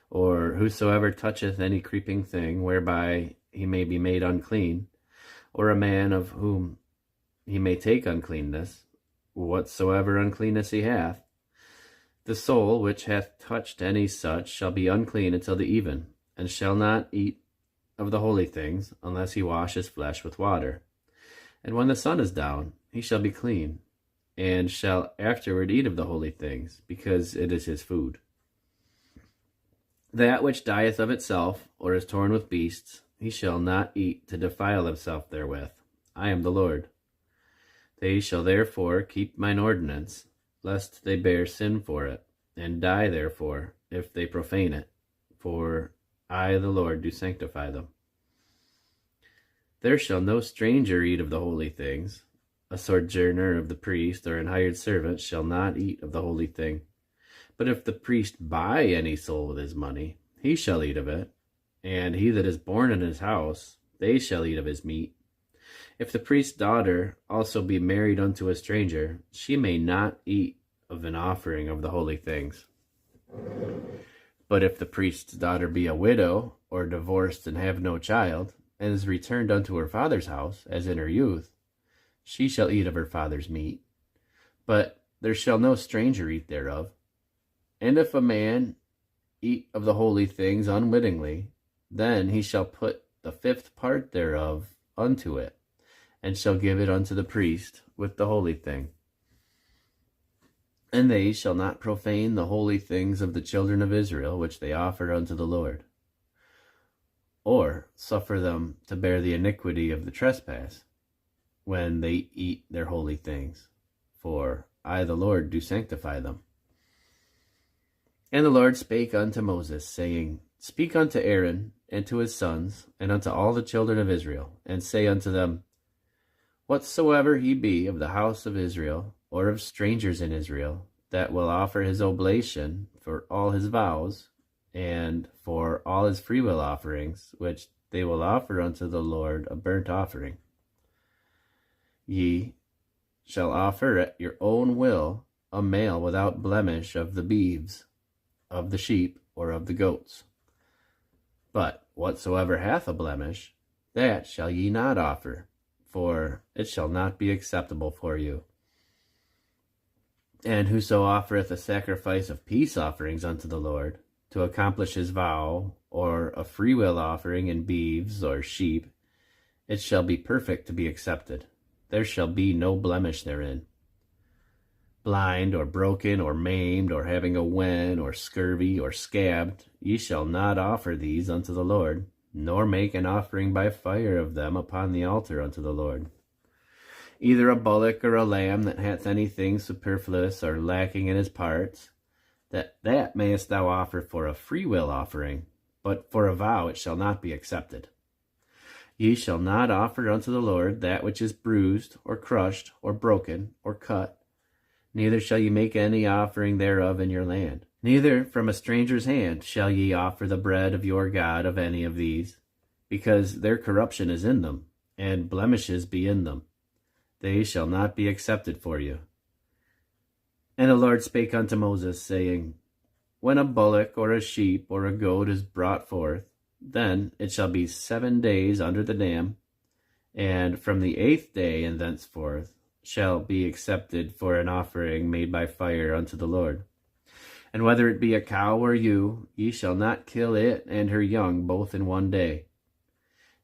or whosoever toucheth any creeping thing whereby he may be made unclean, or a man of whom he may take uncleanness, whatsoever uncleanness he hath, the soul which hath touched any such shall be unclean until the even, and shall not eat of the holy things, unless he wash his flesh with water. And when the sun is down, he shall be clean, and shall afterward eat of the holy things, because it is his food. That which dieth of itself, or is torn with beasts, he shall not eat to defile himself therewith. I am the Lord. They shall therefore keep mine ordinance, lest they bear sin for it, and die therefore, if they profane it. For I, the Lord, do sanctify them. There shall no stranger eat of the holy things. A sojourner of the priest, or an hired servant, shall not eat of the holy thing. But if the priest buy any soul with his money, he shall eat of it, and he that is born in his house, they shall eat of his meat. If the priest's daughter also be married unto a stranger, she may not eat of an offering of the holy things. But if the priest's daughter be a widow, or divorced and have no child, and is returned unto her father's house, as in her youth, she shall eat of her father's meat. But there shall no stranger eat thereof. And if a man eat of the holy things unwittingly, then he shall put the fifth part thereof unto it, and shall give it unto the priest with the holy thing. And they shall not profane the holy things of the children of Israel, which they offer unto the Lord, or suffer them to bear the iniquity of the trespass, when they eat their holy things. For I, the Lord, do sanctify them. And the Lord spake unto Moses, saying, Speak unto Aaron, and to his sons, and unto all the children of Israel, and say unto them, Whatsoever he be of the house of Israel, or of strangers in Israel, that will offer his oblation for all his vows, and for all his freewill offerings, which they will offer unto the Lord a burnt offering, ye shall offer at your own will a male without blemish of the beeves, of the sheep, or of the goats. But whatsoever hath a blemish, that shall ye not offer, for it shall not be acceptable for you. And whoso offereth a sacrifice of peace offerings unto the Lord, to accomplish his vow, or a freewill offering in beeves or sheep, it shall be perfect to be accepted. There shall be no blemish therein. Blind, or broken, or maimed, or having a wen, or scurvy, or scabbed, ye shall not offer these unto the Lord, nor make an offering by fire of them upon the altar unto the Lord. Either a bullock or a lamb that hath anything superfluous or lacking in his parts, that mayest thou offer for a freewill offering, but for a vow it shall not be accepted. Ye shall not offer unto the Lord that which is bruised, or crushed, or broken, or cut, neither shall ye make any offering thereof in your land. Neither from a stranger's hand shall ye offer the bread of your God of any of these, because their corruption is in them, and blemishes be in them. They shall not be accepted for you. And the Lord spake unto Moses, saying, When a bullock or a sheep or a goat is brought forth, then it shall be 7 days under the dam, and from the 8th day and thenceforth shall be accepted for an offering made by fire unto the Lord. And whether it be a cow or ewe, ye shall not kill it and her young both in 1 day.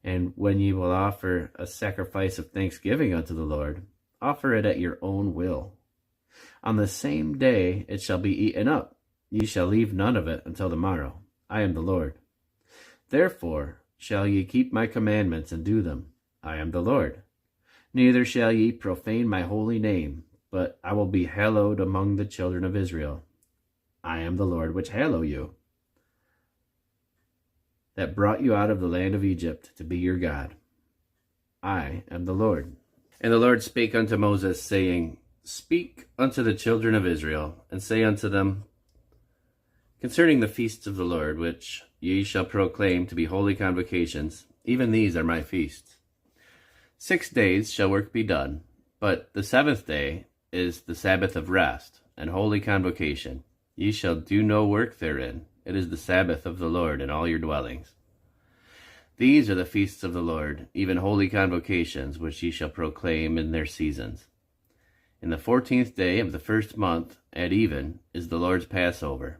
And when ye will offer a sacrifice of thanksgiving unto the Lord, offer it at your own will. On the same day it shall be eaten up. Ye shall leave none of it until the morrow. I am the Lord. Therefore shall ye keep my commandments and do them. I am the Lord. Neither shall ye profane my holy name, but I will be hallowed among the children of Israel. I am the Lord which hallow you, that brought you out of the land of Egypt to be your God. I am the Lord. And the Lord spake unto Moses, saying, Speak unto the children of Israel, and say unto them, Concerning the feasts of the Lord, which ye shall proclaim to be holy convocations, even these are my feasts. 6 days shall work be done, but the 7th day is the Sabbath of rest, and holy convocation. Ye shall do no work therein. It is the Sabbath of the Lord in all your dwellings. These are the feasts of the Lord, even holy convocations, which ye shall proclaim in their seasons. In the 14th day of the 1st month, at even, is the Lord's Passover.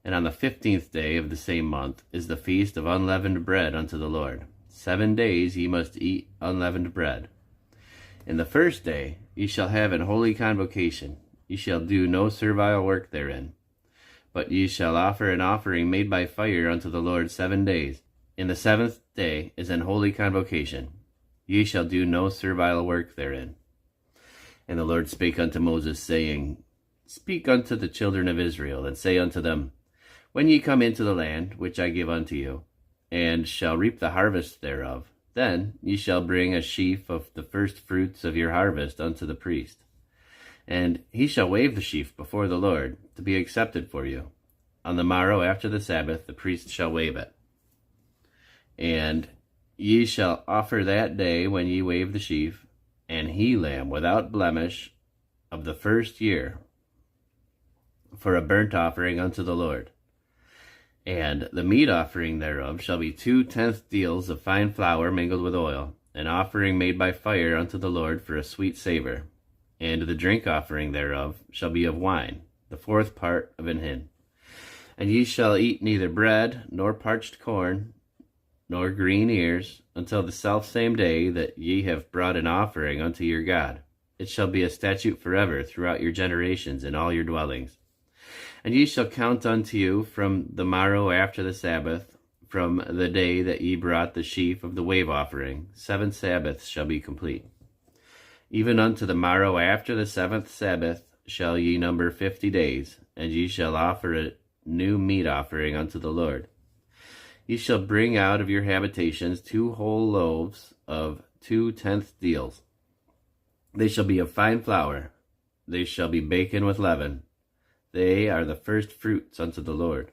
And on the 15th day of the same month is the feast of unleavened bread unto the Lord. 7 days ye must eat unleavened bread. In the 1st day ye shall have an holy convocation. Ye shall do no servile work therein, but ye shall offer an offering made by fire unto the Lord 7 days. In the 7th day is an holy convocation. Ye shall do no servile work therein. And the Lord spake unto Moses, saying, Speak unto the children of Israel, and say unto them, When ye come into the land which I give unto you, and shall reap the harvest thereof, then ye shall bring a sheaf of the first fruits of your harvest unto the priest. And he shall wave the sheaf before the Lord, to be accepted for you. On the morrow after the Sabbath the priest shall wave it. And ye shall offer that day when ye wave the sheaf, an he-lamb without blemish of the 1st year, for a burnt offering unto the Lord. And the meat offering thereof shall be 2/10 deals of fine flour mingled with oil, an offering made by fire unto the Lord for a sweet savor. And the drink offering thereof shall be of wine, the 4th part of an hin. And ye shall eat neither bread, nor parched corn, nor green ears, until the selfsame day that ye have brought an offering unto your God. It shall be a statute forever throughout your generations in all your dwellings. And ye shall count unto you from the morrow after the Sabbath, from the day that ye brought the sheaf of the wave offering. 7 Sabbaths shall be complete. Even unto the morrow after the 7th Sabbath shall ye number 50 days, and ye shall offer a new meat offering unto the Lord. Ye shall bring out of your habitations 2 whole loaves of 2/10 deals. They shall be of fine flour. They shall be baken with leaven. They are the first fruits unto the Lord.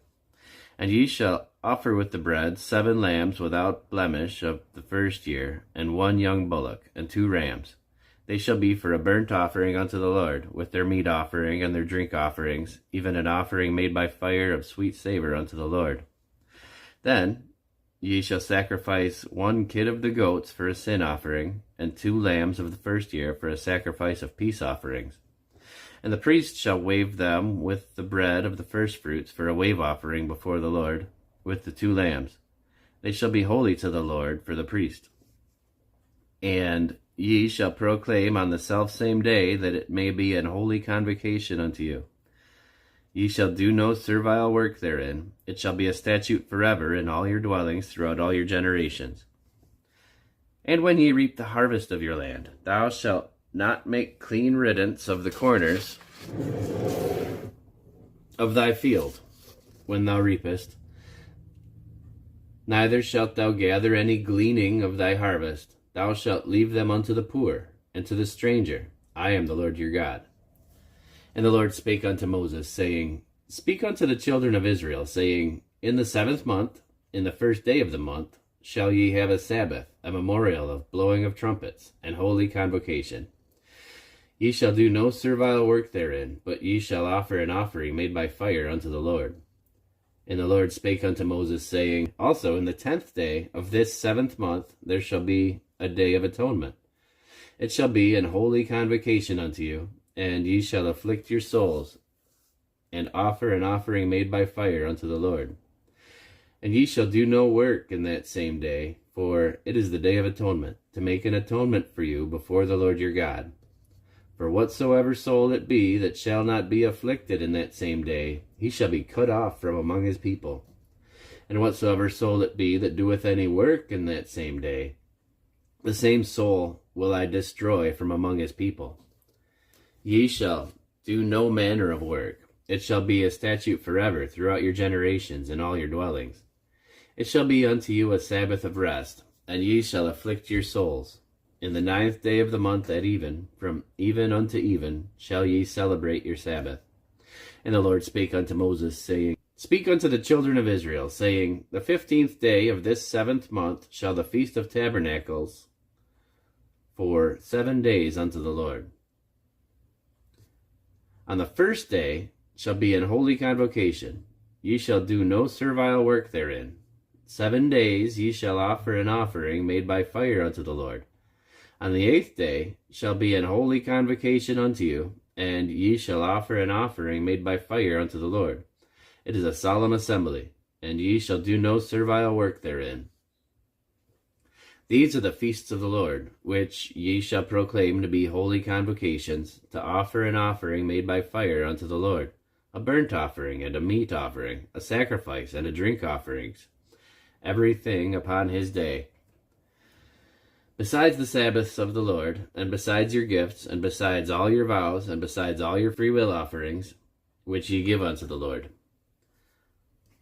And ye shall offer with the bread 7 lambs without blemish of the 1st year, and 1 young bullock, and 2 rams. They shall be for a burnt offering unto the Lord, with their meat offering and their drink offerings, even an offering made by fire of sweet savor unto the Lord. Then ye shall sacrifice 1 kid of the goats for a sin offering, and 2 lambs of the 1st year for a sacrifice of peace offerings. And the priest shall wave them with the bread of the firstfruits for a wave offering before the Lord, with the 2 lambs. They shall be holy to the Lord for the priest. And ye shall proclaim on the selfsame day that it may be an holy convocation unto you. Ye shall do no servile work therein. It shall be a statute forever in all your dwellings throughout all your generations. And when ye reap the harvest of your land, thou shalt not make clean riddance of the corners of thy field when thou reapest, neither shalt thou gather any gleaning of thy harvest. Thou shalt leave them unto the poor and to the stranger. I am the Lord your God. And the Lord spake unto Moses, saying, Speak unto the children of Israel, saying, In the 7th month, in the 1st day of the month, shall ye have a Sabbath, a memorial of blowing of trumpets, and holy convocation. Ye shall do no servile work therein, but ye shall offer an offering made by fire unto the Lord. And the Lord spake unto Moses, saying, Also in the 10th day of this 7th month there shall be a day of atonement. It shall be an holy convocation unto you, and ye shall afflict your souls, and offer an offering made by fire unto the Lord. And ye shall do no work in that same day, for it is the day of atonement, to make an atonement for you before the Lord your God. For whatsoever soul it be that shall not be afflicted in that same day, he shall be cut off from among his people. And whatsoever soul it be that doeth any work in that same day, the same soul will I destroy from among his people. Ye shall do no manner of work. It shall be a statute forever throughout your generations in all your dwellings. It shall be unto you a Sabbath of rest, and ye shall afflict your souls. In the 9th day of the month at even, from even unto even, shall ye celebrate your Sabbath. And the Lord spake unto Moses, saying, Speak unto the children of Israel, saying, The 15th day of this 7th month shall the Feast of Tabernacles for 7 days unto the Lord. On the 1st day shall be an holy convocation. Ye shall do no servile work therein. 7 days ye shall offer an offering made by fire unto the Lord. On the 8th day shall be an holy convocation unto you, and ye shall offer an offering made by fire unto the Lord. It is a solemn assembly, and ye shall do no servile work therein. These are the feasts of the Lord, which ye shall proclaim to be holy convocations, to offer an offering made by fire unto the Lord, a burnt offering and a meat offering, a sacrifice and a drink offerings, everything upon his day. Besides the Sabbaths of the Lord, and besides your gifts, and besides all your vows, and besides all your freewill offerings, which ye give unto the Lord.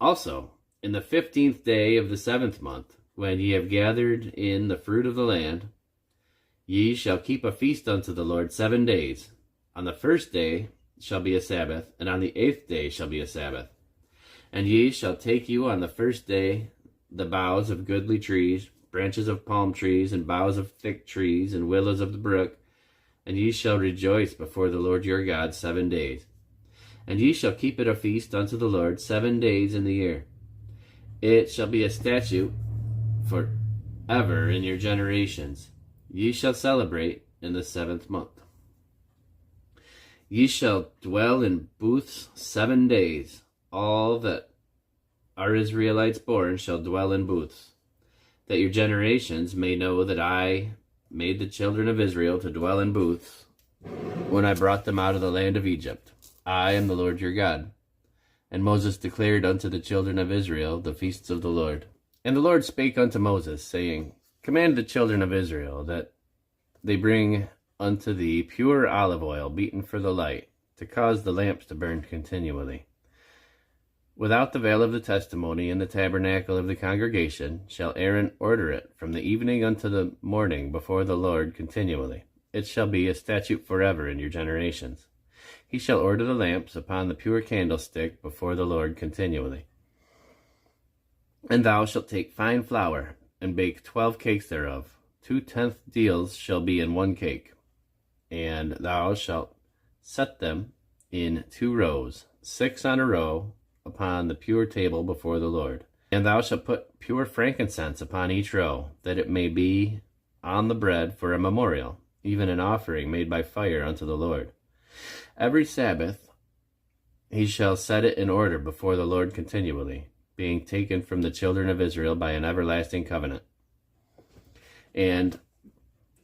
Also, in the 15th day of the 7th month, when ye have gathered in the fruit of the land, ye shall keep a feast unto the Lord 7 days. On the 1st day shall be a Sabbath, and on the 8th day shall be a Sabbath. And ye shall take you on the 1st day the boughs of goodly trees, branches of palm trees, and boughs of thick trees, and willows of the brook, and ye shall rejoice before the Lord your God 7 days. And ye shall keep it a feast unto the Lord 7 days in the year. It shall be a statute forever in your generations. Ye shall celebrate in the 7th month. Ye shall dwell in booths 7 days. All that are Israelites born shall dwell in booths, that your generations may know that I made the children of Israel to dwell in booths when I brought them out of the land of Egypt. I am the Lord your God. And Moses declared unto the children of Israel the feasts of the Lord. And the Lord spake unto Moses, saying, Command the children of Israel that they bring unto thee pure olive oil beaten for the light, to cause the lamps to burn continually. Without the veil of the testimony in the tabernacle of the congregation shall Aaron order it from the evening unto the morning before the Lord continually. It shall be a statute forever in your generations. He shall order the lamps upon the pure candlestick before the Lord continually. And thou shalt take fine flour, and bake 12 cakes thereof. 2/10 deals shall be in 1 cake. And thou shalt set them in 2 rows, 6 on a row, upon the pure table before the Lord. And thou shalt put pure frankincense upon each row, that it may be on the bread for a memorial, even an offering made by fire unto the Lord. Every Sabbath he shall set it in order before the Lord continually, being taken from the children of Israel by an everlasting covenant. And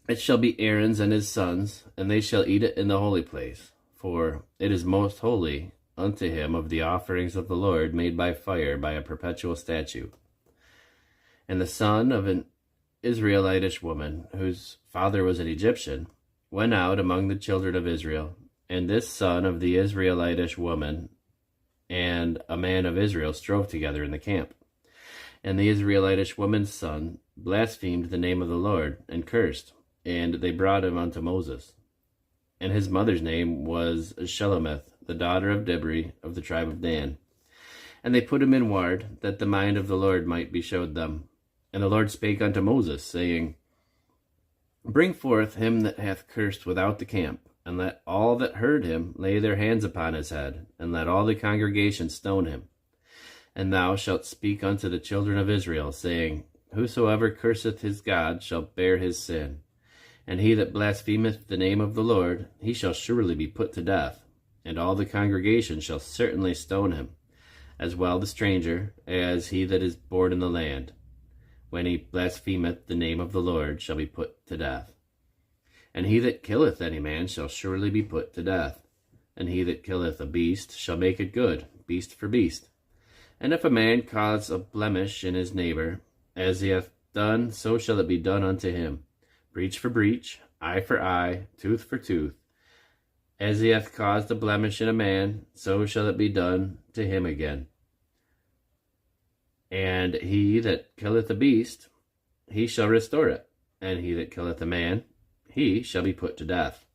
it shall be Aaron's and his sons, and they shall eat it in the holy place, for it is most holy unto him of the offerings of the Lord made by fire by a perpetual statute. And the son of an Israelitish woman, whose father was an Egyptian, went out among the children of Israel, and this son of the Israelitish woman and a man of Israel strove together in the camp. And the Israelitish woman's son blasphemed the name of the Lord, and cursed, and they brought him unto Moses. And his mother's name was Shelomith, the daughter of Dibri of the tribe of Dan. And they put him in ward, that the mind of the Lord might be showed them. And the Lord spake unto Moses, saying, Bring forth him that hath cursed without the camp, and let all that heard him lay their hands upon his head, and let all the congregation stone him. And thou shalt speak unto the children of Israel, saying, Whosoever curseth his God shall bear his sin. And he that blasphemeth the name of the Lord, he shall surely be put to death. And all the congregation shall certainly stone him. as well the stranger as he that is born in the land, when he blasphemeth the name of the Lord, shall be put to death. And he that killeth any man shall surely be put to death. And he that killeth a beast shall make it good, beast for beast. And if a man cause a blemish in his neighbor, as he hath done, so shall it be done unto him. Breach for breach, eye for eye, tooth for tooth. As he hath caused a blemish in a man, so shall it be done to him again. And he that killeth a beast, he shall restore it. And he that killeth a man, he shall be put to death.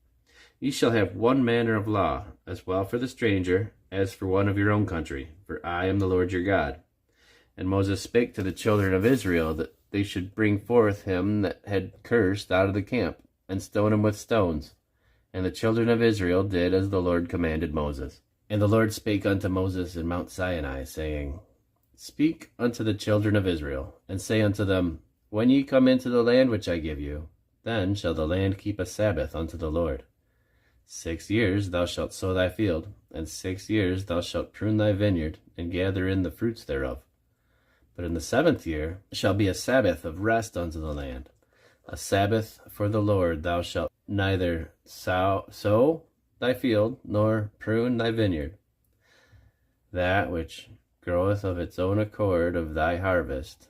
Ye shall have one manner of law, as well for the stranger as for one of your own country, for I am the Lord your God. And Moses spake to the children of Israel that they should bring forth him that had cursed out of the camp, and stone him with stones. And the children of Israel did as the Lord commanded Moses. And the Lord spake unto Moses in Mount Sinai, saying, Speak unto the children of Israel, and say unto them, When ye come into the land which I give you, then shall the land keep a Sabbath unto the Lord. 6 years thou shalt sow thy field, and 6 years thou shalt prune thy vineyard, and gather in the fruits thereof. But in the 7th year shall be a Sabbath of rest unto the land, a Sabbath for the Lord. Thou shalt neither sow thy field, nor prune thy vineyard. That which groweth of its own accord of thy harvest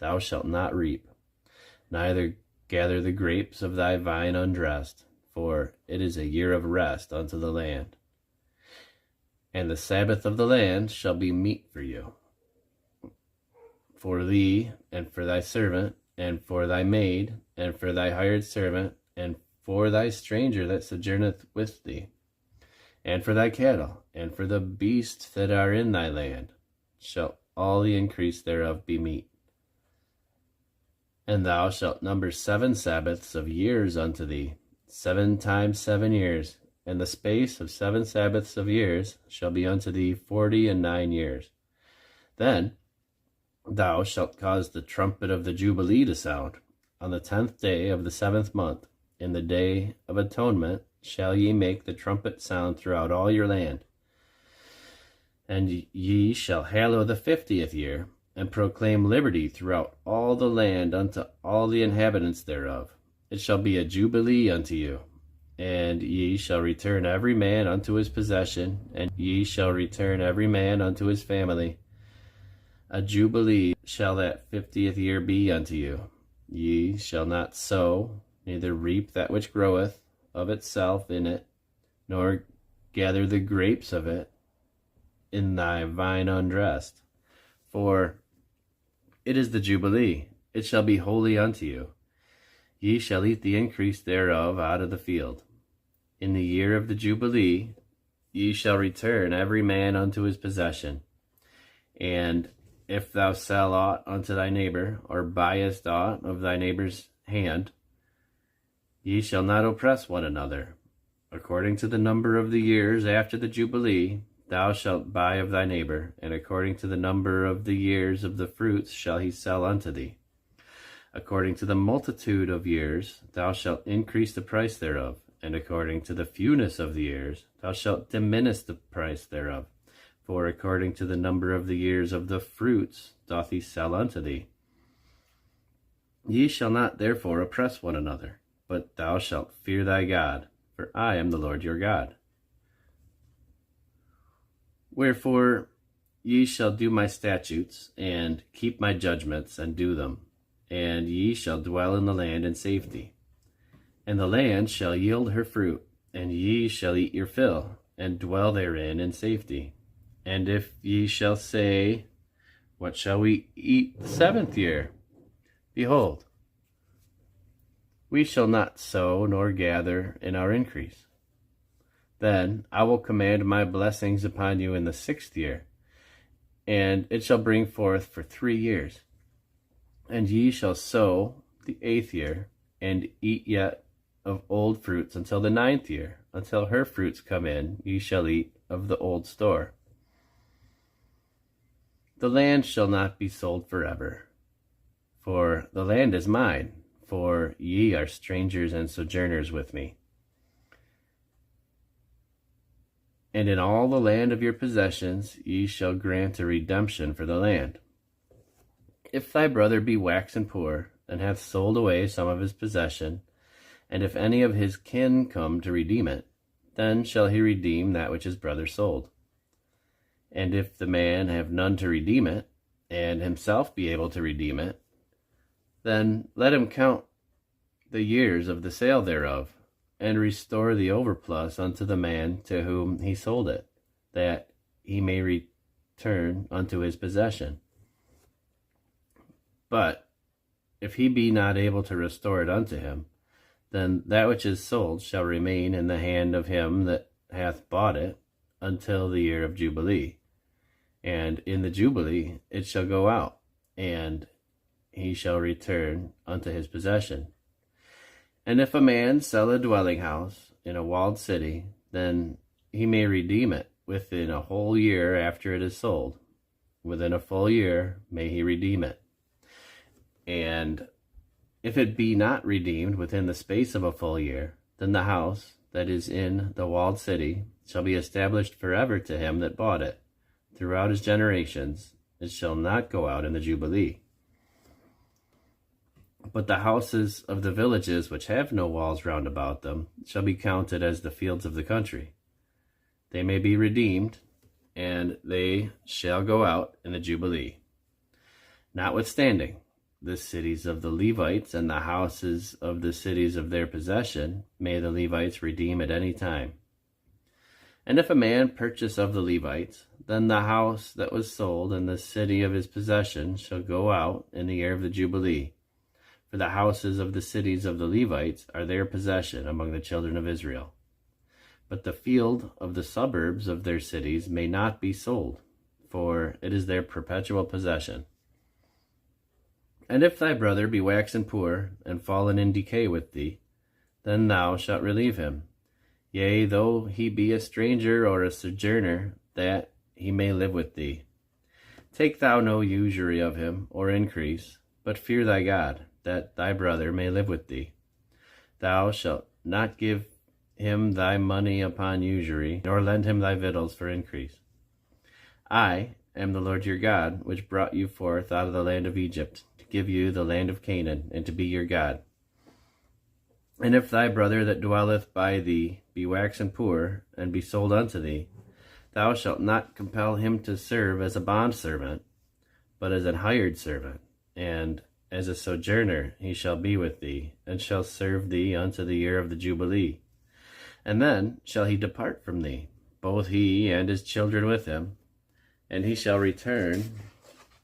thou shalt not reap, neither gather the grapes of thy vine undressed, for it is a year of rest unto the land. And the Sabbath of the land shall be meat for you, for thee, and for thy servant, and for thy maid, and for thy hired servant, and for thy stranger that sojourneth with thee, and for thy cattle, and for the beasts that are in thy land, shall all the increase thereof be meat. And thou shalt number 7 Sabbaths of years unto thee, 7 times 7 years, and the space of 7 Sabbaths of years shall be unto thee 49 years. Then thou shalt cause the trumpet of the Jubilee to sound. On the 10th day of the 7th month, in the day of atonement, shall ye make the trumpet sound throughout all your land. And ye shall hallow the 50th year, and proclaim liberty throughout all the land unto all the inhabitants thereof. It shall be a jubilee unto you, and ye shall return every man unto his possession, and ye shall return every man unto his family. A jubilee shall that 50th year be unto you. Ye shall not sow, neither reap that which groweth of itself in it, nor gather the grapes of it in thy vine undressed. For it is the Jubilee, it shall be holy unto you. Ye shall eat the increase thereof out of the field. In the year of the Jubilee ye shall return every man unto his possession. And if thou sell aught unto thy neighbor, or buyest aught of thy neighbor's hand, ye shall not oppress one another. According to the number of the years after the Jubilee, thou shalt buy of thy neighbor, and according to the number of the years of the fruits shall he sell unto thee. According to the multitude of years thou shalt increase the price thereof, and according to the fewness of the years thou shalt diminish the price thereof. For according to the number of the years of the fruits doth he sell unto thee. Ye shall not therefore oppress one another, but thou shalt fear thy God, for I am the Lord your God. Wherefore ye shall do my statutes, and keep my judgments, and do them, and ye shall dwell in the land in safety. And the land shall yield her fruit, and ye shall eat your fill, and dwell therein in safety. And if ye shall say, What shall we eat the 7th year? Behold, we shall not sow nor gather in our increase. Then I will command my blessings upon you in the 6th year, and it shall bring forth for 3 years. And ye shall sow the 8th year, and eat yet of old fruits until the 9th year. Until her fruits come in, ye shall eat of the old store. The land shall not be sold forever, for the land is mine, for ye are strangers and sojourners with me. And in all the land of your possessions ye shall grant a redemption for the land. If thy brother be waxen poor, and hath sold away some of his possession, and if any of his kin come to redeem it, then shall he redeem that which his brother sold. And if the man have none to redeem it, and himself be able to redeem it, then let him count the years of the sale thereof, and restore the overplus unto the man to whom he sold it, that he may return unto his possession. But if he be not able to restore it unto him, then that which is sold shall remain in the hand of him that hath bought it until the year of Jubilee. And in the Jubilee it shall go out, and he shall return unto his possession. And if a man sell a dwelling house in a walled city, then he may redeem it within a whole year after it is sold. Within a full year may he redeem it. And if it be not redeemed within the space of a full year, then the house that is in the walled city shall be established forever to him that bought it. Throughout his generations it shall not go out in the Jubilee. But the houses of the villages which have no walls round about them shall be counted as the fields of the country. They may be redeemed, and they shall go out in the Jubilee. Notwithstanding, the cities of the Levites and the houses of the cities of their possession may the Levites redeem at any time. And if a man purchase of the Levites, then the house that was sold and the city of his possession shall go out in the year of the Jubilee. For the houses of the cities of the Levites are their possession among the children of Israel. But the field of the suburbs of their cities may not be sold, for it is their perpetual possession. And if thy brother be waxen poor, and fallen in decay with thee, then thou shalt relieve him, yea, though he be a stranger or a sojourner, that he may live with thee. Take thou no usury of him, or increase, but fear thy God, that thy brother may live with thee. Thou shalt not give him thy money upon usury, nor lend him thy victuals for increase. I am the Lord your God, which brought you forth out of the land of Egypt, to give you the land of Canaan, and to be your God. And if thy brother that dwelleth by thee be waxen poor, and be sold unto thee, thou shalt not compel him to serve as a bondservant, but as an hired servant, and as a sojourner he shall be with thee, and shall serve thee unto the year of the Jubilee. And then shall he depart from thee, both he and his children with him, and he shall return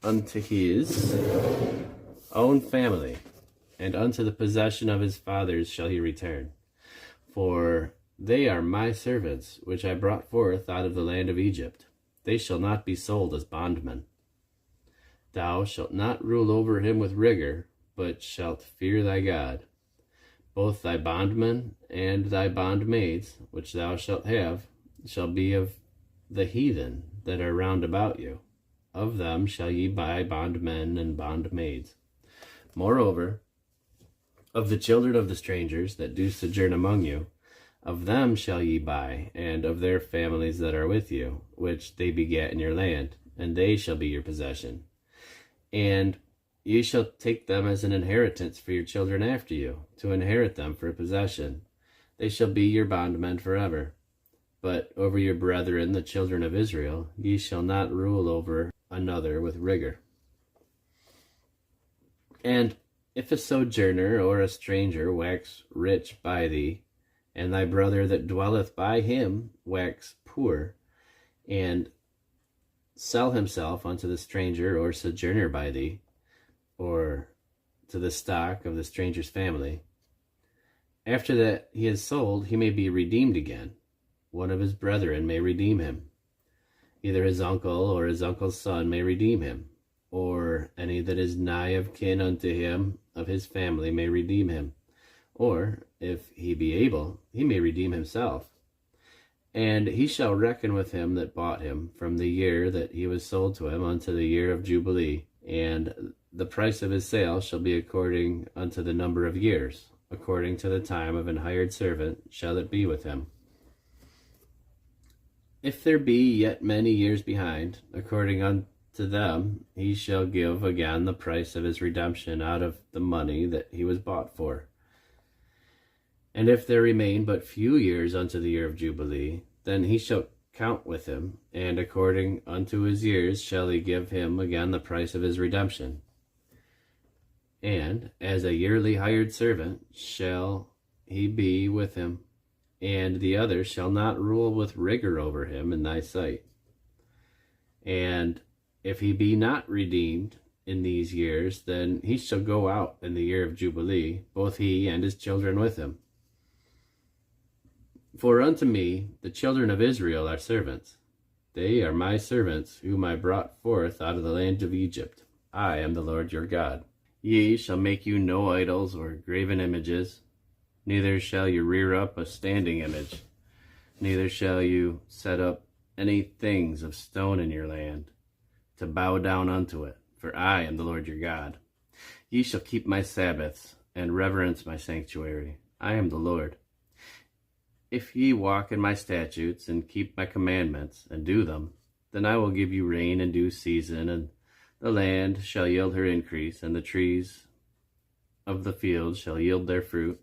unto his own family, and unto the possession of his fathers shall he return. For they are my servants, which I brought forth out of the land of Egypt. They shall not be sold as bondmen. Thou shalt not rule over him with rigor, but shalt fear thy God. Both thy bondmen and thy bondmaids, which thou shalt have, shall be of the heathen that are round about you. Of them shall ye buy bondmen and bondmaids. Moreover, of the children of the strangers that do sojourn among you, of them shall ye buy, and of their families that are with you, which they begat in your land, and they shall be your possession. And ye shall take them as an inheritance for your children after you, to inherit them for a possession. They shall be your bondmen forever. But over your brethren, the children of Israel, ye shall not rule over another with rigor. And if a sojourner or a stranger wax rich by thee, and thy brother that dwelleth by him wax poor, and sell himself unto the stranger or sojourner by thee, or to the stock of the stranger's family, after that he is sold, he may be redeemed again. One of his brethren may redeem him. Either his uncle or his uncle's son may redeem him, or any that is nigh of kin unto him of his family may redeem him. Or, if he be able, he may redeem himself. And he shall reckon with him that bought him from the year that he was sold to him unto the year of Jubilee, and the price of his sale shall be according unto the number of years, according to the time of an hired servant shall it be with him. if there be yet many years behind, according unto them, he shall give again the price of his redemption out of the money that he was bought for. And if there remain but few years unto the year of Jubilee, then he shall count with him, and according unto his years shall he give him again the price of his redemption. And as a yearly hired servant shall he be with him, and the other shall not rule with rigor over him in thy sight. And if he be not redeemed in these years, then he shall go out in the year of Jubilee, both he and his children with him. For unto me the children of Israel are servants. They are my servants, whom I brought forth out of the land of Egypt. I am the Lord your God. Ye shall make you no idols or graven images, neither shall you rear up a standing image, neither shall you set up any things of stone in your land, to bow down unto it, for I am the Lord your God. Ye shall keep my Sabbaths, and reverence my sanctuary. I am the Lord. If ye walk in my statutes, and keep my commandments, and do them, then I will give you rain in due season, and the land shall yield her increase, and the trees of the field shall yield their fruit.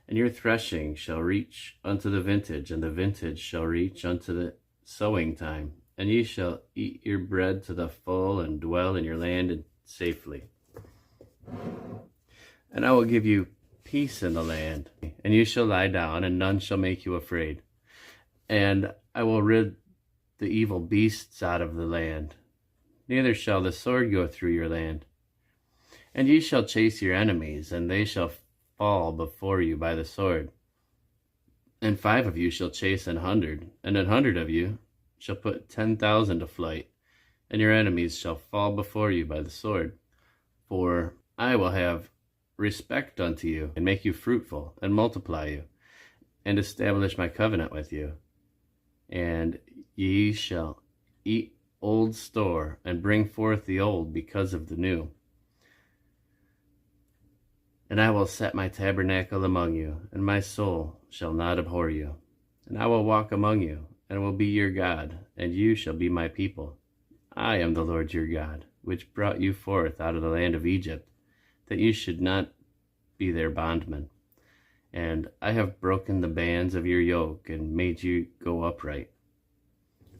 And your threshing shall reach unto the vintage, and the vintage shall reach unto the sowing time. And ye shall eat your bread to the full, and dwell in your land safely. And I will give you peace in the land, and you shall lie down, and none shall make you afraid. And I will rid the evil beasts out of the land, neither shall the sword go through your land. And ye shall chase your enemies, and they shall fall before you by the sword. And 5 of you shall chase 100, and 100 of you shall put 10,000 to flight, and your enemies shall fall before you by the sword. For I will have respect unto you, and make you fruitful, and multiply you, and establish my covenant with you. And ye shall eat old store, and bring forth the old because of the new. And I will set my tabernacle among you, and my soul shall not abhor you. And I will walk among you, and will be your God, and you shall be my people. I am the Lord your God, which brought you forth out of the land of Egypt, that you should not be their bondmen. And I have broken the bands of your yoke, and made you go upright.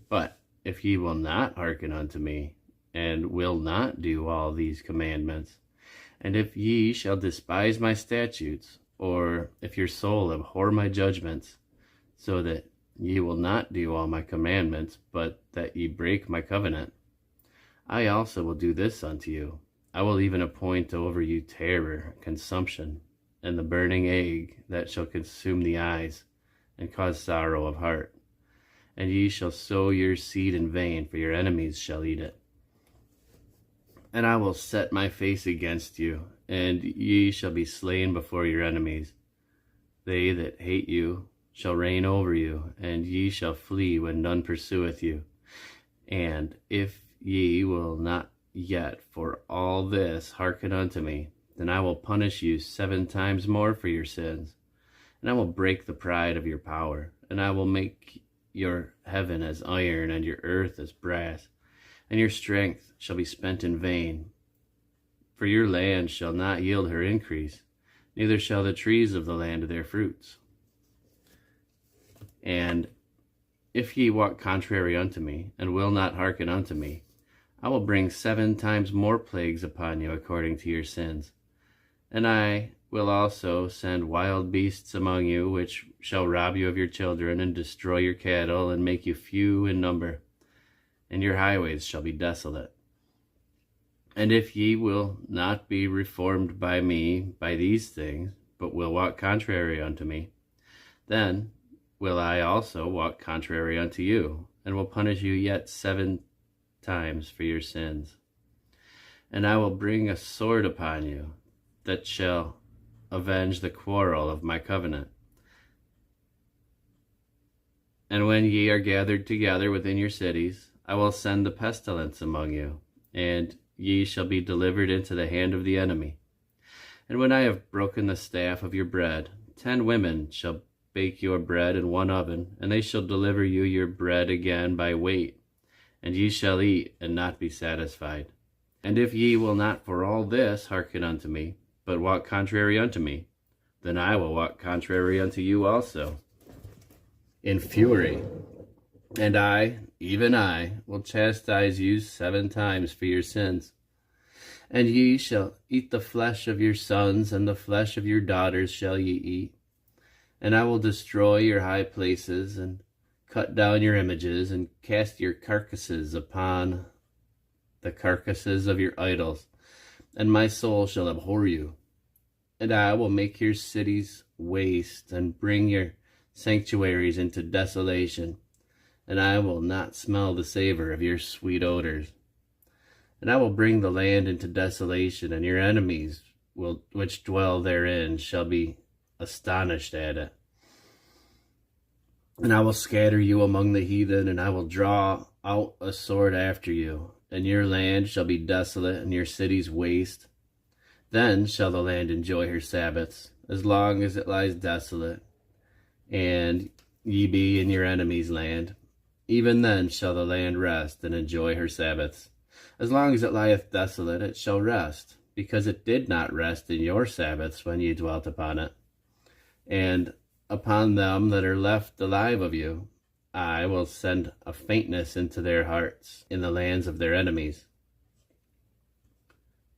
But if ye will not hearken unto me, and will not do all these commandments, and if ye shall despise my statutes, or if your soul abhor my judgments, so that ye will not do all my commandments, but that ye break my covenant, I also will do this unto you. I will even appoint over you terror, consumption, and the burning ague that shall consume the eyes, and cause sorrow of heart. And ye shall sow your seed in vain, for your enemies shall eat it. And I will set my face against you, and ye shall be slain before your enemies. They that hate you shall reign over you, and ye shall flee when none pursueth you. And if ye will not yet for all this hearken unto me, then I will punish you 7 times more for your sins. And I will break the pride of your power, and I will make your heaven as iron, and your earth as brass, and your strength shall be spent in vain. For your land shall not yield her increase, neither shall the trees of the land their fruits. And if ye walk contrary unto me, and will not hearken unto me, I will bring 7 times more plagues upon you according to your sins. And I will also send wild beasts among you, which shall rob you of your children, and destroy your cattle, and make you few in number. And your highways shall be desolate. And if ye will not be reformed by me by these things, but will walk contrary unto me, then will I also walk contrary unto you, and will punish you yet 7 times for your sins. And I will bring a sword upon you, that shall avenge the quarrel of my covenant. And when ye are gathered together within your cities, I will send the pestilence among you, and ye shall be delivered into the hand of the enemy. And when I have broken the staff of your bread, 10 women shall bake your bread in one oven, and they shall deliver you your bread again by weight, and ye shall eat and not be satisfied. And if ye will not for all this hearken unto me, but walk contrary unto me, then I will walk contrary unto you also, in fury. And I, even I, will chastise you 7 times for your sins. And ye shall eat the flesh of your sons, and the flesh of your daughters shall ye eat. And I will destroy your high places, and cut down your images, and cast your carcasses upon the carcasses of your idols. And my soul shall abhor you. And I will make your cities waste, and bring your sanctuaries into desolation. And I will not smell the savor of your sweet odors. And I will bring the land into desolation, and your enemies which dwell therein shall be astonished at it. And I will scatter you among the heathen, and I will draw out a sword after you, and your land shall be desolate, and your cities waste. Then shall the land enjoy her Sabbaths, as long as it lies desolate, and ye be in your enemy's land. Even then shall the land rest and enjoy her Sabbaths. As long as it lieth desolate, it shall rest, because it did not rest in your Sabbaths when ye dwelt upon it. And upon them that are left alive of you, I will send a faintness into their hearts in the lands of their enemies.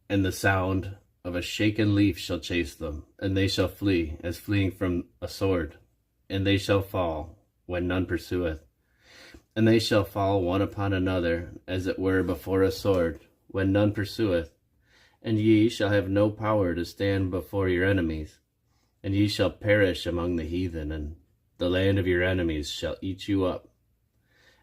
And the sound of a shaken leaf shall chase them, and they shall flee as fleeing from a sword. And they shall fall when none pursueth. And they shall fall one upon another, as it were before a sword, when none pursueth. And ye shall have no power to stand before your enemies. And ye shall perish among the heathen, and the land of your enemies shall eat you up.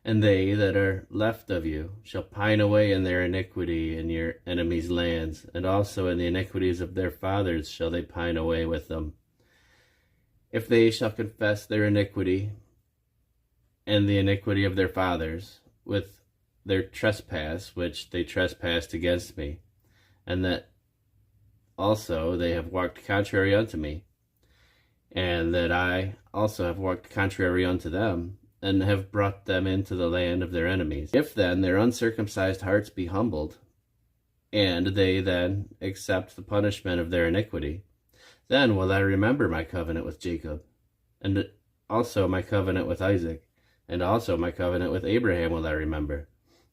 And they that are left of you shall pine away in their iniquity in your enemies' lands, and also in the iniquities of their fathers shall they pine away with them. If they shall confess their iniquity, and the iniquity of their fathers, with their trespass which they trespassed against me, and that also they have walked contrary unto me, and that I also have walked contrary unto them, and have brought them into the land of their enemies. If then their uncircumcised hearts be humbled, and they then accept the punishment of their iniquity, then will I remember my covenant with Jacob, and also my covenant with Isaac, and also my covenant with Abraham will I remember,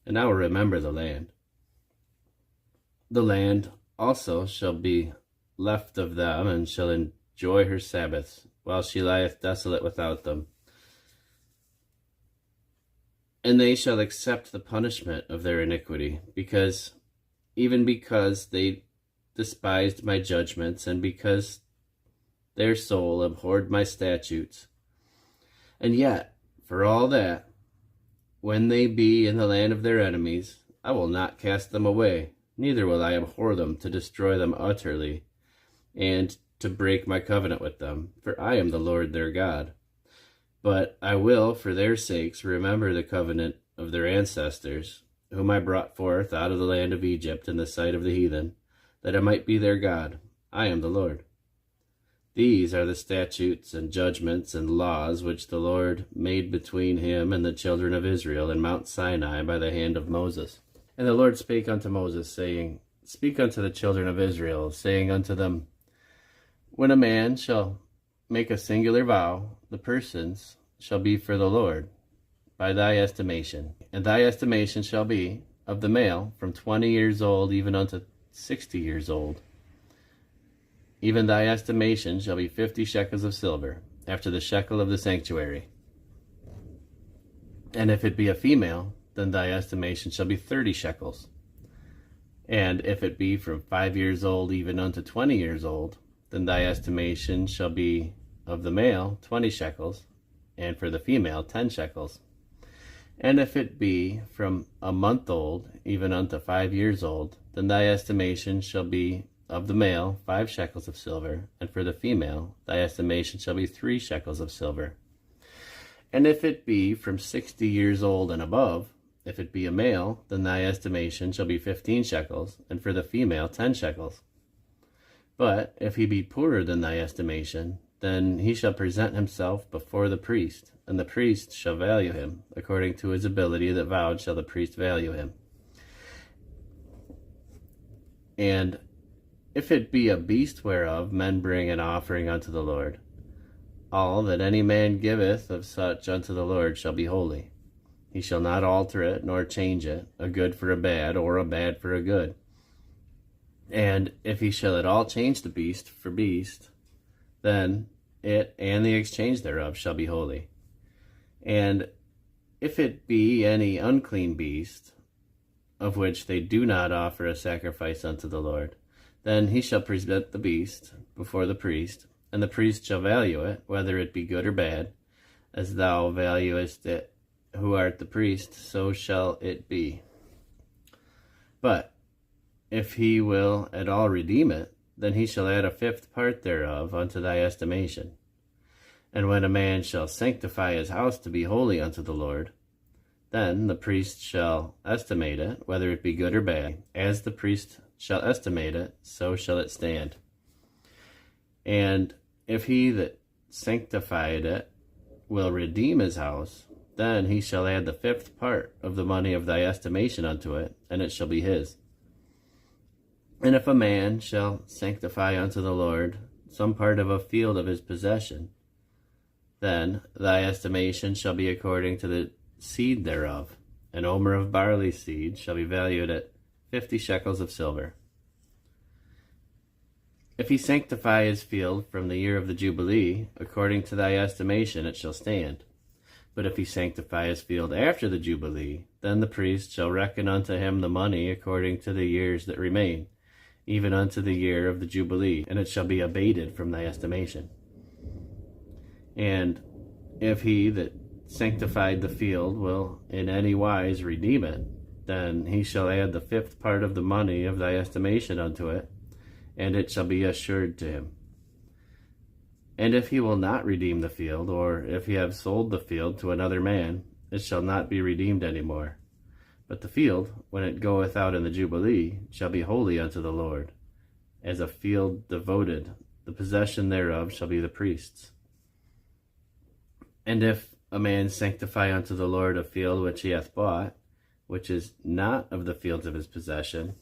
and I will remember the land. The land also shall be left of them, and shall enjoy her Sabbaths, while she lieth desolate without them. And they shall accept the punishment of their iniquity, because they despised my judgments, and because their soul abhorred my statutes. And yet, for all that, when they be in the land of their enemies, I will not cast them away, neither will I abhor them to destroy them utterly, and to break my covenant with them, for I am the Lord their God. But I will, for their sakes, remember the covenant of their ancestors, whom I brought forth out of the land of Egypt in the sight of the heathen, that I might be their God. I am the Lord. These are the statutes and judgments and laws which the Lord made between him and the children of Israel in Mount Sinai by the hand of Moses. And the Lord spake unto Moses, saying, Speak unto the children of Israel, saying unto them, When a man shall make a singular vow, the persons shall be for the Lord, by thy estimation. And thy estimation shall be of the male from 20 years old even unto 60 years old. Even thy estimation shall be 50 shekels of silver, after the shekel of the sanctuary. And if it be a female, then thy estimation shall be 30 shekels. And if it be from 5 years old even unto 20 years old, then thy estimation shall be of the male 20 shekels, and for the female 10 shekels. And if it be from a month old even unto 5 years old, then thy estimation shall be of the male 5 shekels of silver, and for the female thy estimation shall be 3 shekels of silver. And if it be from 60 years old and above, if it be a male, then thy estimation shall be 15 shekels, and for the female 10 shekels. But if he be poorer than thy estimation, then he shall present himself before the priest, and the priest shall value him. According to his ability that vowed shall the priest value him. And if it be a beast whereof men bring an offering unto the Lord, all that any man giveth of such unto the Lord shall be holy. He shall not alter it, nor change it, a good for a bad, or a bad for a good. And if he shall at all change the beast for beast, then it and the exchange thereof shall be holy. And if it be any unclean beast, of which they do not offer a sacrifice unto the Lord, then he shall present the beast before the priest, and the priest shall value it, whether it be good or bad, as thou valuest it, who art the priest, so shall it be. But if he will at all redeem it, then he shall add a fifth part thereof unto thy estimation. And when a man shall sanctify his house to be holy unto the Lord, then the priest shall estimate it, whether it be good or bad. As the priest shall estimate it, so shall it stand. And if he that sanctified it will redeem his house, then he shall add the fifth part of the money of thy estimation unto it, and it shall be his. And if a man shall sanctify unto the Lord some part of a field of his possession, then thy estimation shall be according to the seed thereof. An omer of barley seed shall be valued at 50 shekels of silver. If he sanctify his field from the year of the Jubilee, according to thy estimation it shall stand. But if he sanctify his field after the Jubilee, then the priest shall reckon unto him the money according to the years that remain, even unto the year of the Jubilee, and it shall be abated from thy estimation. And if he that sanctified the field will in any wise redeem it, then he shall add the fifth part of the money of thy estimation unto it, and it shall be assured to him. And if he will not redeem the field, or if he have sold the field to another man, it shall not be redeemed any more. But the field, when it goeth out in the Jubilee, shall be holy unto the Lord, as a field devoted. The possession thereof shall be the priest's. And if a man sanctify unto the Lord a field which he hath bought, which is not of the fields of his possession,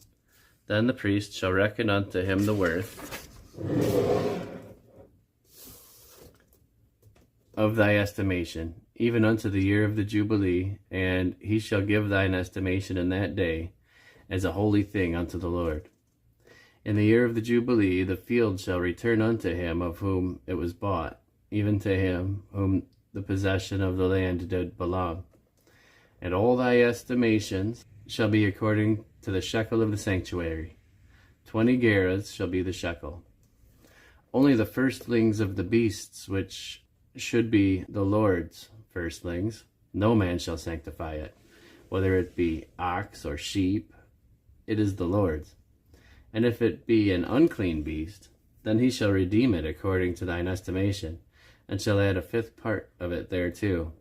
then the priest shall reckon unto him the worth of thy estimation, even unto the year of the Jubilee, and he shall give thine estimation in that day as a holy thing unto the Lord. In the year of the Jubilee the field shall return unto him of whom it was bought, even to him whom the possession of the land did belong. And all thy estimations shall be according to the shekel of the sanctuary. 20 gerahs shall be the shekel. Only the firstlings of the beasts which should be the Lord's firstlings, no man shall sanctify it, whether it be ox or sheep, it is the Lord's. And if it be an unclean beast, then he shall redeem it according to thine estimation, and shall add a fifth part of it thereto.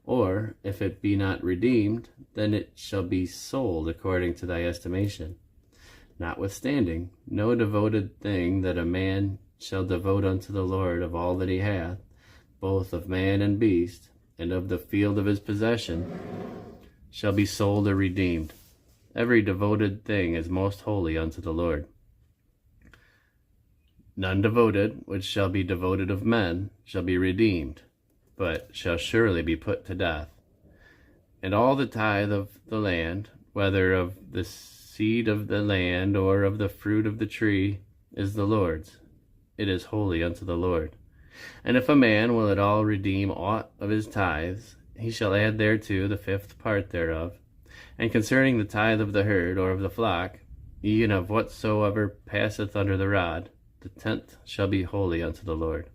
Or, if it be not redeemed, then it shall be sold according to thy estimation. Notwithstanding, no devoted thing that a man shall devote unto the Lord of all that he hath, both of man and beast, and of the field of his possession, shall be sold or redeemed. Every devoted thing is most holy unto the Lord. None devoted, which shall be devoted of men, shall be redeemed, but shall surely be put to death. And all the tithe of the land, whether of the seed of the land or of the fruit of the tree, is the Lord's. It is holy unto the Lord. And if a man will at all redeem aught of his tithes, he shall add thereto the fifth part thereof. And concerning the tithe of the herd or of the flock, even of whatsoever passeth under the rod, the tenth shall be holy unto the Lord.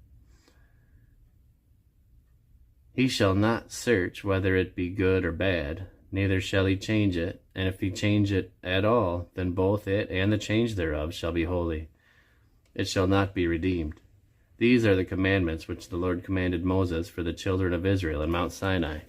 He shall not search whether it be good or bad, neither shall he change it. And if he change it at all, then both it and the change thereof shall be holy. It shall not be redeemed. These are the commandments which the Lord commanded Moses for the children of Israel in Mount Sinai.